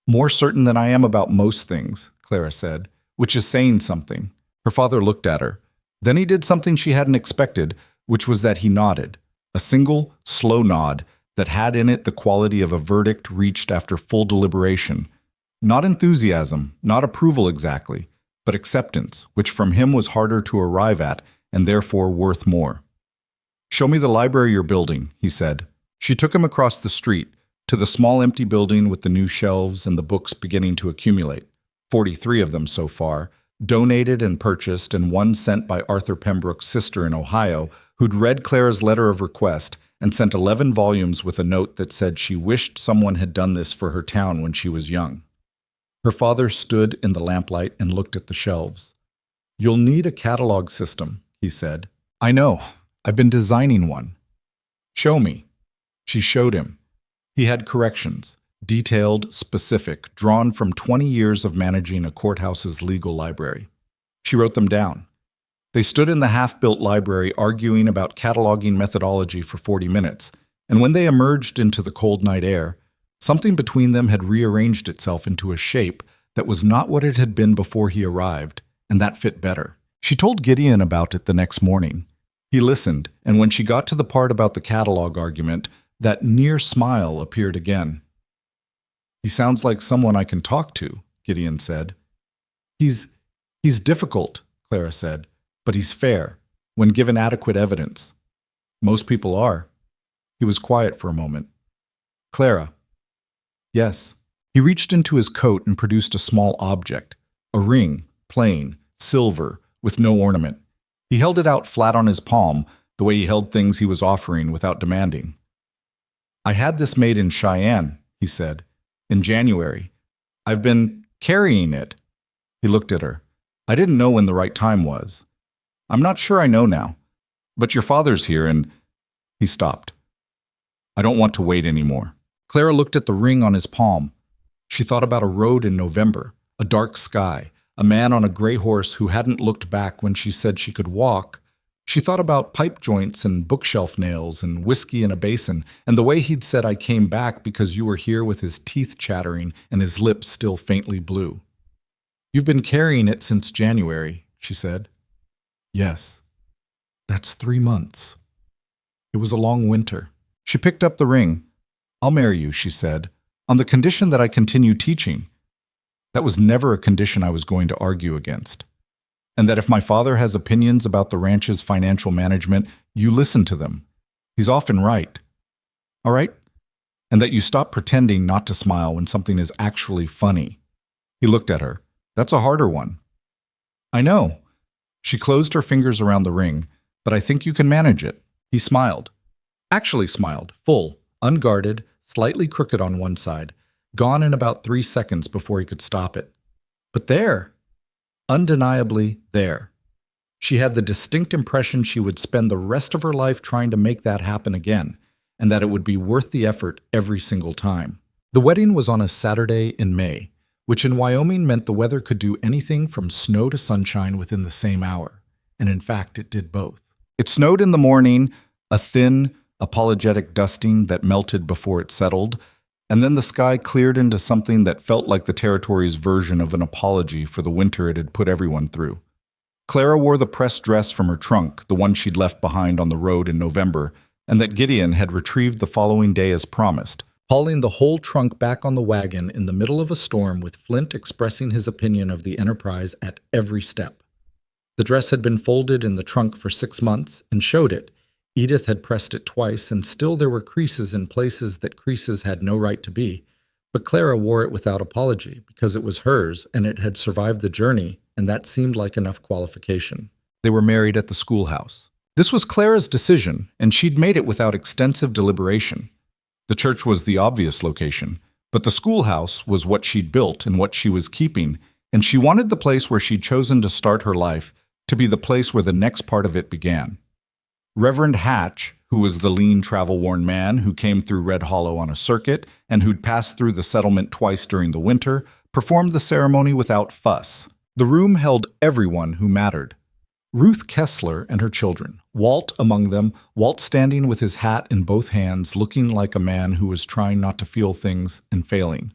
More certain than I am about most things, Clara said, which is saying something. Her father looked at her. Then he did something she hadn't expected, which was that he nodded. A single, slow nod that had in it the quality of a verdict reached after full deliberation. Not enthusiasm, not approval exactly, but acceptance, which from him was harder to arrive at and therefore worth more. Show me the library you're building, he said. She took him across the street, to the small empty building with the new shelves and the books beginning to accumulate. 43 of them so far, donated and purchased, and one sent by Arthur Pembroke's sister in Ohio, who'd read Clara's letter of request and sent 11 volumes with a note that said she wished someone had done this for her town when she was young. Her father stood in the lamplight and looked at the shelves. You'll need a catalog system, he said. I know. I've been designing one. Show me. She showed him. He had corrections, detailed, specific, drawn from 20 years of managing a courthouse's legal library. She wrote them down. They stood in the half-built library arguing about cataloging methodology for 40 minutes, and when they emerged into the cold night air, something between them had rearranged itself into a shape that was not what it had been before he arrived, and that fit better. She told Gideon about it the next morning. He listened, and when she got to the part about the catalog argument, that near smile appeared again. He sounds like someone I can talk to, Gideon said. He's difficult, Clara said, but he's fair, when given adequate evidence. Most people are. He was quiet for a moment. Clara. Yes. He reached into his coat and produced a small object, a ring, plain, silver, with no ornament. He held it out flat on his palm, the way he held things he was offering without demanding. I had this made in Cheyenne, he said, in January. I've been carrying it. He looked at her. I didn't know when the right time was. I'm not sure I know now. But your father's here and... He stopped. I don't want to wait anymore. Clara looked at the ring on his palm. She thought about a road in November, a dark sky, a man on a gray horse who hadn't looked back when she said she could walk. She thought about pipe joints and bookshelf nails and whiskey in a basin, and the way he'd said I came back because you were here with his teeth chattering and his lips still faintly blue. You've been carrying it since January, she said. Yes. That's 3 months. It was a long winter. She picked up the ring. I'll marry you, she said, on the condition that I continue teaching. That was never a condition I was going to argue against. And that if my father has opinions about the ranch's financial management, you listen to them. He's often right. All right? And that you stop pretending not to smile when something is actually funny. He looked at her. That's a harder one. I know. She closed her fingers around the ring, but I think you can manage it. He smiled. Actually smiled, full, unguarded, slightly crooked on one side, gone in about 3 seconds before he could stop it. But there. Undeniably there. She had the distinct impression she would spend the rest of her life trying to make that happen again, and that it would be worth the effort every single time. The wedding was on a Saturday in May, which in Wyoming meant the weather could do anything from snow to sunshine within the same hour, and in fact it did both. It snowed in the morning, a thin, apologetic dusting that melted before it settled, and then the sky cleared into something that felt like the territory's version of an apology for the winter it had put everyone through. Clara wore the pressed dress from her trunk, the one she'd left behind on the road in November, and that Gideon had retrieved the following day as promised, hauling the whole trunk back on the wagon in the middle of a storm with Flint expressing his opinion of the enterprise at every step. The dress had been folded in the trunk for 6 months and showed it. Edith had pressed it twice, and still there were creases in places that creases had no right to be. But Clara wore it without apology, because it was hers and it had survived the journey, and that seemed like enough qualification. They were married at the schoolhouse. This was Clara's decision, and she'd made it without extensive deliberation. The church was the obvious location, but the schoolhouse was what she'd built and what she was keeping, and she wanted the place where she'd chosen to start her life to be the place where the next part of it began. Reverend Hatch, who was the lean, travel-worn man who came through Red Hollow on a circuit and who'd passed through the settlement twice during the winter, performed the ceremony without fuss. The room held everyone who mattered. Ruth Kessler and her children, Walt among them, Walt standing with his hat in both hands, looking like a man who was trying not to feel things and failing.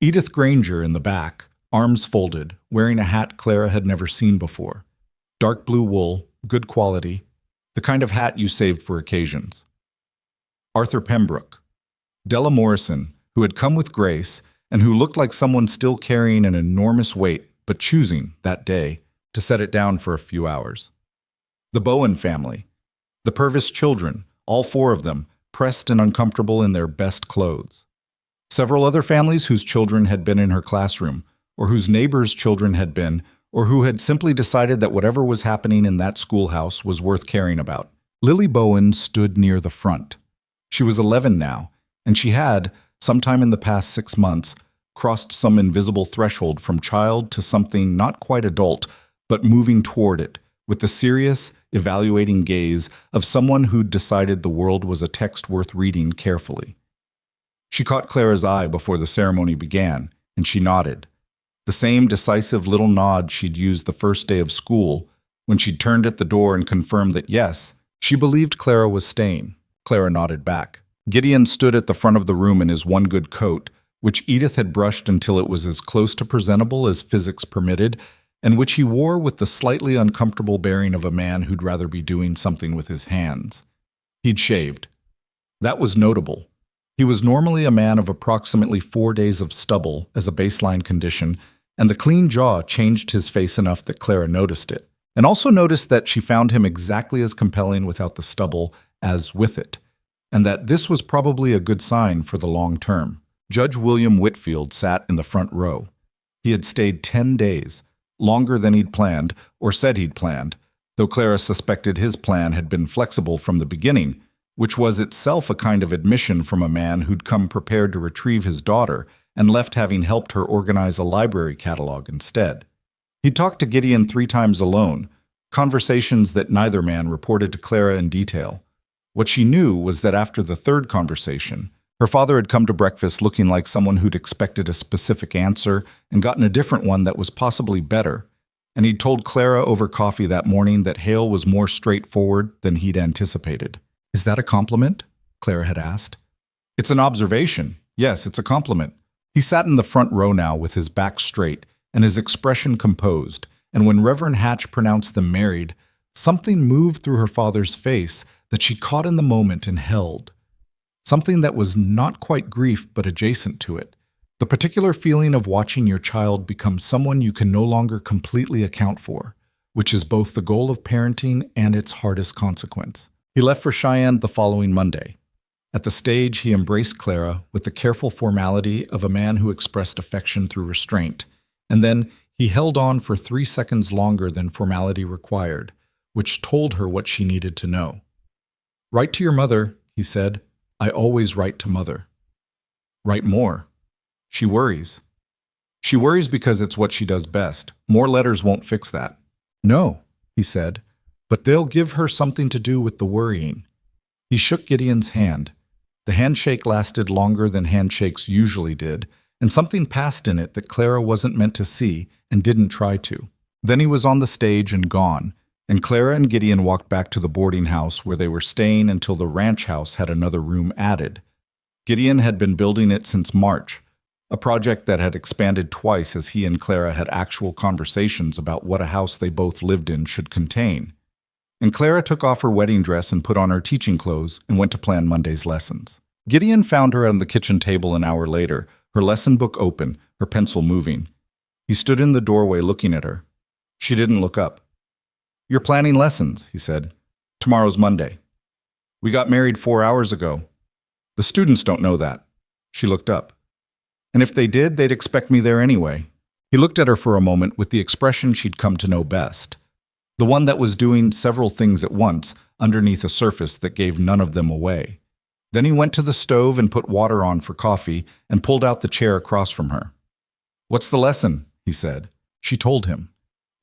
Edith Granger in the back, arms folded, wearing a hat Clara had never seen before. Dark blue wool, good quality, the kind of hat you saved for occasions. Arthur Pembroke. Della Morrison, who had come with Grace and who looked like someone still carrying an enormous weight, but choosing, that day, to set it down for a few hours. The Bowen family. The Purvis children, all 4 of them, pressed and uncomfortable in their best clothes. Several other families whose children had been in her classroom, or whose neighbors' children had been, or who had simply decided that whatever was happening in that schoolhouse was worth caring about. Lily Bowen stood near the front. She was 11 now, and she had, sometime in the past 6 months, crossed some invisible threshold from child to something not quite adult, but moving toward it, with the serious, evaluating gaze of someone who'd decided the world was a text worth reading carefully. She caught Clara's eye before the ceremony began, and she nodded. The same decisive little nod she'd used the first day of school, when she'd turned at the door and confirmed that yes, she believed Clara was staying. Clara nodded back. Gideon stood at the front of the room in his one good coat, which Edith had brushed until it was as close to presentable as physics permitted, and which he wore with the slightly uncomfortable bearing of a man who'd rather be doing something with his hands. He'd shaved. That was notable. He was normally a man of approximately 4 days of stubble as a baseline condition, and the clean jaw changed his face enough that Clara noticed it, and also noticed that she found him exactly as compelling without the stubble as with it, and that this was probably a good sign for the long term. Judge William Whitfield sat in the front row. He had stayed 10 days, longer than he'd planned, or said he'd planned, though Clara suspected his plan had been flexible from the beginning, which was itself a kind of admission from a man who'd come prepared to retrieve his daughter and left having helped her organize a library catalog instead. He talked to Gideon 3 times alone, conversations that neither man reported to Clara in detail. What she knew was that after the 3rd conversation, her father had come to breakfast looking like someone who'd expected a specific answer and gotten a different one that was possibly better, and he'd told Clara over coffee that morning that Hale was more straightforward than he'd anticipated. "Is that a compliment?" Clara had asked. "It's an observation. Yes, it's a compliment." He sat in the front row now with his back straight and his expression composed, and when Reverend Hatch pronounced them married, something moved through her father's face that she caught in the moment and held. Something that was not quite grief but adjacent to it. The particular feeling of watching your child become someone you can no longer completely account for, which is both the goal of parenting and its hardest consequence. He left for Cheyenne the following Monday. At the stage, he embraced Clara with the careful formality of a man who expressed affection through restraint, and then he held on for 3 seconds longer than formality required, which told her what she needed to know. "Write to your mother," he said. "I always write to mother." "Write more. She worries." "She worries because it's what she does best. More letters won't fix that." "No," he said, "but they'll give her something to do with the worrying." He shook Gideon's hand. The handshake lasted longer than handshakes usually did, and something passed in it that Clara wasn't meant to see and didn't try to. Then he was on the stage and gone, and Clara and Gideon walked back to the boarding house where they were staying until the ranch house had another room added. Gideon had been building it since March, a project that had expanded twice as he and Clara had actual conversations about what a house they both lived in should contain. And Clara took off her wedding dress and put on her teaching clothes and went to plan Monday's lessons. Gideon found her on the kitchen table an hour later, her lesson book open, her pencil moving. He stood in the doorway looking at her. She didn't look up. "You're planning lessons," he said. "Tomorrow's Monday." "We got married 4 hours ago." "The students don't know that." She looked up. "And if they did, they'd expect me there anyway." He looked at her for a moment with the expression she'd come to know best. The one that was doing several things at once underneath a surface that gave none of them away. Then he went to the stove and put water on for coffee and pulled out the chair across from her. "What's the lesson?" he said. She told him.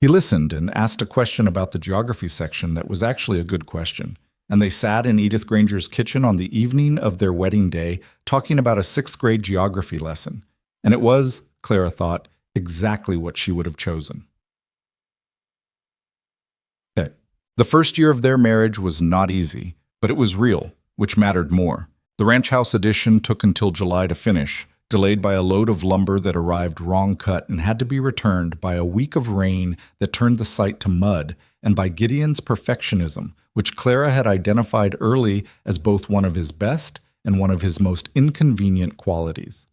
He listened and asked a question about the geography section that was actually a good question, and they sat in Edith Granger's kitchen on the evening of their wedding day talking about a 6th grade geography lesson. And it was, Clara thought, exactly what she would have chosen. Okay. The first year of their marriage was not easy, but it was real, which mattered more. The ranch house addition took until July to finish, delayed by a load of lumber that arrived wrong cut and had to be returned, by a week of rain that turned the site to mud, and by Gideon's perfectionism, which Clara had identified early as both one of his best and one of his most inconvenient qualities.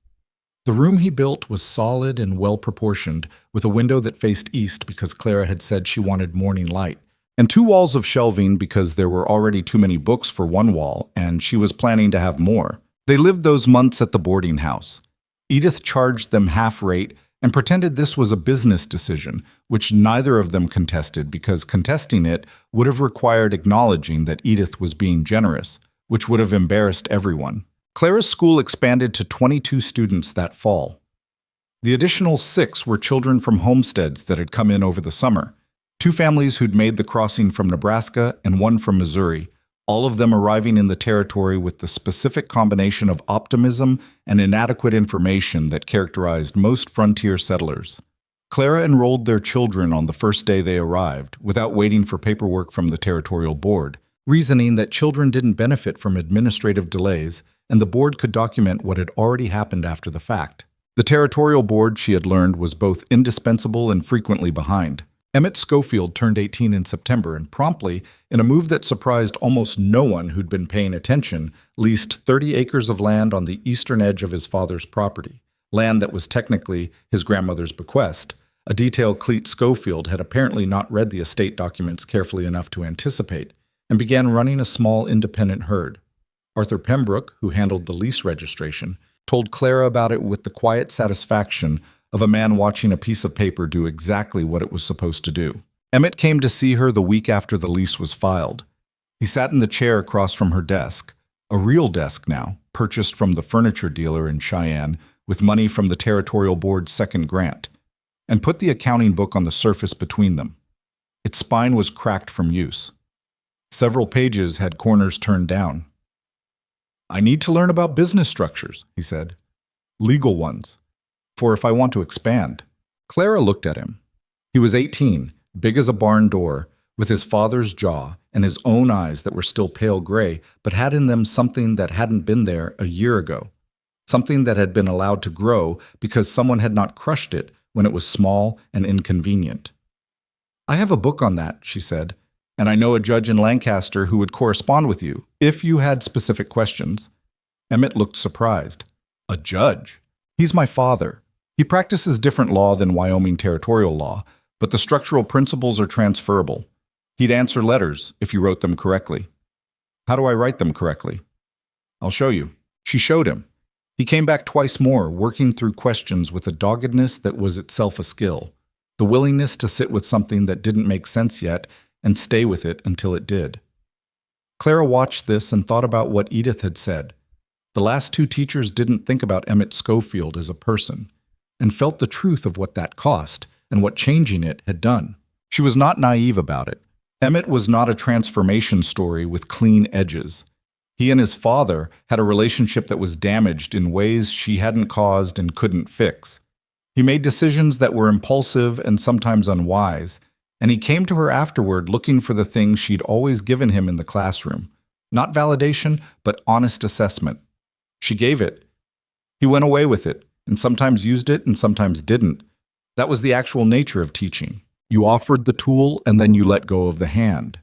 The room he built was solid and well-proportioned, with a window that faced east because Clara had said she wanted morning light, and 2 walls of shelving because there were already too many books for one wall, and she was planning to have more. They lived those months at the boarding house. Edith charged them half rate and pretended this was a business decision, which neither of them contested because contesting it would have required acknowledging that Edith was being generous, which would have embarrassed everyone. Clara's school expanded to 22 students that fall. The additional 6 were children from homesteads that had come in over the summer, 2 families who'd made the crossing from Nebraska and 1 from Missouri, all of them arriving in the territory with the specific combination of optimism and inadequate information that characterized most frontier settlers. Clara enrolled their children on the first day they arrived, without waiting for paperwork from the territorial board, reasoning that children didn't benefit from administrative delays and the board could document what had already happened after the fact. The territorial board, she had learned, was both indispensable and frequently behind. Emmett Schofield turned 18 in September and promptly, in a move that surprised almost no one who'd been paying attention, leased 30 acres of land on the eastern edge of his father's property, land that was technically his grandmother's bequest, a detail Cleet Schofield had apparently not read the estate documents carefully enough to anticipate, and began running a small independent herd. Arthur Pembroke, who handled the lease registration, told Clara about it with the quiet satisfaction of a man watching a piece of paper do exactly what it was supposed to do. Emmett came to see her the week after the lease was filed. He sat in the chair across from her desk, a real desk now, purchased from the furniture dealer in Cheyenne with money from the territorial board's second grant, and put the accounting book on the surface between them. Its spine was cracked from use. Several pages had corners turned down. "I need to learn about business structures," he said. "Legal ones. For if I want to expand." Clara looked at him. He was 18, big as a barn door, with his father's jaw and his own eyes that were still pale gray, but had in them something that hadn't been there a year ago, something that had been allowed to grow because someone had not crushed it when it was small and inconvenient. "I have a book on that," she said, "and I know a judge in Lancaster who would correspond with you, if you had specific questions." Emmett looked surprised. "A judge? He's my father. He practices different law than Wyoming territorial law, but the structural principles are transferable. He'd answer letters if you wrote them correctly." "How do I write them correctly?" "I'll show you." She showed him. He came back twice more, working through questions with a doggedness that was itself a skill, the willingness to sit with something that didn't make sense yet and stay with it until it did. Clara watched this and thought about what Edith had said. The last 2 teachers didn't think about Emmett Schofield as a person, and felt the truth of what that cost and what changing it had done. She was not naive about it. Emmett was not a transformation story with clean edges. He and his father had a relationship that was damaged in ways she hadn't caused and couldn't fix. He made decisions that were impulsive and sometimes unwise, and he came to her afterward looking for the thing she'd always given him in the classroom. Not validation, but honest assessment. She gave it. He went away with it, and sometimes used it and sometimes didn't. That was the actual nature of teaching. You offered the tool and then you let go of the hand.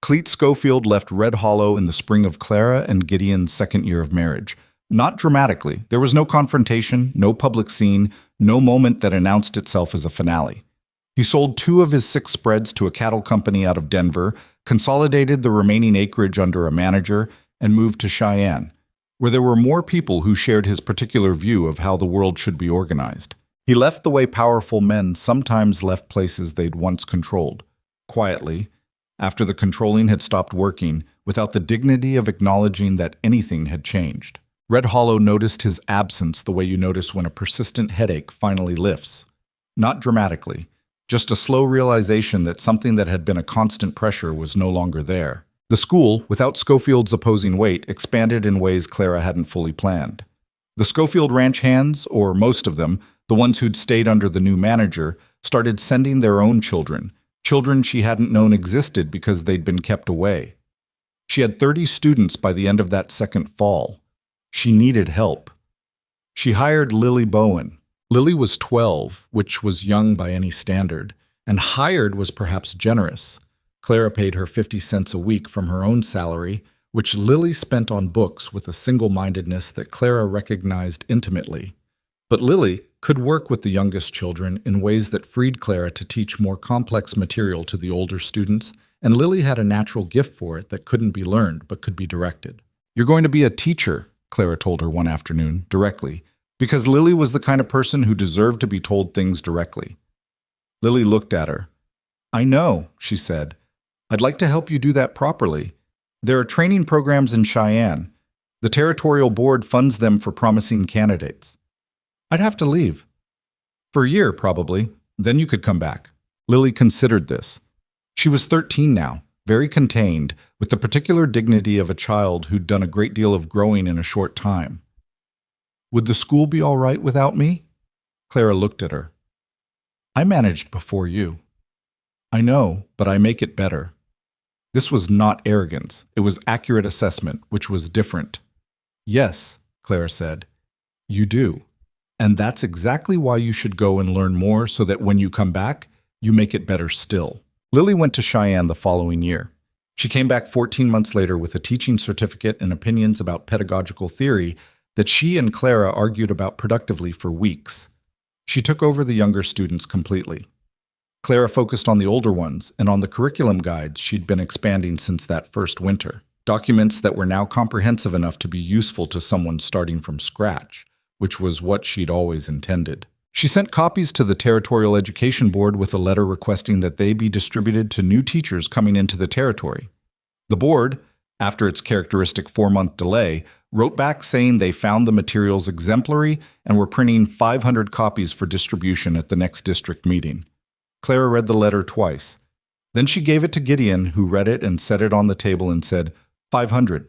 Cleet Schofield left Red Hollow in the spring of Clara and Gideon's second year of marriage. Not dramatically. There was no confrontation, no public scene, no moment that announced itself as a finale. He sold 2 of his 6 spreads to a cattle company out of Denver, consolidated the remaining acreage under a manager, and moved to Cheyenne, where there were more people who shared his particular view of how the world should be organized. He left the way powerful men sometimes left places they'd once controlled, quietly, after the controlling had stopped working, without the dignity of acknowledging that anything had changed. Red Hollow noticed his absence the way you notice when a persistent headache finally lifts. Not dramatically, just a slow realization that something that had been a constant pressure was no longer there. The school, without Schofield's opposing weight, expanded in ways Clara hadn't fully planned. The Schofield ranch hands, or most of them, the ones who'd stayed under the new manager, started sending their own children she hadn't known existed because they'd been kept away. She had 30 students by the end of that second fall. She needed help. She hired Lily Bowen. Lily was 12, which was young by any standard, and hired was perhaps generous. Clara paid her 50 cents a week from her own salary, which Lily spent on books with a single-mindedness that Clara recognized intimately. But Lily could work with the youngest children in ways that freed Clara to teach more complex material to the older students, and Lily had a natural gift for it that couldn't be learned but could be directed. "You're going to be a teacher," Clara told her one afternoon, directly, because Lily was the kind of person who deserved to be told things directly. Lily looked at her. "I know," she said. "I'd like to help you do that properly. There are training programs in Cheyenne. The territorial board funds them for promising candidates. I'd have to leave. For a year, probably. Then you could come back." Lily considered this. She was 13 now, very contained, with the particular dignity of a child who'd done a great deal of growing in a short time. "Would the school be all right without me?" Clara looked at her. "I managed before you." "I know, but I make it better." This was not arrogance. It was accurate assessment, which was different. "Yes," Clara said, "you do. And that's exactly why you should go and learn more so that when you come back, you make it better still." Lily went to Cheyenne the following year. She came back 14 months later with a teaching certificate and opinions about pedagogical theory that she and Clara argued about productively for weeks. She took over the younger students completely. Clara focused on the older ones and on the curriculum guides she'd been expanding since that first winter, documents that were now comprehensive enough to be useful to someone starting from scratch, which was what she'd always intended. She sent copies to the Territorial Education Board with a letter requesting that they be distributed to new teachers coming into the territory. The board, after its characteristic 4-month delay, wrote back saying they found the materials exemplary and were printing 500 copies for distribution at the next district meeting. Clara read the letter twice. Then she gave it to Gideon, who read it and set it on the table and said, 500.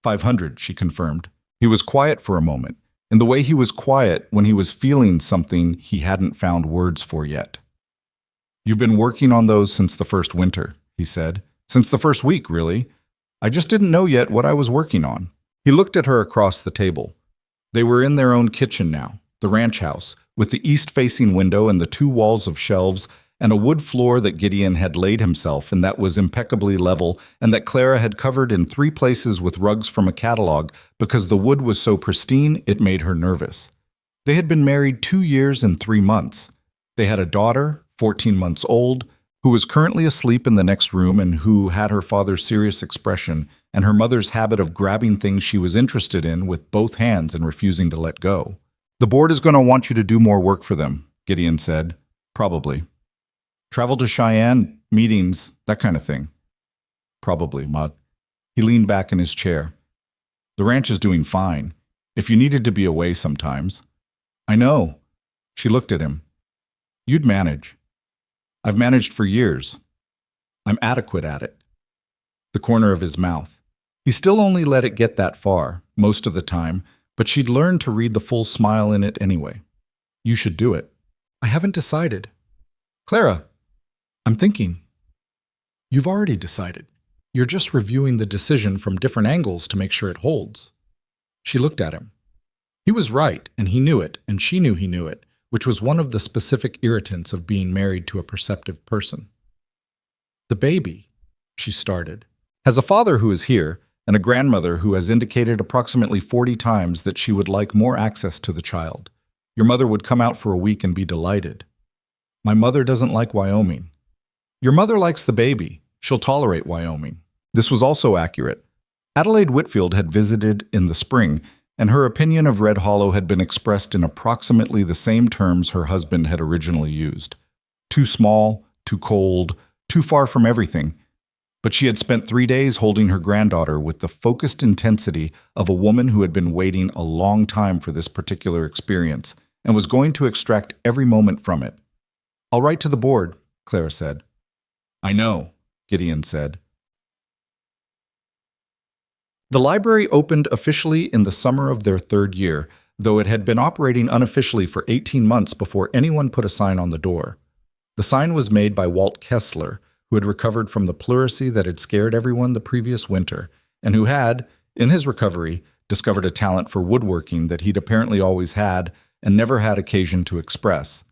500, she confirmed. He was quiet for a moment, in the way he was quiet when he was feeling something he hadn't found words for yet. "You've been working on those since the first winter," he said. "Since the first week, really. I just didn't know yet what I was working on." He looked at her across the table. They were in their own kitchen now, the ranch house, with the east-facing window and the 2 walls of shelves and a wood floor that Gideon had laid himself and that was impeccably level and that Clara had covered in 3 places with rugs from a catalog because the wood was so pristine it made her nervous. They had been married 2 years and 3 months. They had a daughter, 14 months old, who was currently asleep in the next room and who had her father's serious expression and her mother's habit of grabbing things she was interested in with both hands and refusing to let go. "The board is going to want you to do more work for them," Gideon said. "Probably. Travel to Cheyenne, meetings, that kind of thing." "Probably, Ma." He leaned back in his chair. "The ranch is doing fine. If you needed to be away sometimes." "I know." She looked at him. "You'd manage." "I've managed for years. I'm adequate at it." The corner of his mouth. He still only let it get that far, most of the time, but she'd learned to read the full smile in it anyway. "You should do it." "I haven't decided." "Clara, I'm thinking." "You've already decided. You're just reviewing the decision from different angles to make sure it holds." She looked at him. He was right, and he knew it, and she knew he knew it, which was one of the specific irritants of being married to a perceptive person. The baby, she started, has a father who is here, and a grandmother who has indicated approximately 40 times that she would like more access to the child. Your mother would come out for a week and be delighted. My mother doesn't like Wyoming. Your mother likes the baby. She'll tolerate Wyoming. This was also accurate. Adelaide Whitfield had visited in the spring, and her opinion of Red Hollow had been expressed in approximately the same terms her husband had originally used. Too small, too cold, too far from everything. But she had spent 3 days holding her granddaughter with the focused intensity of a woman who had been waiting a long time for this particular experience and was going to extract every moment from it. I'll write to the board, Clara said. I know, Gideon said. The library opened officially in the summer of their 3rd year, though it had been operating unofficially for 18 months before anyone put a sign on the door. The sign was made by Walt Kessler, who had recovered from the pleurisy that had scared everyone the previous winter, and who had, in his recovery, discovered a talent for woodworking that he'd apparently always had and never had occasion to express.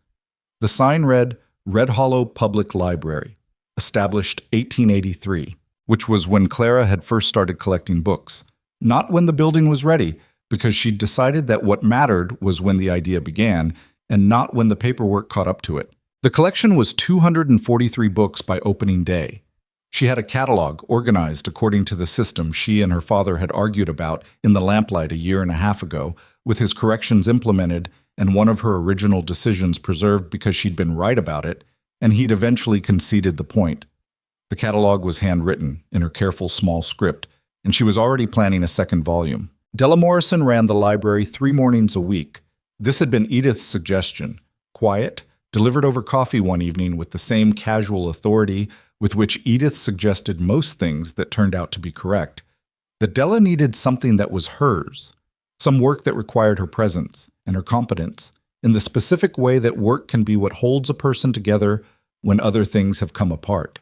The sign read, Red Hollow Public Library, established 1883, which was when Clara had first started collecting books. Not when the building was ready, because she'd decided that what mattered was when the idea began, and not when the paperwork caught up to it. The collection was 243 books by opening day. She had a catalog organized according to the system she and her father had argued about in the lamplight a year and a half ago, with his corrections implemented and one of her original decisions preserved because she'd been right about it, and he'd eventually conceded the point. The catalog was handwritten in her careful small script, and she was already planning a 2nd volume. Della Morrison ran the library 3 mornings a week. This had been Edith's suggestion. Quiet, delivered over coffee one evening with the same casual authority with which Edith suggested most things that turned out to be correct, that Della needed something that was hers, some work that required her presence and her competence, in the specific way that work can be what holds a person together when other things have come apart.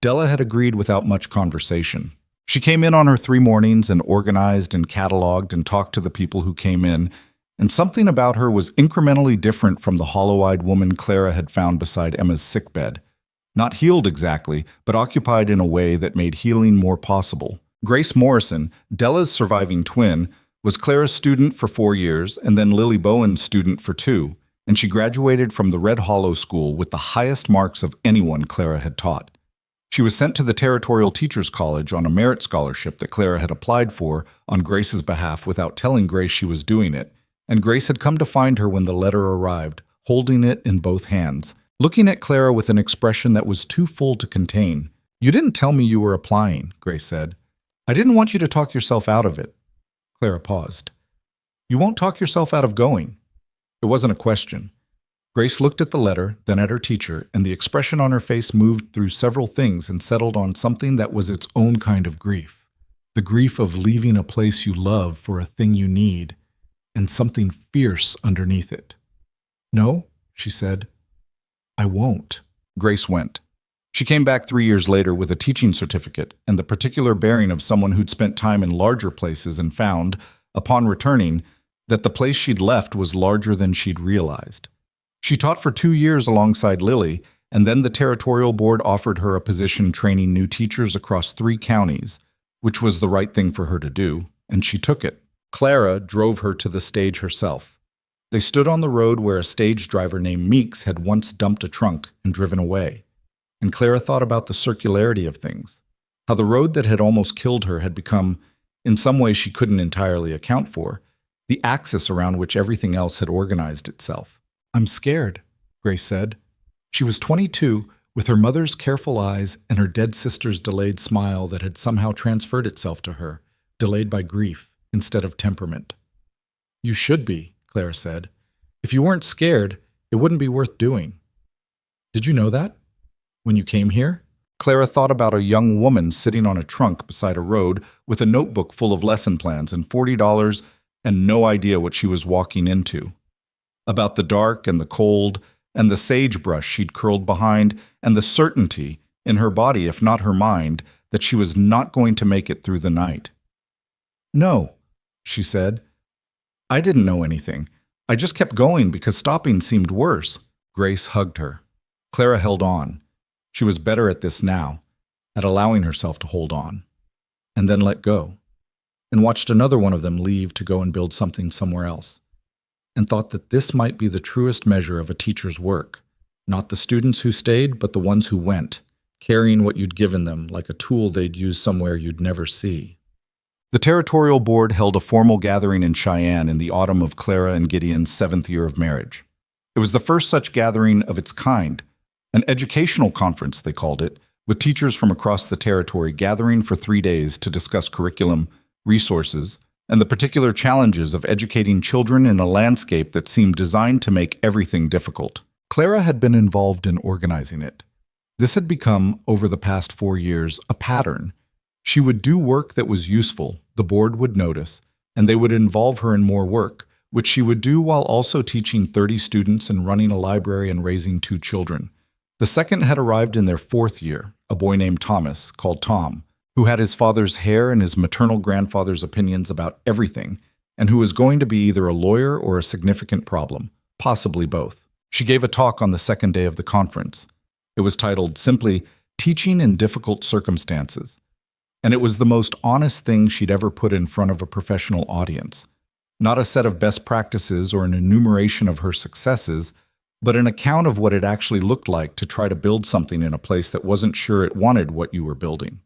Della had agreed without much conversation. She came in on her 3 mornings and organized and cataloged and talked to the people who came in, and something about her was incrementally different from the hollow-eyed woman Clara had found beside Emma's sickbed. Not healed exactly, but occupied in a way that made healing more possible. Grace Morrison, Della's surviving twin, was Clara's student for 4 years and then Lily Bowen's student for 2, and she graduated from the Red Hollow School with the highest marks of anyone Clara had taught. She was sent to the Territorial Teachers College on a merit scholarship that Clara had applied for on Grace's behalf without telling Grace she was doing it, and Grace had come to find her when the letter arrived, holding it in both hands, looking at Clara with an expression that was too full to contain. You didn't tell me you were applying, Grace said. I didn't want you to talk yourself out of it. Clara paused. You won't talk yourself out of going. It wasn't a question. Grace looked at the letter, then at her teacher, and the expression on her face moved through several things and settled on something that was its own kind of grief. The grief of leaving a place you love for a thing you need, and something fierce underneath it. No, she said. I won't. Grace went. She came back 3 years later with a teaching certificate and the particular bearing of someone who'd spent time in larger places and found, upon returning, that the place she'd left was larger than she'd realized. She taught for 2 years alongside Lily, and then the Territorial Board offered her a position training new teachers across 3 counties, which was the right thing for her to do, and she took it. Clara drove her to the stage herself. They stood on the road where a stage driver named Meeks had once dumped a trunk and driven away. And Clara thought about the circularity of things, how the road that had almost killed her had become, in some way she couldn't entirely account for, the axis around which everything else had organized itself. I'm scared, Grace said. She was 22, with her mother's careful eyes and her dead sister's delayed smile that had somehow transferred itself to her, delayed by grief instead of temperament. You should be, Clara said. If you weren't scared, it wouldn't be worth doing. Did you know that? When you came here? Clara thought about a young woman sitting on a trunk beside a road with a notebook full of lesson plans and $40 and no idea what she was walking into. About the dark and the cold and the sagebrush she'd curled behind and the certainty, in her body if not her mind, that she was not going to make it through the night. No, she said. I didn't know anything. I just kept going because stopping seemed worse. Grace hugged her. Clara held on. She was better at this now, at allowing herself to hold on, and then let go, and watched another one of them leave to go and build something somewhere else, and thought that this might be the truest measure of a teacher's work, not the students who stayed, but the ones who went, carrying what you'd given them like a tool they'd use somewhere you'd never see. The Territorial Board held a formal gathering in Cheyenne in the autumn of Clara and Gideon's 7th year of marriage. It was the first such gathering of its kind, an educational conference, they called it, with teachers from across the territory gathering for 3 days to discuss curriculum, resources, and the particular challenges of educating children in a landscape that seemed designed to make everything difficult. Clara had been involved in organizing it. This had become, over the past 4 years, a pattern. She would do work that was useful, the board would notice, and they would involve her in more work, which she would do while also teaching 30 students and running a library and raising 2 children. The second had arrived in their 4th year, a boy named Thomas, called Tom, who had his father's hair and his maternal grandfather's opinions about everything, and who was going to be either a lawyer or a significant problem, possibly both. She gave a talk on the second day of the conference. It was titled simply, Teaching in Difficult Circumstances, and it was the most honest thing she'd ever put in front of a professional audience. Not a set of best practices or an enumeration of her successes, but an account of what it actually looked like to try to build something in a place that wasn't sure it wanted what you were building.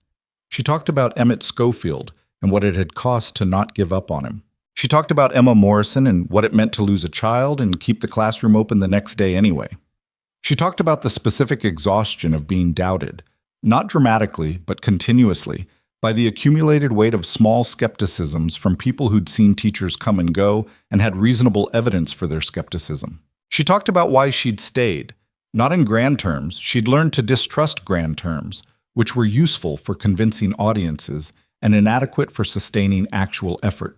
She talked about Emmett Schofield and what it had cost to not give up on him. She talked about Emma Morrison and what it meant to lose a child and keep the classroom open the next day anyway. She talked about the specific exhaustion of being doubted, not dramatically, but continuously, by the accumulated weight of small skepticisms from people who'd seen teachers come and go and had reasonable evidence for their skepticism. She talked about why she'd stayed. Not in grand terms, she'd learned to distrust grand terms, which were useful for convincing audiences and inadequate for sustaining actual effort.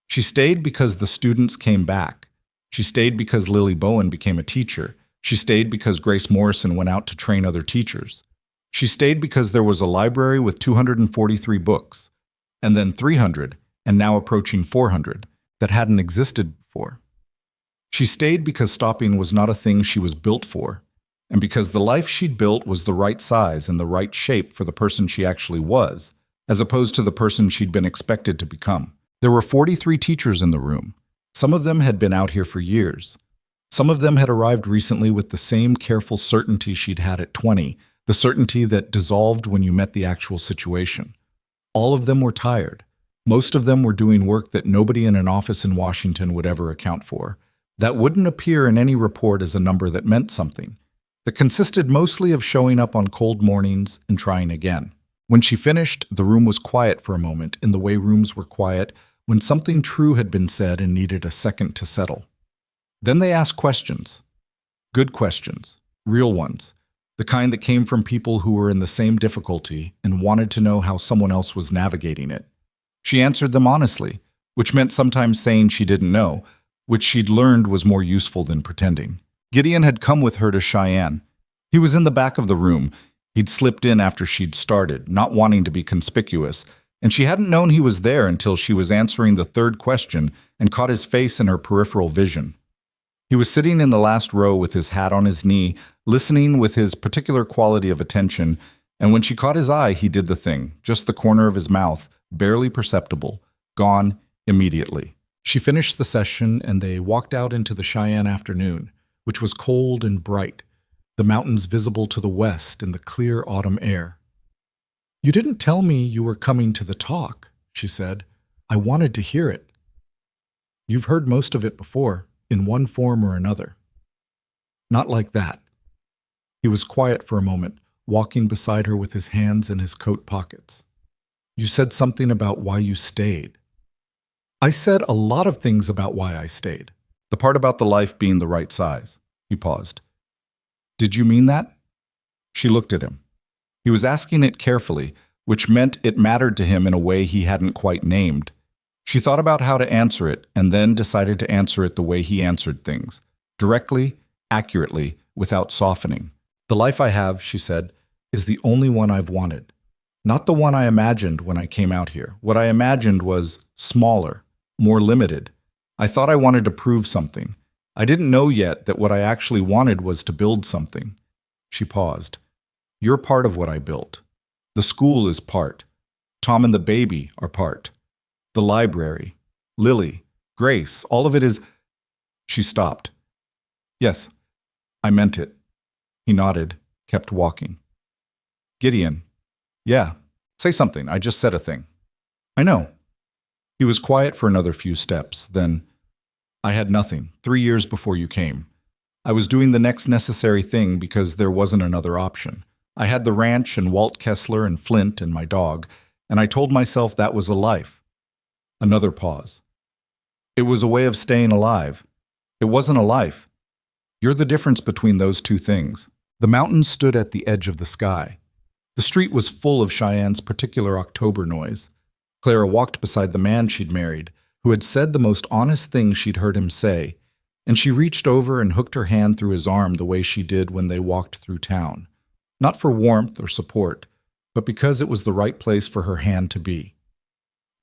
She stayed because the students came back. She stayed because Lily Bowen became a teacher. She stayed because Grace Morrison went out to train other teachers. She stayed because there was a library with 243 books, and then 300, and now approaching 400, that hadn't existed before. She stayed because stopping was not a thing she was built for, and because the life she'd built was the right size and the right shape for the person she actually was, as opposed to the person she'd been expected to become. There were 43 teachers in the room. Some of them had been out here for years. Some of them had arrived recently with the same careful certainty she'd had at 20, the certainty that dissolved when you met the actual situation. All of them were tired. Most of them were doing work that nobody in an office in Washington would ever account for, that wouldn't appear in any report as a number that meant something, that consisted mostly of showing up on cold mornings and trying again. When she finished, the room was quiet for a moment in the way rooms were quiet when something true had been said and needed a second to settle. Then they asked questions. Good questions, real ones, the kind that came from people who were in the same difficulty and wanted to know how someone else was navigating it. She answered them honestly, which meant sometimes saying she didn't know, which she'd learned was more useful than pretending. Gideon had come with her to Cheyenne. He was in the back of the room. He'd slipped in after she'd started, not wanting to be conspicuous, and she hadn't known he was there until she was answering the 3rd question and caught his face in her peripheral vision. He was sitting in the last row with his hat on his knee, listening with his particular quality of attention, and when she caught his eye, he did the thing, just the corner of his mouth, barely perceptible, gone immediately. She finished the session and they walked out into the Cheyenne afternoon, which was cold and bright, the mountains visible to the west in the clear autumn air. "You didn't tell me you were coming to the talk," she said. "I wanted to hear it." "You've heard most of it before, in one form or another." "Not like that." He was quiet for a moment, walking beside her with his hands in his coat pockets. "You said something about why you stayed." "I said a lot of things about why I stayed. The part about the life being the right size." He paused. "Did you mean that?" She looked at him. He was asking it carefully, which meant it mattered to him in a way he hadn't quite named. She thought about how to answer it and then decided to answer it the way he answered things, directly, accurately, without softening. "The life I have," she said, "is the only one I've wanted. Not the one I imagined when I came out here. What I imagined was smaller, more limited. I thought I wanted to prove something. I didn't know yet that what I actually wanted was to build something. She paused. You're part of what I built. The school is part. Tom and the baby are part. The library, Lily, Grace, all of it is... She stopped. Yes, I meant it. He nodded, kept walking. Gideon. Yeah, say something. I just said a thing. I know. He was quiet for another few steps. Then, I had nothing 3 years before you came. I was doing the next necessary thing because there wasn't another option. I had the ranch and Walt Kessler and Flint and my dog, and I told myself that was a life. Another pause. It was a way of staying alive. It wasn't a life. You're the difference between those two things. The mountains stood at the edge of the sky. The street was full of Cheyenne's particular October noise. Clara walked beside the man she'd married, who had said the most honest thing she'd heard him say, and she reached over and hooked her hand through his arm the way she did when they walked through town. Not for warmth or support, but because it was the right place for her hand to be.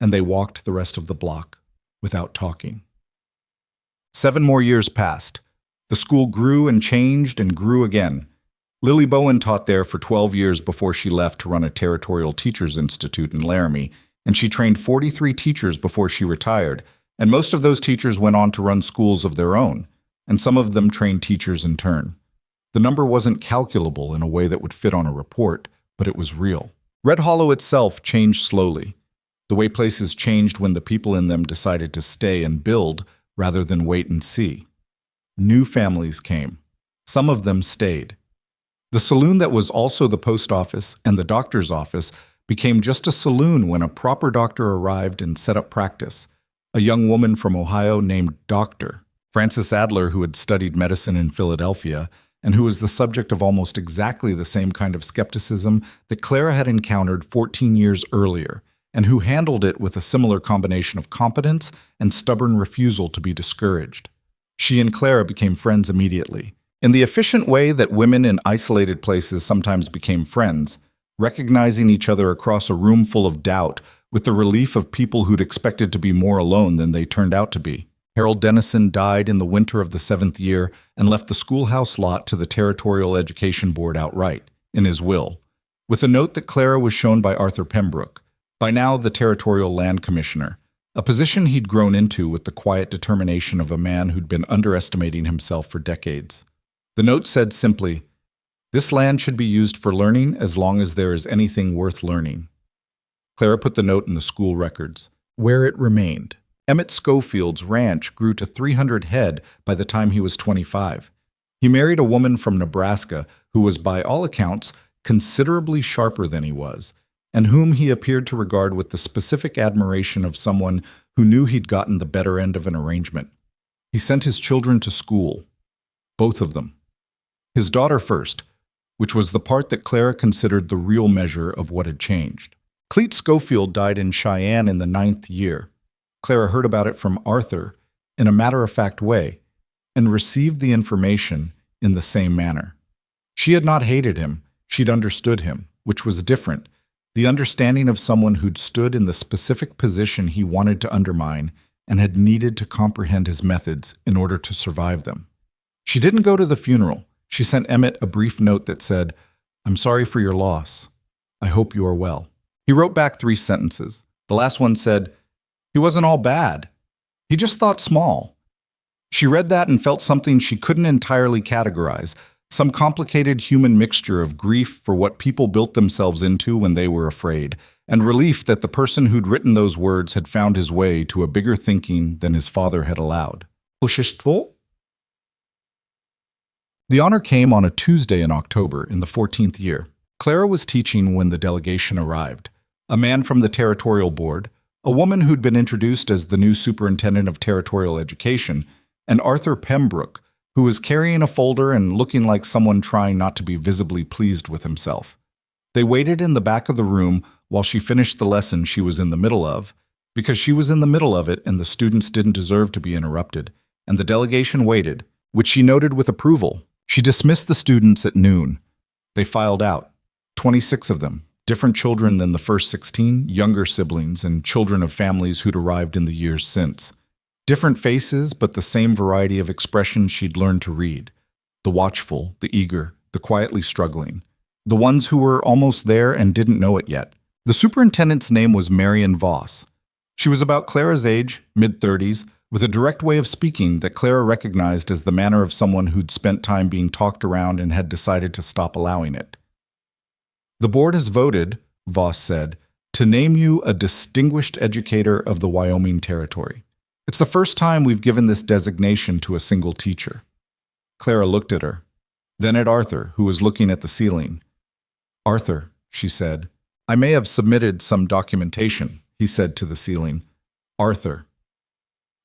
And they walked the rest of the block without talking. 7 more years passed. The school grew and changed and grew again. Lily Bowen taught there for 12 years before she left to run a territorial teachers institute in Laramie, and she trained 43 teachers before she retired, and most of those teachers went on to run schools of their own, and some of them trained teachers in turn. The number wasn't calculable in a way that would fit on a report, but it was real. Red Hollow itself changed slowly. The way places changed when the people in them decided to stay and build rather than wait and see. New families came. Some of them stayed. The saloon that was also the post office and the doctor's office became just a saloon when a proper doctor arrived and set up practice. A young woman from Ohio named Dr. Frances Adler, who had studied medicine in Philadelphia and who was the subject of almost exactly the same kind of skepticism that Clara had encountered 14 years earlier, and who handled it with a similar combination of competence and stubborn refusal to be discouraged. She and Clara became friends immediately. In the efficient way that women in isolated places sometimes became friends, recognizing each other across a room full of doubt with the relief of people who'd expected to be more alone than they turned out to be. Harold Dennison died in the winter of the 7th year and left the schoolhouse lot to the Territorial Education Board outright, in his will, with a note that Clara was shown by Arthur Pembroke, by now the Territorial Land Commissioner, a position he'd grown into with the quiet determination of a man who'd been underestimating himself for decades. The note said simply, "This land should be used for learning as long as there is anything worth learning." Clara put the note in the school records, where it remained. Emmett Schofield's ranch grew to 300 head by the time he was 25. He married a woman from Nebraska who was, by all accounts, considerably sharper than he was, and whom he appeared to regard with the specific admiration of someone who knew he'd gotten the better end of an arrangement. He sent his children to school, both of them. His daughter first, which was the part that Clara considered the real measure of what had changed. Cleet Schofield died in Cheyenne in the 9th year. Clara heard about it from Arthur in a matter-of-fact way and received the information in the same manner. She had not hated him, she'd understood him, which was different, the understanding of someone who'd stood in the specific position he wanted to undermine and had needed to comprehend his methods in order to survive them. She didn't go to the funeral. She sent Emmett a brief note that said, "I'm sorry for your loss. I hope you are well." He wrote back 3 sentences. The last one said, "He wasn't all bad. He just thought small." She read that and felt something she couldn't entirely categorize, some complicated human mixture of grief for what people built themselves into when they were afraid, and relief that the person who'd written those words had found his way to a bigger thinking than his father had allowed. Unforgettable? The honor came on a Tuesday in October in the 14th year. Clara was teaching when the delegation arrived. A man from the Territorial Board, a woman who'd been introduced as the new superintendent of territorial education, and Arthur Pembroke, who was carrying a folder and looking like someone trying not to be visibly pleased with himself. They waited in the back of the room while she finished the lesson she was in the middle of, because she was in the middle of it and the students didn't deserve to be interrupted, and the delegation waited, which she noted with approval. She dismissed the students at noon. They filed out, 26 of them, Different children than the first 16, younger siblings, and children of families who'd arrived in the years since. Different faces, but the same variety of expressions she'd learned to read. The watchful, the eager, the quietly struggling. The ones who were almost there and didn't know it yet. The superintendent's name was Marion Voss. She was about Clara's age, mid-30s, with a direct way of speaking that Clara recognized as the manner of someone who'd spent time being talked around and had decided to stop allowing it. "The board has voted," Voss said, "to name you a distinguished educator of the Wyoming Territory. It's the first time we've given this designation to a single teacher." Clara looked at her, then at Arthur, who was looking at the ceiling. "Arthur," she said, "I may have submitted some documentation," he said to the ceiling. "Arthur."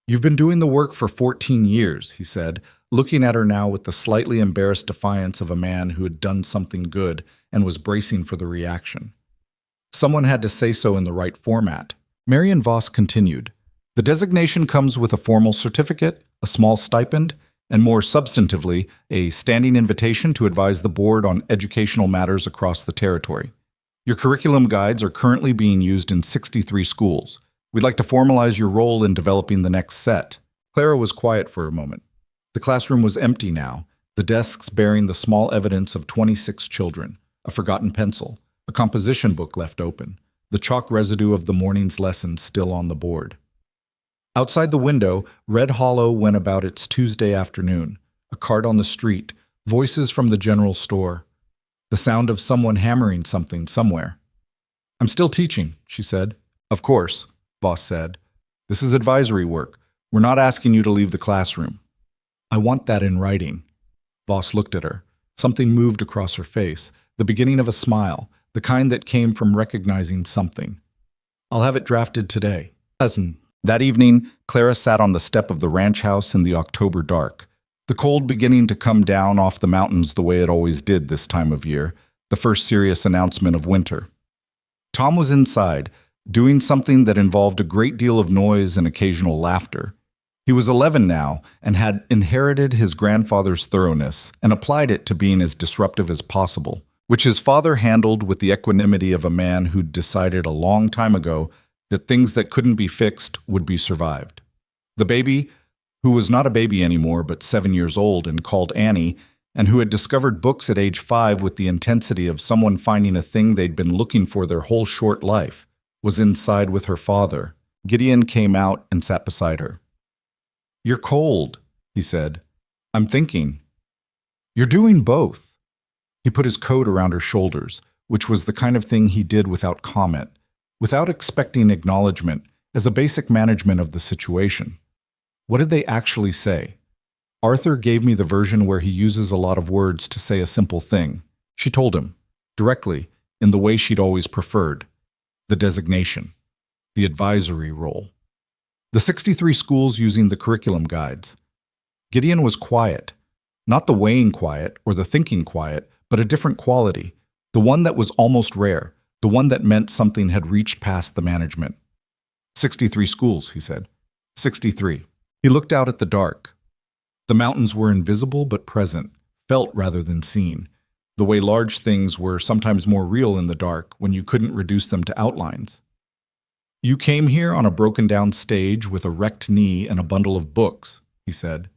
"You've been doing the work for 14 years, he said, looking at her now with the slightly embarrassed defiance of a man who had done something good and was bracing for the reaction. Someone had to say so in the right format. Marion Voss continued, "The designation comes with a formal certificate, a small stipend, and more substantively, a standing invitation to advise the board on educational matters across the territory. Your curriculum guides are currently being used in 63 schools. We'd like to formalize your role in developing the next set." Clara was quiet for a moment. The classroom was empty now, the desks bearing the small evidence of 26 children, a forgotten pencil, a composition book left open, the chalk residue of the morning's lessons still on the board. Outside the window, Red Hollow went about its Tuesday afternoon, a cart on the street, voices from the general store, the sound of someone hammering something somewhere. "I'm still teaching," she said. "Of course," Voss said. "This is advisory work. We're not asking you to leave the classroom." "I want that in writing." Voss looked at her. Something moved across her face, the beginning of a smile, the kind that came from recognizing something. "I'll have it drafted today." Cousin. That evening, Clara sat on the step of the ranch house in the October dark, the cold beginning to come down off the mountains the way it always did this time of year, the first serious announcement of winter. Tom was inside, doing something that involved a great deal of noise and occasional laughter. He was 11 now and had inherited his grandfather's thoroughness and applied it to being as disruptive as possible, which his father handled with the equanimity of a man who'd decided a long time ago that things that couldn't be fixed would be survived. The baby, who was not a baby anymore but 7 years old and called Annie, and who had discovered books at age 5 with the intensity of someone finding a thing they'd been looking for their whole short life, was inside with her father. Gideon came out and sat beside her. "You're cold," he said. "I'm thinking." "You're doing both." He put his coat around her shoulders, which was the kind of thing he did without comment, without expecting acknowledgement, as a basic management of the situation. What did they actually say? Arthur gave me the version where he uses a lot of words to say a simple thing. She told him, directly, in the way she'd always preferred. The designation. The advisory role. The 63 schools using the curriculum guides. Gideon was quiet. Not the weighing quiet or the thinking quiet, but a different quality. The one that was almost rare. The one that meant something had reached past the management. 63 schools, he said. 63. He looked out at the dark. The mountains were invisible but present, felt rather than seen, the way large things were sometimes more real in the dark when you couldn't reduce them to outlines. "You came here on a broken-down stage with a wrecked knee and a bundle of books," he said.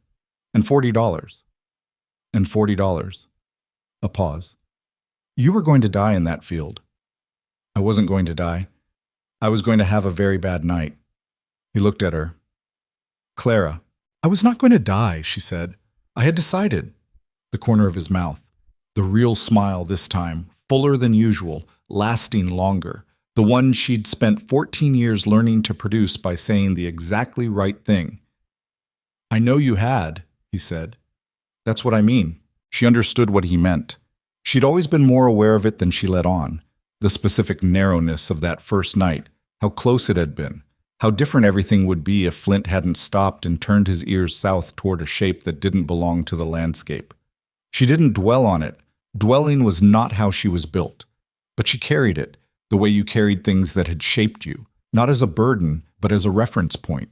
"And $40. And $40. A pause. "You were going to die in that field." "I wasn't going to die. I was going to have a very bad night." He looked at her. "Clara, I was not going to die," she said. "I had decided." The corner of his mouth. The real smile this time, fuller than usual, lasting longer. The one she'd spent 14 years learning to produce by saying the exactly right thing. "I know you had," he said. "That's what I mean." She understood what he meant. She'd always been more aware of it than she let on. The specific narrowness of that first night, how close it had been, how different everything would be if Flint hadn't stopped and turned his ears south toward a shape that didn't belong to the landscape. She didn't dwell on it. Dwelling was not how she was built. But she carried it, the way you carried things that had shaped you, not as a burden, but as a reference point.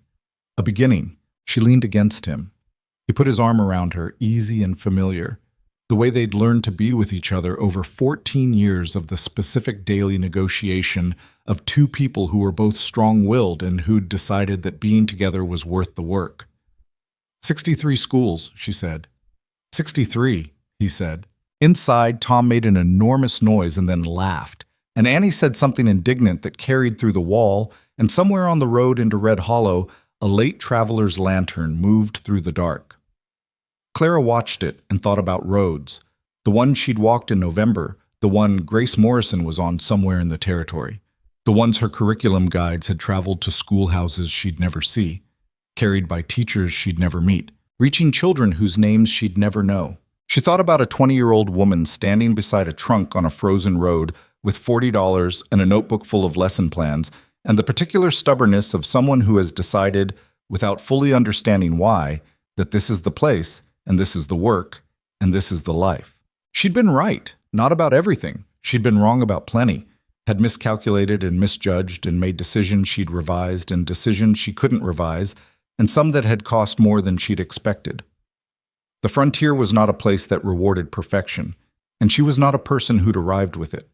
A beginning. She leaned against him. He put his arm around her, easy and familiar. The way they'd learned to be with each other over 14 years of the specific daily negotiation of two people who were both strong-willed and who'd decided that being together was worth the work. 63 schools, she said. 63, he said. Inside, Tom made an enormous noise and then laughed, and Annie said something indignant that carried through the wall, and somewhere on the road into Red Hollow, a late traveler's lantern moved through the dark. Clara watched it and thought about roads, the one she'd walked in November, the one Grace Morrison was on somewhere in the territory, the ones her curriculum guides had traveled to schoolhouses she'd never see, carried by teachers she'd never meet, reaching children whose names she'd never know. She thought about a 20-year-old woman standing beside a trunk on a frozen road with $40 and a notebook full of lesson plans, and the particular stubbornness of someone who has decided, without fully understanding why, that this is the place, and this is the work, and this is the life. She'd been right, not about everything. She'd been wrong about plenty, had miscalculated and misjudged and made decisions she'd revised and decisions she couldn't revise, and some that had cost more than she'd expected. The frontier was not a place that rewarded perfection, and she was not a person who'd arrived with it.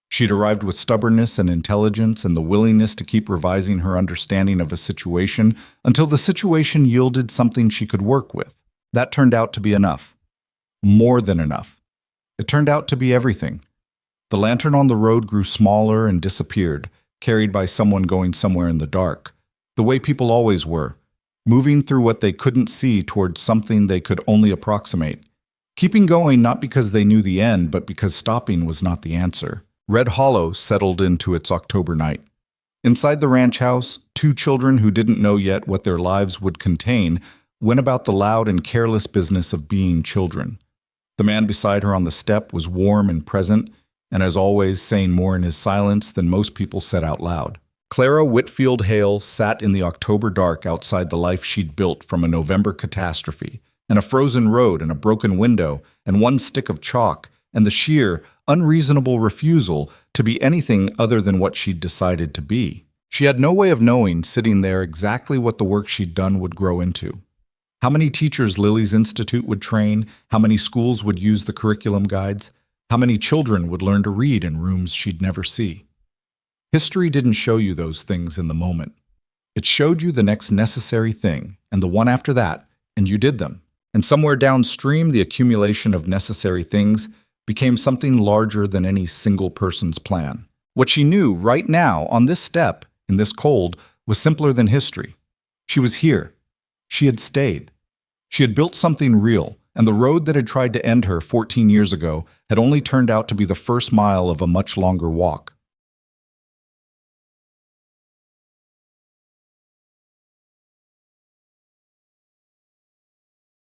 She'd arrived with stubbornness and intelligence and the willingness to keep revising her understanding of a situation until the situation yielded something she could work with. That turned out to be enough. More than enough. It turned out to be everything. The lantern on the road grew smaller and disappeared, carried by someone going somewhere in the dark, the way people always were, moving through what they couldn't see towards something they could only approximate, keeping going not because they knew the end, but because stopping was not the answer. Red Hollow settled into its October night. Inside the ranch house, two children who didn't know yet what their lives would contain went about the loud and careless business of being children. The man beside her on the step was warm and present, and as always saying more in his silence than most people said out loud. Clara Whitfield Hale sat in the October dark outside the life she'd built from a November catastrophe, and a frozen road and a broken window and one stick of chalk and the sheer, unreasonable refusal to be anything other than what she'd decided to be. She had no way of knowing, sitting there, exactly what the work she'd done would grow into. How many teachers Lily's Institute would train, how many schools would use the curriculum guides, how many children would learn to read in rooms she'd never see. History didn't show you those things in the moment. It showed you the next necessary thing, and the one after that, and you did them. And somewhere downstream, the accumulation of necessary things became something larger than any single person's plan. What she knew right now, on this step, in this cold, was simpler than history. She was here. She had stayed. She had built something real, and the road that had tried to end her 14 years ago had only turned out to be the first mile of a much longer walk.